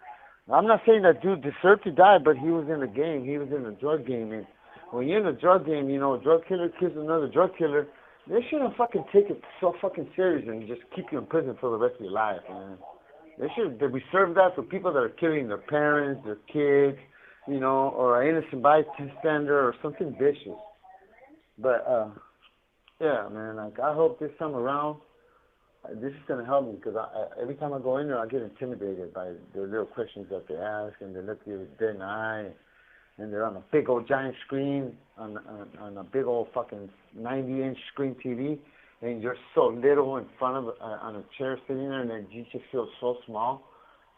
[SPEAKER 3] I'm not saying that dude deserved to die, but he was in the game. He was in the drug game, and when you're in the drug game, you know, a drug killer kills another drug killer. They shouldn't fucking take it so fucking serious and just keep you in prison for the rest of your life, man. They reserve that for people that are killing their parents, their kids, you know, or an innocent bystander or something vicious. But, yeah, man, like, I hope this time around, this is gonna help me because every time I go in there, I get intimidated by the little questions that they ask, and they look you dead in the eye, and they're on a big old giant screen on a big old fucking 90-inch screen TV, and you're so little in front of on a chair sitting there, and then you just feel so small,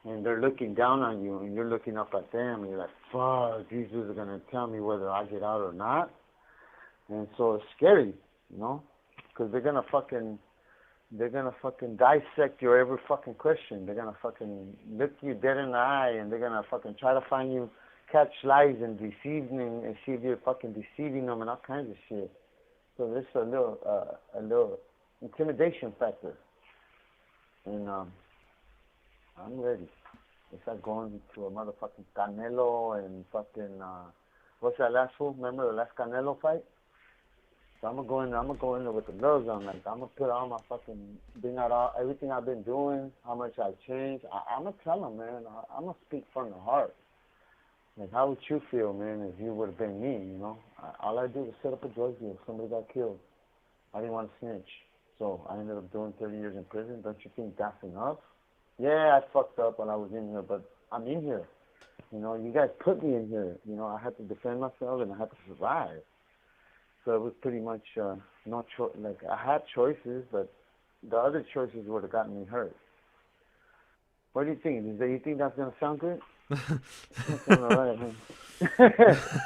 [SPEAKER 3] and they're looking down on you, and you're looking up at them, and you're like, fuck, these dudes are gonna tell me whether I get out or not, and so it's scary, you know, because they're gonna fucking dissect your every fucking question. They're gonna fucking look you dead in the eye, and they're gonna fucking try to find you, catch lies and deceiving, and see if you're fucking deceiving them and all kinds of shit. So there's a little intimidation factor, and I'm ready. It's like going to a motherfucking Canelo and fucking what's that last fool? Remember the last Canelo fight? So I'm gonna go in there with the gloves on. Like, I'm gonna put all my fucking, bring out all everything I've been doing, how much I've changed. I'm gonna tell them, man. I'm gonna speak from the heart. Like, how would you feel, man, if you would have been me? You know, all I did was set up a drug deal. Somebody got killed. I didn't want to snitch, so I ended up doing 30 years in prison. Don't you think that's enough? Yeah, I fucked up when I was in here, but I'm in here. You know, you guys put me in here. You know, I had to defend myself and I had to survive. So it was pretty much no choice. Like, I had choices, but the other choices would have gotten me hurt. What do you think? Do you think that's gonna sound good? All right,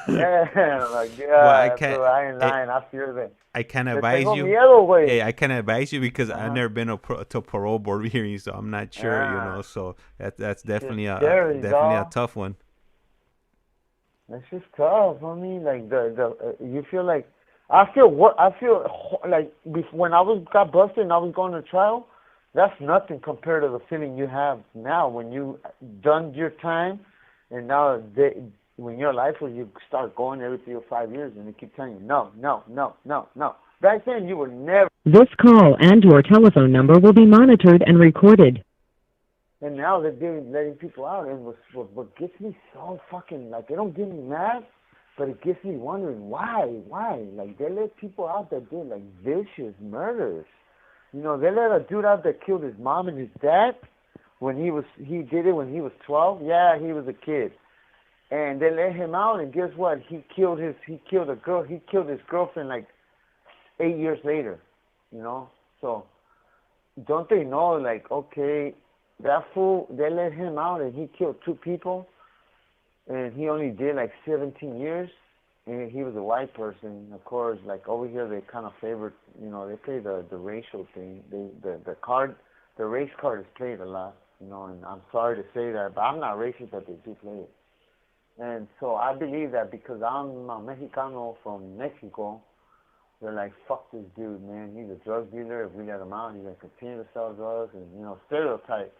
[SPEAKER 3] yeah, like, yeah.
[SPEAKER 4] Well, I can't.
[SPEAKER 3] I ain't lying. I feel that.
[SPEAKER 4] I can't advise you. Hey, I can't advise you because I've never been to parole board hearing, so I'm not sure. You know, so that's definitely a tough one.
[SPEAKER 3] That's just tough. I mean, like you feel like I feel like when I got busted and I was going to trial. That's nothing compared to the feeling you have now when you done your time, and now when your life where you start going every 3 or 5 years, and they keep telling you no. Back then you were never.
[SPEAKER 2] This call and your telephone number will be monitored and recorded.
[SPEAKER 3] And now they're letting people out, and what gets me so fucking, like, it don't get me mad, but it gets me wondering why? Like, they let people out that did like vicious murders. You know, they let a dude out that killed his mom and his dad he did it when he was 12. Yeah, he was a kid. And they let him out, and guess what? He killed his girlfriend like 8 years later, you know? So don't they know, like, okay, that fool, they let him out and he killed 2 people and he only did like 17 years. And he was a white person, of course. Like, over here, they kind of favored, you know, they play the racial thing. The race card is played a lot, you know. And I'm sorry to say that, but I'm not racist, but they do play it. And so I believe that because I'm a Mexicano from Mexico, they're like, fuck this dude, man. He's a drug dealer. If we let him out, he's gonna continue to sell drugs, and, you know, stereotype.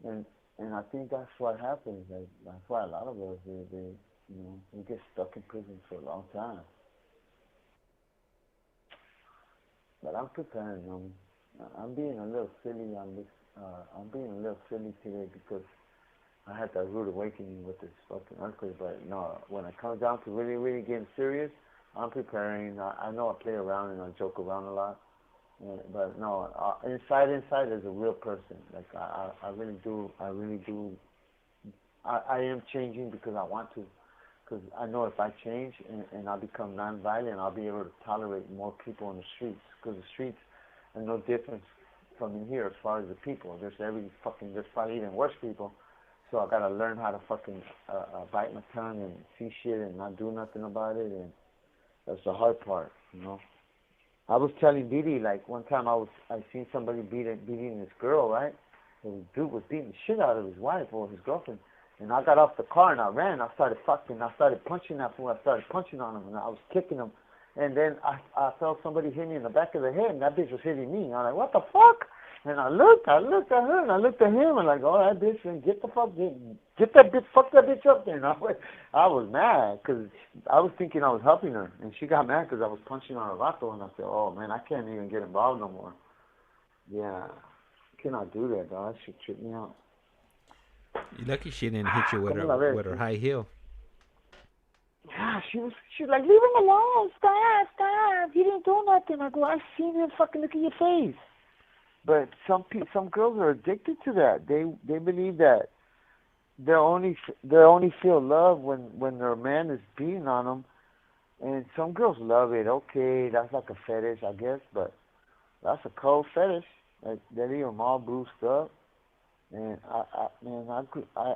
[SPEAKER 3] And I think that's what happens. Like, that's why a lot of us they you know, we get stuck in prison for a long time. But I'm preparing. I'm being a little silly on this. I'm being a little silly today because I had that rude awakening with this fucking earthquake. But no, when it comes down to really, really getting serious, I'm preparing. I know I play around and I joke around a lot. But no, inside there's a real person. Like, I really do. I am changing because I want to. Because I know if I change and I become nonviolent, I'll be able to tolerate more people in the streets. Because the streets are no different from in here as far as the people. There's probably even worse people. So I gotta learn how to fucking bite my tongue and see shit and not do nothing about it. And that's the hard part, you know. I was telling Biddy, like, one time I seen somebody beating this girl, right? And the dude was beating the shit out of his wife or his girlfriend. And I got off the car and I ran. I started punching that fool. I started punching on him and I was kicking him. And then I felt somebody hit me in the back of the head, and that bitch was hitting me. I'm like, what the fuck? And I looked at her, and I looked at him, and like, all right, bitch, get that bitch, fuck that bitch up there. And I was mad because I was thinking I was helping her, and she got mad because I was punching on her vato, and I said, oh man, I can't even get involved no more. Yeah, I cannot do that, dog. That shit tripped me out.
[SPEAKER 4] You're lucky she didn't hit you with her high heel.
[SPEAKER 3] Yeah, she was like, leave him alone, stop. He didn't do nothing. I go, I seen him fucking look at your face. But some girls are addicted to that. They believe that they only feel love when their man is beating on them, and some girls love it. Okay, that's like a fetish, I guess, but that's a cold fetish. Like they leave them all bruised up. And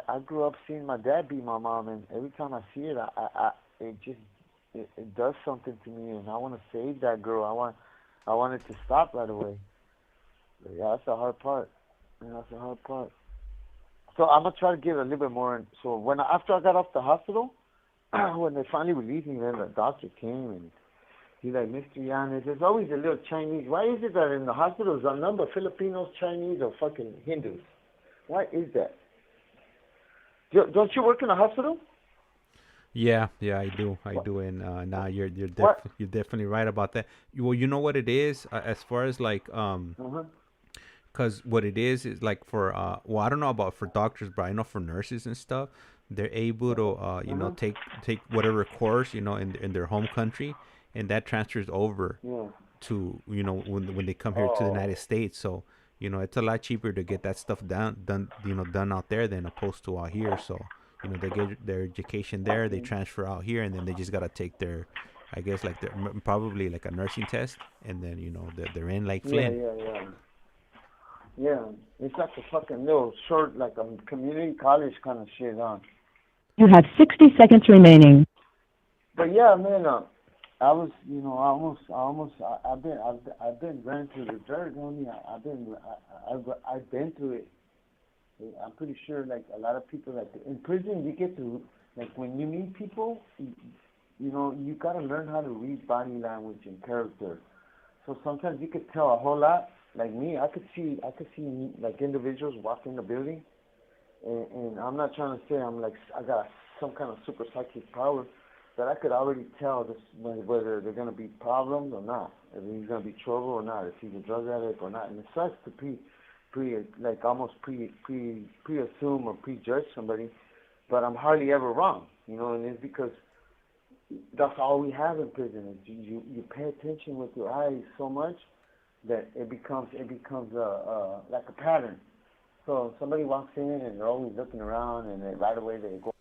[SPEAKER 3] I grew up seeing my dad beat my mom, and every time I see it, it does something to me, and I want to save that girl. I want it to stop right away. But yeah, that's the hard part. So I'm gonna try to give it a little bit more. So after I got off the hospital, when they finally released me, then the doctor came and he's like, Mr. Yanez, there's always a little Chinese. Why is it that in the hospitals a number of Filipinos, Chinese, or fucking Hindus? Why is that? Don't you work in a hospital?
[SPEAKER 4] Yeah, I do. And now you're definitely right about that. Well, you know what it is, as far as like because what it is like for well, I don't know about for doctors, but I know for nurses and stuff, they're able to you know, take whatever course, you know, in their home country, and that transfers over to, you know, when they come here to the United States. So, you know, it's a lot cheaper to get that stuff done out there than opposed to out here. So, you know, they get their education there, they transfer out here, and then they just gotta take their, I guess, like probably like a nursing test, and then, you know, they're in like Flynn.
[SPEAKER 3] Yeah, it's like a fucking little short, like a community college kind of shit, huh?
[SPEAKER 2] You have 60 seconds remaining.
[SPEAKER 3] But yeah, man, I was, you know, I've been running through the dirt, homie. I've been through it. I'm pretty sure, like, a lot of people, like, in prison, you get to, like, when you meet people, you know, you gotta learn how to read body language and character. So sometimes you could tell a whole lot. Like me, I could see like individuals walk in the building, and I'm not trying to say I got some kind of super psychic power, but I could already tell whether they're gonna be problems or not, if he's gonna be trouble or not, if he's a drug addict or not. And it sucks to almost pre-assume or prejudge somebody, but I'm hardly ever wrong, you know, and it's because that's all we have in prison is you pay attention with your eyes so much that it becomes like a pattern. So somebody walks in and they're always looking around, and right away they go.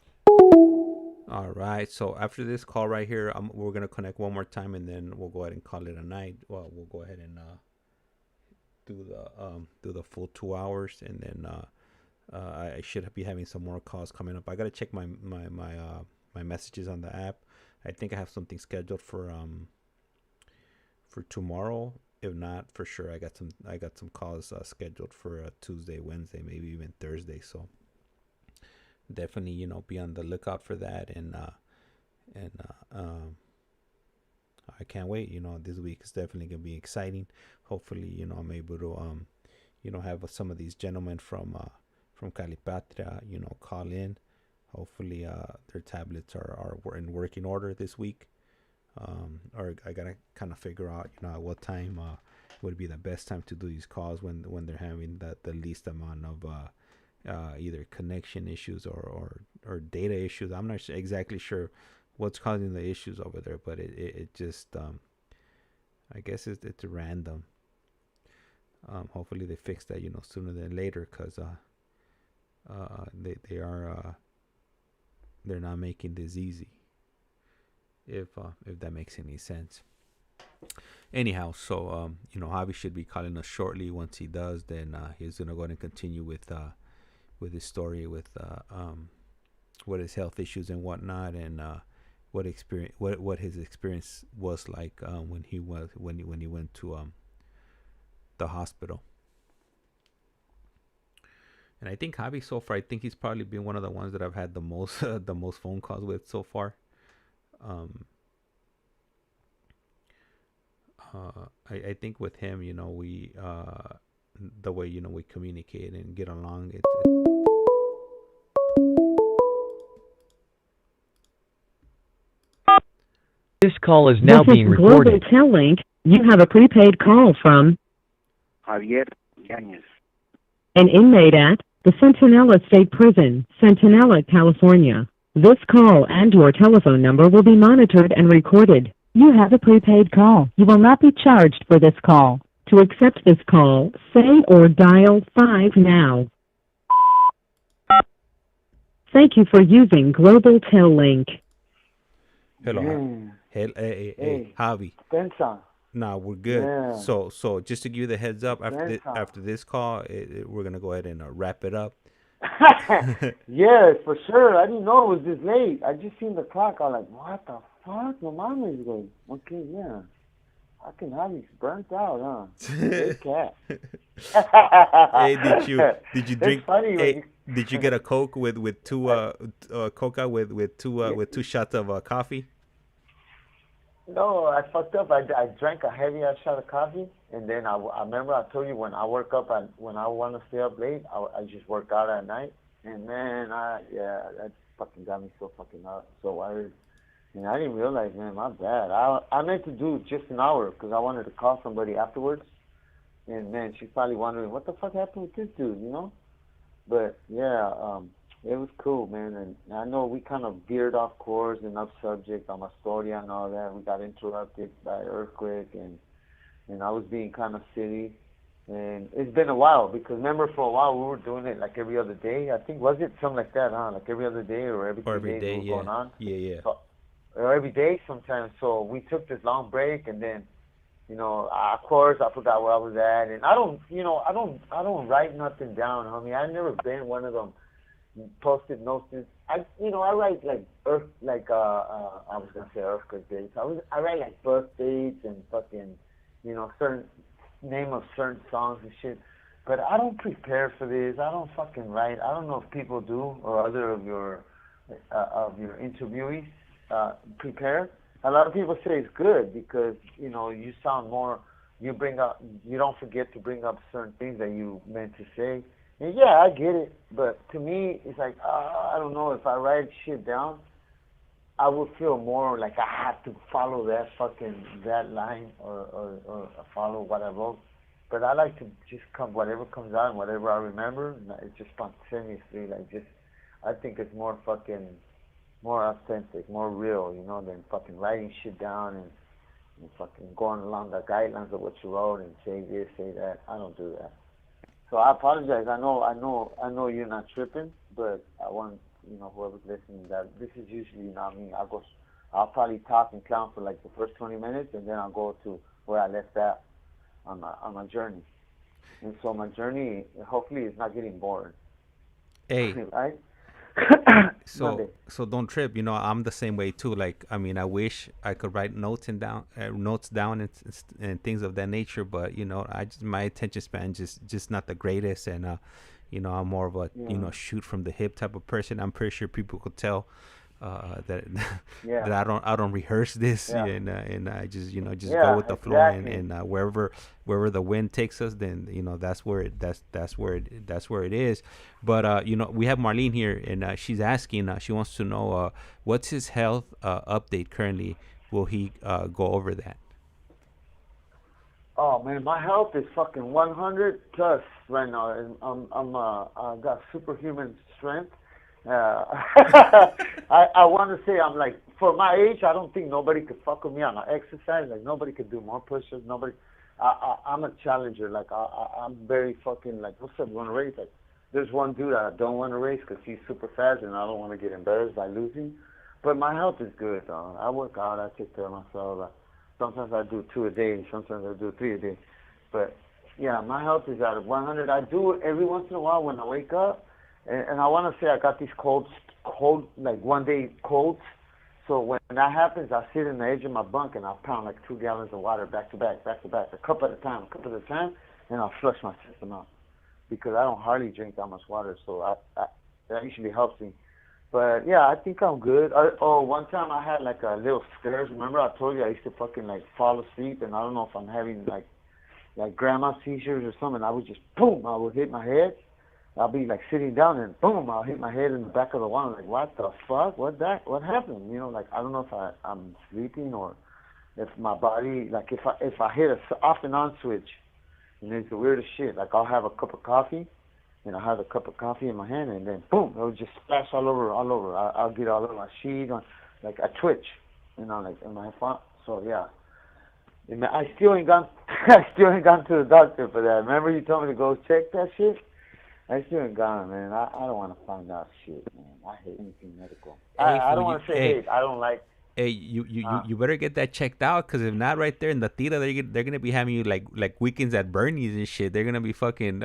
[SPEAKER 4] All right. So after this call right here, we're gonna connect one more time, and then we'll go ahead and call it a night. Well, we'll go ahead and do the full 2 hours, and then I should be having some more calls coming up. I gotta check my messages on the app. I think I have something scheduled for tomorrow. If not, for sure, I got some calls scheduled for Tuesday, Wednesday, maybe even Thursday. So definitely, you know, be on the lookout for that. And I can't wait. You know, this week is definitely gonna be exciting. Hopefully, you know, I'm able to you know, have some of these gentlemen from Calipatria, you know, call in. Hopefully, their tablets are in working order this week. Or I gotta kind of figure out, you know, at what time would be the best time to do these calls when they're having the least amount of either connection issues or data issues. I'm not exactly sure what's causing the issues over there, but it just I guess it's random. Hopefully they fix that, you know, sooner than later, because they're not making this easy. If that makes any sense. Anyhow, so you know, Javi should be calling us shortly. Once he does, then he's gonna go ahead and continue with his story, with what his health issues and whatnot, and what his experience was like when he went to the hospital. And I think Javi so far, I think he's probably been one of the ones that I've had the most phone calls with so far. I think with him, you know, we the way, you know, we communicate and get along,
[SPEAKER 1] This call is now being recorded.
[SPEAKER 2] This is Global Tel-Link. You have a prepaid call from
[SPEAKER 5] Javier Yanez,
[SPEAKER 2] an inmate at the Centinela State Prison, Centinela, California. This call and your telephone number will be monitored and recorded. You have a prepaid call. You will not be charged for this call. To accept this call, say or dial 5 now. Thank you for using Global Tel Link.
[SPEAKER 4] Hello.
[SPEAKER 3] Man.
[SPEAKER 4] Hey, Javi.
[SPEAKER 3] Pensa.
[SPEAKER 4] Nah, we're good.
[SPEAKER 3] Yeah.
[SPEAKER 4] So just to give you the heads up,
[SPEAKER 3] Pensa.
[SPEAKER 4] after this call, we're gonna go ahead and wrap it up.
[SPEAKER 3] Yes, for sure. I didn't know it was this late. I just seen the clock. I was like, what the fuck? My mom is going, okay, yeah. I can have you burnt out, huh? Great cat.
[SPEAKER 4] Hey, did you drink?
[SPEAKER 3] It's funny
[SPEAKER 4] Hey, did you get a Coke with two Coca with two shots of coffee?
[SPEAKER 3] No, I fucked up. I drank a heavy ass shot of coffee, and then I remember I told you when I work up and when I want to stay up late, I just work out at night, and man, that fucking got me so fucking out, so wired. And I didn't realize, man, my bad. I meant to do just an hour because I wanted to call somebody afterwards. And, man, she's probably wondering, what the fuck happened with this dude, you know? But, yeah, it was cool, man. And I know we kind of veered off course and off subject on Astoria and all that. We got interrupted by earthquake, and I was being kind of silly. And it's been a while because, remember, for a while we were doing it like every other day. I think, was it something like that, huh? Like every other day or every 2 days we were going on?
[SPEAKER 4] Yeah.
[SPEAKER 3] So, or every day sometimes. So we took this long break, and then, you know, of course I forgot where I was at, and I don't write nothing down, homie. I've never been one of them post-it notes. I write like I was gonna say earthquake dates. I write like birth dates and fucking, you know, certain name of certain songs and shit. But I don't prepare for this. I don't fucking write. I don't know if people do or other of your interviewees. Prepare. A lot of people say it's good because, you know, you sound more, you don't forget to bring up certain things that you meant to say. And yeah, I get it, but to me, it's like, I don't know, if I write shit down, I would feel more like I have to follow that line or follow what I wrote. But I like to just whatever comes out and whatever I remember, it's just spontaneously, I think it's more authentic, more real, you know, than fucking writing shit down and fucking going along the guidelines of what you wrote and say this, say that. I don't do that. So I apologize. I know you're not tripping, but I want, you know, whoever's listening, that this is usually not me. I'll probably talk and clown for like the first 20 minutes, and then I'll go to where I left that on my journey. And so my journey, hopefully, is not getting boring.
[SPEAKER 4] Hey.
[SPEAKER 3] Right?
[SPEAKER 4] So don't trip. You know, I'm the same way too. Like, I mean, I wish I could write notes down and things of that nature. But you know, my attention span just not the greatest. And you know, I'm more of a you know, shoot from the hip type of person. I'm pretty sure people could tell that I don't rehearse this, and I just go with the flow, and wherever the wind takes us, then you know that's where it is. But you know, we have Marlene here, and she's asking, she wants to know what's his health update currently. Will he go over that?
[SPEAKER 3] Oh man, my health is fucking 100 plus right now, and I got superhuman strength. I want to say I'm like, for my age, I don't think nobody could fuck with me on exercise. Like nobody could do more push-ups. I'm a challenger. Like I'm very fucking like, what's up? You want to race? Like there's one dude I don't want to race because he's super fast, and I don't want to get embarrassed by losing. But my health is good, though. I work out. I take care of myself. Sometimes I do 2 a day. Sometimes I do 3 a day. But yeah, my health is at 100. I do it every once in a while when I wake up. And I want to say I got these cold, like 1 day colds. So when that happens, I sit in the edge of my bunk and I'll pound like 2 gallons of water back to back, a cup at a time, and I'll flush my system out. Because I don't hardly drink that much water, so that usually helps me. But yeah, I think I'm good. One time I had like a little scares. Remember I told you I used to fucking like fall asleep, and I don't know if I'm having like grandma seizures or something. I would just, boom, I would hit my head. I'll be like sitting down and boom, I'll hit my head in the back of the wall. I'm like, what the fuck? What happened? You know, like I don't know if I'm sleeping or if my body, like if I hit a off and on switch, and it's the weirdest shit. Like I'll have a cup of coffee, and I'll have a cup of coffee in my hand, and then boom, it'll just splash all over. I'll get all over my sheet, like I twitch, you know, like in my phone. So yeah, I still ain't gone I still ain't gone to the doctor for that. Remember you told me to go check that shit? I still ain't gone, man. I don't want to find out shit, man. I hate anything medical.
[SPEAKER 4] Hey,
[SPEAKER 3] I don't
[SPEAKER 4] fool,
[SPEAKER 3] want to say hate. I don't like.
[SPEAKER 4] hey, you better get that checked out, because if not, right there in the theater, they're gonna be having you like weekends at Bernie's and shit. They're gonna be fucking.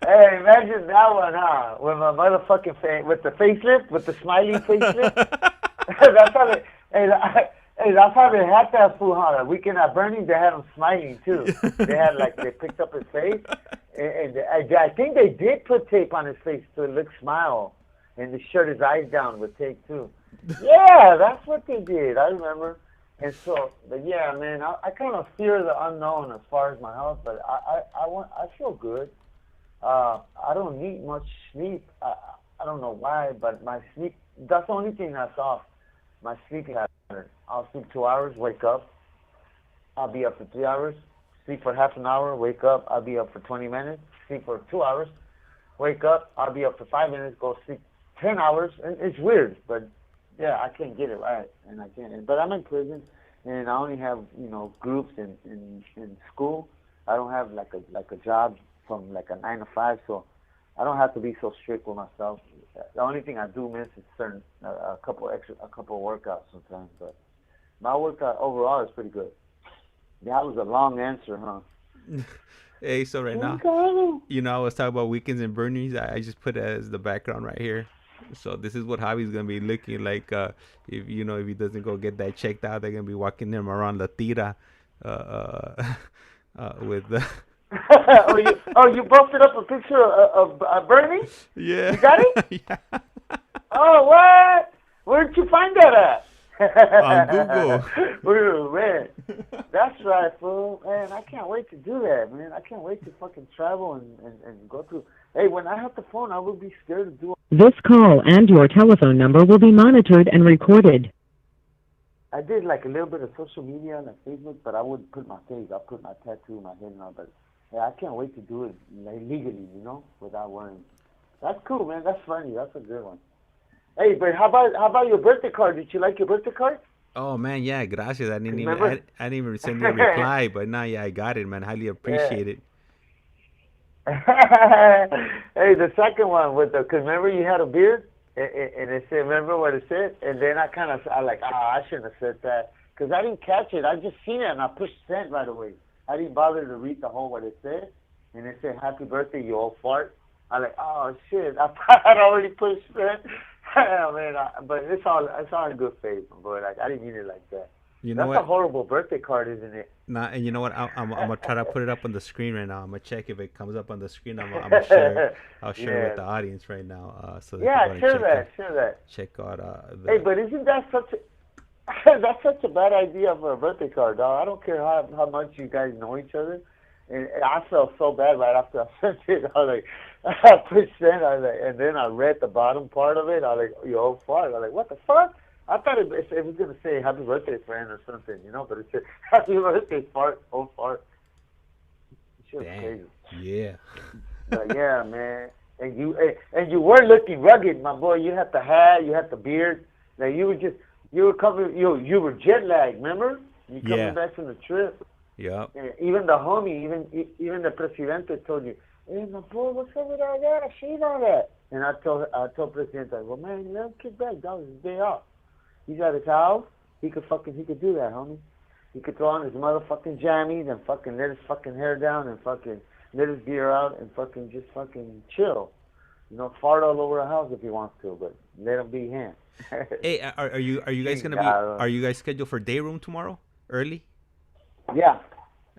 [SPEAKER 3] Hey, imagine that one, huh? With my motherfucking with the facelift, with the smiley facelift. That's how they. Hey, that's how they had that fool, huh? The weekend at Bernie's, they had him smiling too. They had they picked up his face, and I think they did put tape on his face to look smile, and they shut his eyes down with tape too. Yeah, that's what they did. I remember. And so, but yeah, man, I kind of fear the unknown as far as my health, but I feel good. I don't need much sleep. I don't know why, but my sleep, that's the only thing that's off. My sleep pattern. I'll sleep 2 hours, wake up. I'll be up for 3 hours. Sleep for half an hour, wake up. I'll be up for 20 minutes. Sleep for 2 hours. Wake up. I'll be up for 5 minutes. Go sleep 10 hours. And it's weird, but yeah, I can't get it right. And I can't. But I'm in prison, and I only have, groups in school. I don't have like a job from like a 9 to 5, so I don't have to be so strict with myself. The only thing I do miss is a couple workouts sometimes, but my workout overall is pretty good. That was a long answer, huh?
[SPEAKER 4] Hey, so right now, I was talking about weekends and Bernie's. I just put it as the background right here. So this is what Javi's gonna be looking like if he doesn't go get that checked out. They're gonna be walking him around La Tira with the.
[SPEAKER 3] you busted up a picture of Bernie?
[SPEAKER 4] Yeah.
[SPEAKER 3] You got it?
[SPEAKER 4] Yeah.
[SPEAKER 3] Oh, what? Where'd you find that at?
[SPEAKER 4] On Google.
[SPEAKER 3] Ooh, man. That's right, fool. Man, I can't wait to do that, man. I can't wait to fucking travel and go through. Hey, when I have the phone, I would be scared to do it.
[SPEAKER 2] This call and your telephone number will be monitored and recorded.
[SPEAKER 3] I did like a little bit of social media on Facebook, but I wouldn't put my face. I put my tattoo, my head and all, but yeah, I can't wait to do it legally, without worrying. That's cool, man. That's funny. That's a good one. Hey, but how about your birthday card? Did you like your birthday card?
[SPEAKER 4] Oh man, yeah, gracias. I didn't even send you a reply, but now I got it, man. Highly appreciate it.
[SPEAKER 3] Hey, the second one because remember you had a beard, and it said, remember what it said? And then I shouldn't have said that, because I didn't catch it. I just seen it, and I pushed send right away. I didn't bother to read the whole what it said, and it said, happy birthday, you old fart. I'm like, oh, shit, I thought I'd already pushed send. Yeah, man, but it's all in good faith, boy. Like, I didn't mean it like that. That's a horrible birthday card, isn't it?
[SPEAKER 4] Nah, and you know what? I'm gonna try to put it up on the screen right now. I'm gonna check if it comes up on the screen. I'm gonna share. I'll share it with the audience right now. So
[SPEAKER 3] share that.
[SPEAKER 4] Check out.
[SPEAKER 3] Hey, but isn't that that's such a bad idea for a birthday card, dog? I don't care how much you guys know each other. And I felt so bad right after I sent it. I was like, I pushed send. And then I read the bottom part of it. I was like, you old fart. I was like, what the fuck? I thought it was going to say happy birthday, friend, or something, but it said happy birthday, fart, old fart. It was crazy.
[SPEAKER 4] Yeah.
[SPEAKER 3] But yeah, man. And you were looking rugged, my boy. You had the hat, you had the beard. Now you were covered. You were jet lagged. Remember? You coming back from the trip.
[SPEAKER 4] Yeah.
[SPEAKER 3] Even the homie, even the presidente told you, hey, my boy, what's up with all that? I seen all that. And I told Presidente, well, man, let him kick back. That was his day off. He's at his house. He could do that, homie. He could throw on his motherfucking jammies and fucking let his fucking hair down and fucking let his beer out and fucking just fucking chill. Fart all over the house if he wants to, but let him be him.
[SPEAKER 4] Hey, are you guys gonna be? Are you guys scheduled for day room tomorrow? Early?
[SPEAKER 3] Yeah.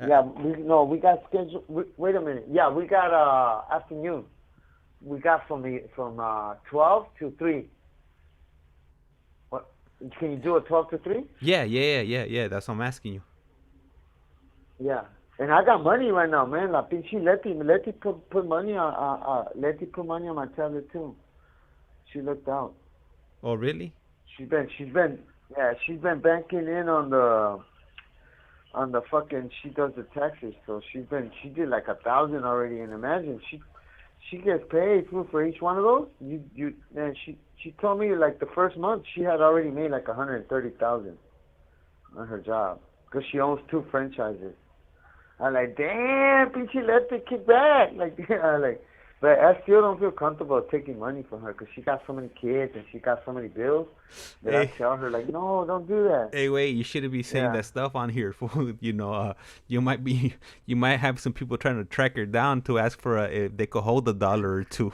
[SPEAKER 3] Yeah, we got scheduled. Wait a minute. Yeah, we got afternoon. We got from 12 to 3. What? Can you do a 12 to 3?
[SPEAKER 4] Yeah. That's what I'm asking you.
[SPEAKER 3] Yeah, and I got money right now, man. La pinche Leti put money on Leti put money on my tablet too. She looked out.
[SPEAKER 4] Oh really?
[SPEAKER 3] She's been banking in on the fucking, she does the taxes, so she did like 1,000 already, and imagine she gets paid for each one of those. And she told me like the first month she had already made like 130,000. on her job because she owns 2 franchises. I'm like, damn, pinche Leti, kick back. Like, but I still don't feel comfortable taking money from her because she got so many kids and she got so many bills that I tell her, like, no, don't do that.
[SPEAKER 4] Hey, wait, you shouldn't be saying that stuff on here, fool. You might have some people trying to track her down to ask for if they could hold $1 or 2.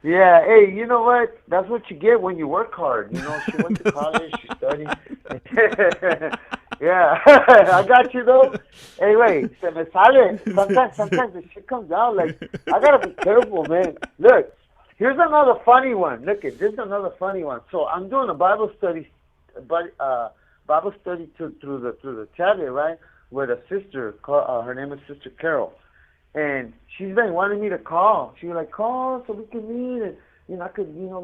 [SPEAKER 3] Yeah, hey, you know what? That's what you get when you work hard. You know, she went to college, she studied. Yeah, I got you though. Hey, wait, se me sale. Sometimes the shit comes out. Like, I gotta be careful, man. Look, here's another funny one. Look at this, another funny one. So I'm doing a Bible study, through the JAVIER, right? With a sister. Her name is Sister Carol. And she's been wanting me to call. She was like, call so we can meet, and we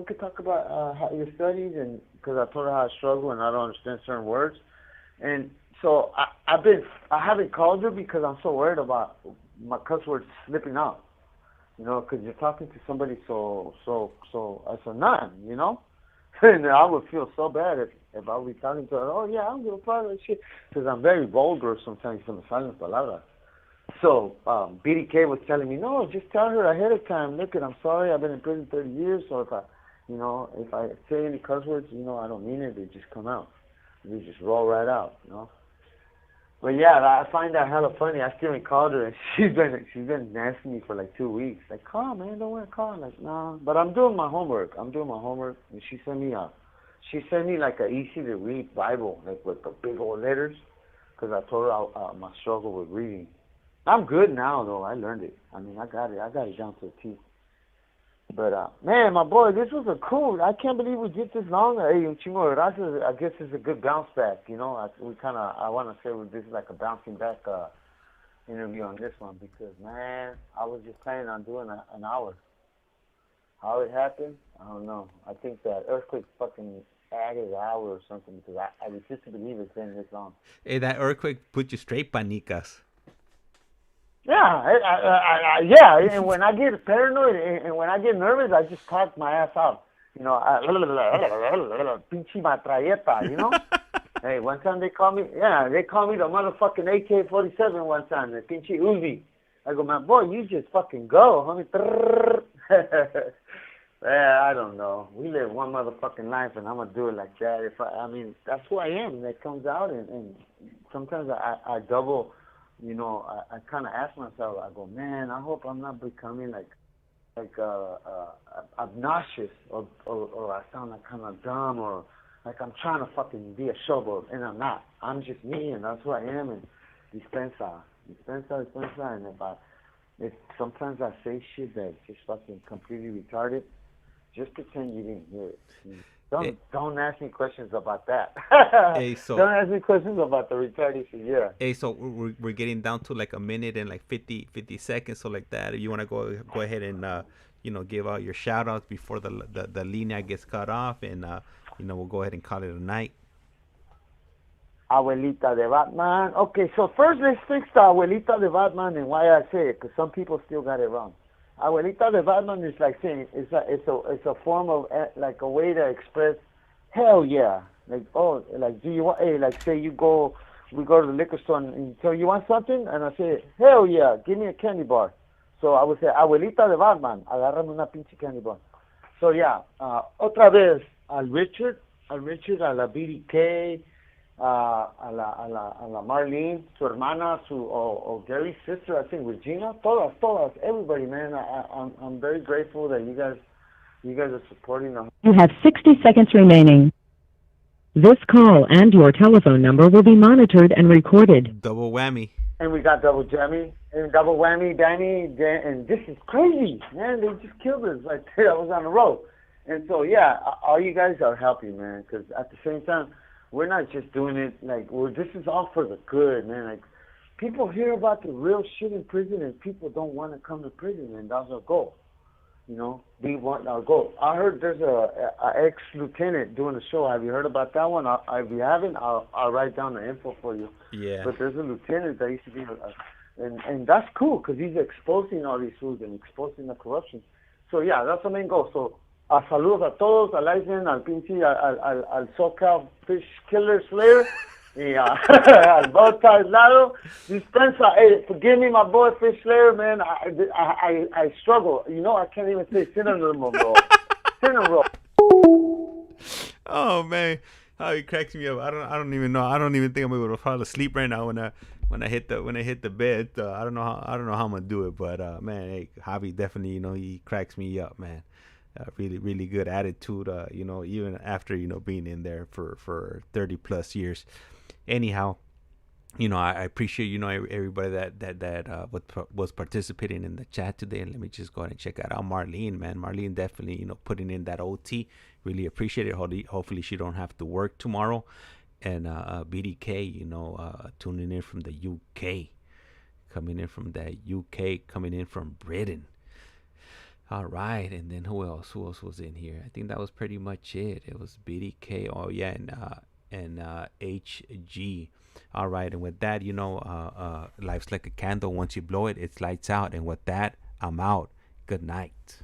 [SPEAKER 3] could talk about how your studies, and because I told her how I struggle and I don't understand certain words, and so I haven't called her because I'm so worried about my cuss words slipping out, because you're talking to somebody so as a nun, and I would feel so bad if I would be talking to her. Oh yeah, I'm gonna follow that shit because I'm very vulgar sometimes. Se me salen palabras. So Biddy K was telling me, no, just tell her ahead of time. Look, I'm sorry, I've been in prison 30 years, so if I say any cuss words, I don't mean it. They just come out. They just roll right out, But yeah, I find that hella funny. I still ain't called her, and she's been asking me for like 2 weeks. Like, call, man, don't want to call. Like, nah. But I'm doing my homework. And she sent me like a easy to read Bible, like with the big old letters, because I told her my struggle with reading. I'm good now, though. I learned it. I mean, I got it down to a T. But, man, my boy, this was a cool. I can't believe we did this long. Hey, un chingo de gracias. I guess it's a good bounce back, I want to say this is like a bouncing back interview on this one because, man, I was just planning on doing an hour. How it happened, I don't know. I think that earthquake fucking added an hour or something because I refuse to believe it's been this long.
[SPEAKER 4] Hey, that earthquake put you straight, panicas.
[SPEAKER 3] Yeah, yeah, and when I get paranoid and when I get nervous, I just talk my ass out. Pinche matralleta, Hey, one time they call me the motherfucking AK-47 one time, the pinche Uzi. I go, my boy, you just fucking go, homie. I don't know. We live one motherfucking life, and I'm going to do it like that. That's who I am. That comes out, and sometimes I double... I kind of ask myself, I go, man, I hope I'm not becoming like obnoxious or I sound like kind of dumb or like I'm trying to fucking be a showboat, and I'm not. I'm just me, and that's who I am, and dispensa. And if sometimes I say shit that's just fucking completely retarded, just pretend you didn't hear it. Don't ask me questions about that.
[SPEAKER 4] Hey,
[SPEAKER 3] don't ask me questions about the retardation. Yeah.
[SPEAKER 4] Hey, so we're getting down to like a minute and like 50 seconds, so like that. If you want to go ahead and give out your shout outs before the linea gets cut off, and we'll go ahead and call it a night.
[SPEAKER 3] Abuelita de Batman. Okay, so first let's fix the Abuelita de Batman and why I say it, because some people still got it wrong. Abuelita de Batman is like saying it's a form of like a way to express hell yeah, like do you want like say we go to the liquor store and so you want something, and I say hell yeah, give me a candy bar. So I would say Abuelita de Batman, agárrame una pinche candy bar. So yeah, otra vez al Richard, a la Biddy K, a la Marlene, su hermana, or Gary's sister, I think Regina, todas, everybody, man. I'm very grateful that you guys are supporting them.
[SPEAKER 2] You have 60 seconds remaining. This call and your telephone number will be monitored and recorded.
[SPEAKER 4] Double whammy.
[SPEAKER 3] And we got double whammy, Danny, and this is crazy, man. They just killed us right there. I was on the road, and so yeah, all you guys are helping, man. Because at the same time, we're not just doing it like this is all for the good, man. Like people hear about the real shit in prison, and people don't want to come to prison, and that's our goal. We want our goal. I heard there's a ex-lieutenant doing a show. Have you heard about that one? If you haven't, I'll write down the info for you.
[SPEAKER 4] Yeah.
[SPEAKER 3] But there's a lieutenant that used to be, and that's cool because he's exposing all these foods and exposing the corruption. So yeah, that's the main goal. So Saludos a todos, al ICEMAN, al pinche, al SoCal Fish Killer Slayer, y al Botox lado. Dispensa, hey, forgive me, my boy Fish Slayer, man. I struggle. You know, I can't even say synonym, bro. Synonym.
[SPEAKER 4] Oh man, how he cracks me up. I don't even know. I don't even think I'm able to fall asleep right now when I hit the bed. I don't know how I'm gonna do it, but man, hey, Javi definitely, he cracks me up, man. Really, really good attitude. Even after being in there for 30 plus years. Anyhow, I appreciate everybody that was participating in the chat today. And let me just go ahead and check out Marlene, man. Marlene definitely putting in that OT. Really appreciate it. Hopefully she don't have to work tomorrow. And Biddy K, tuning in from the UK, coming in from Britain. All right, and then who else was in here? I think that was pretty much it. It was Biddy K. Oh yeah, and HG. All right, and with that, life's like a candle. Once you blow it, it's lights out. And with that, I'm out. Good night.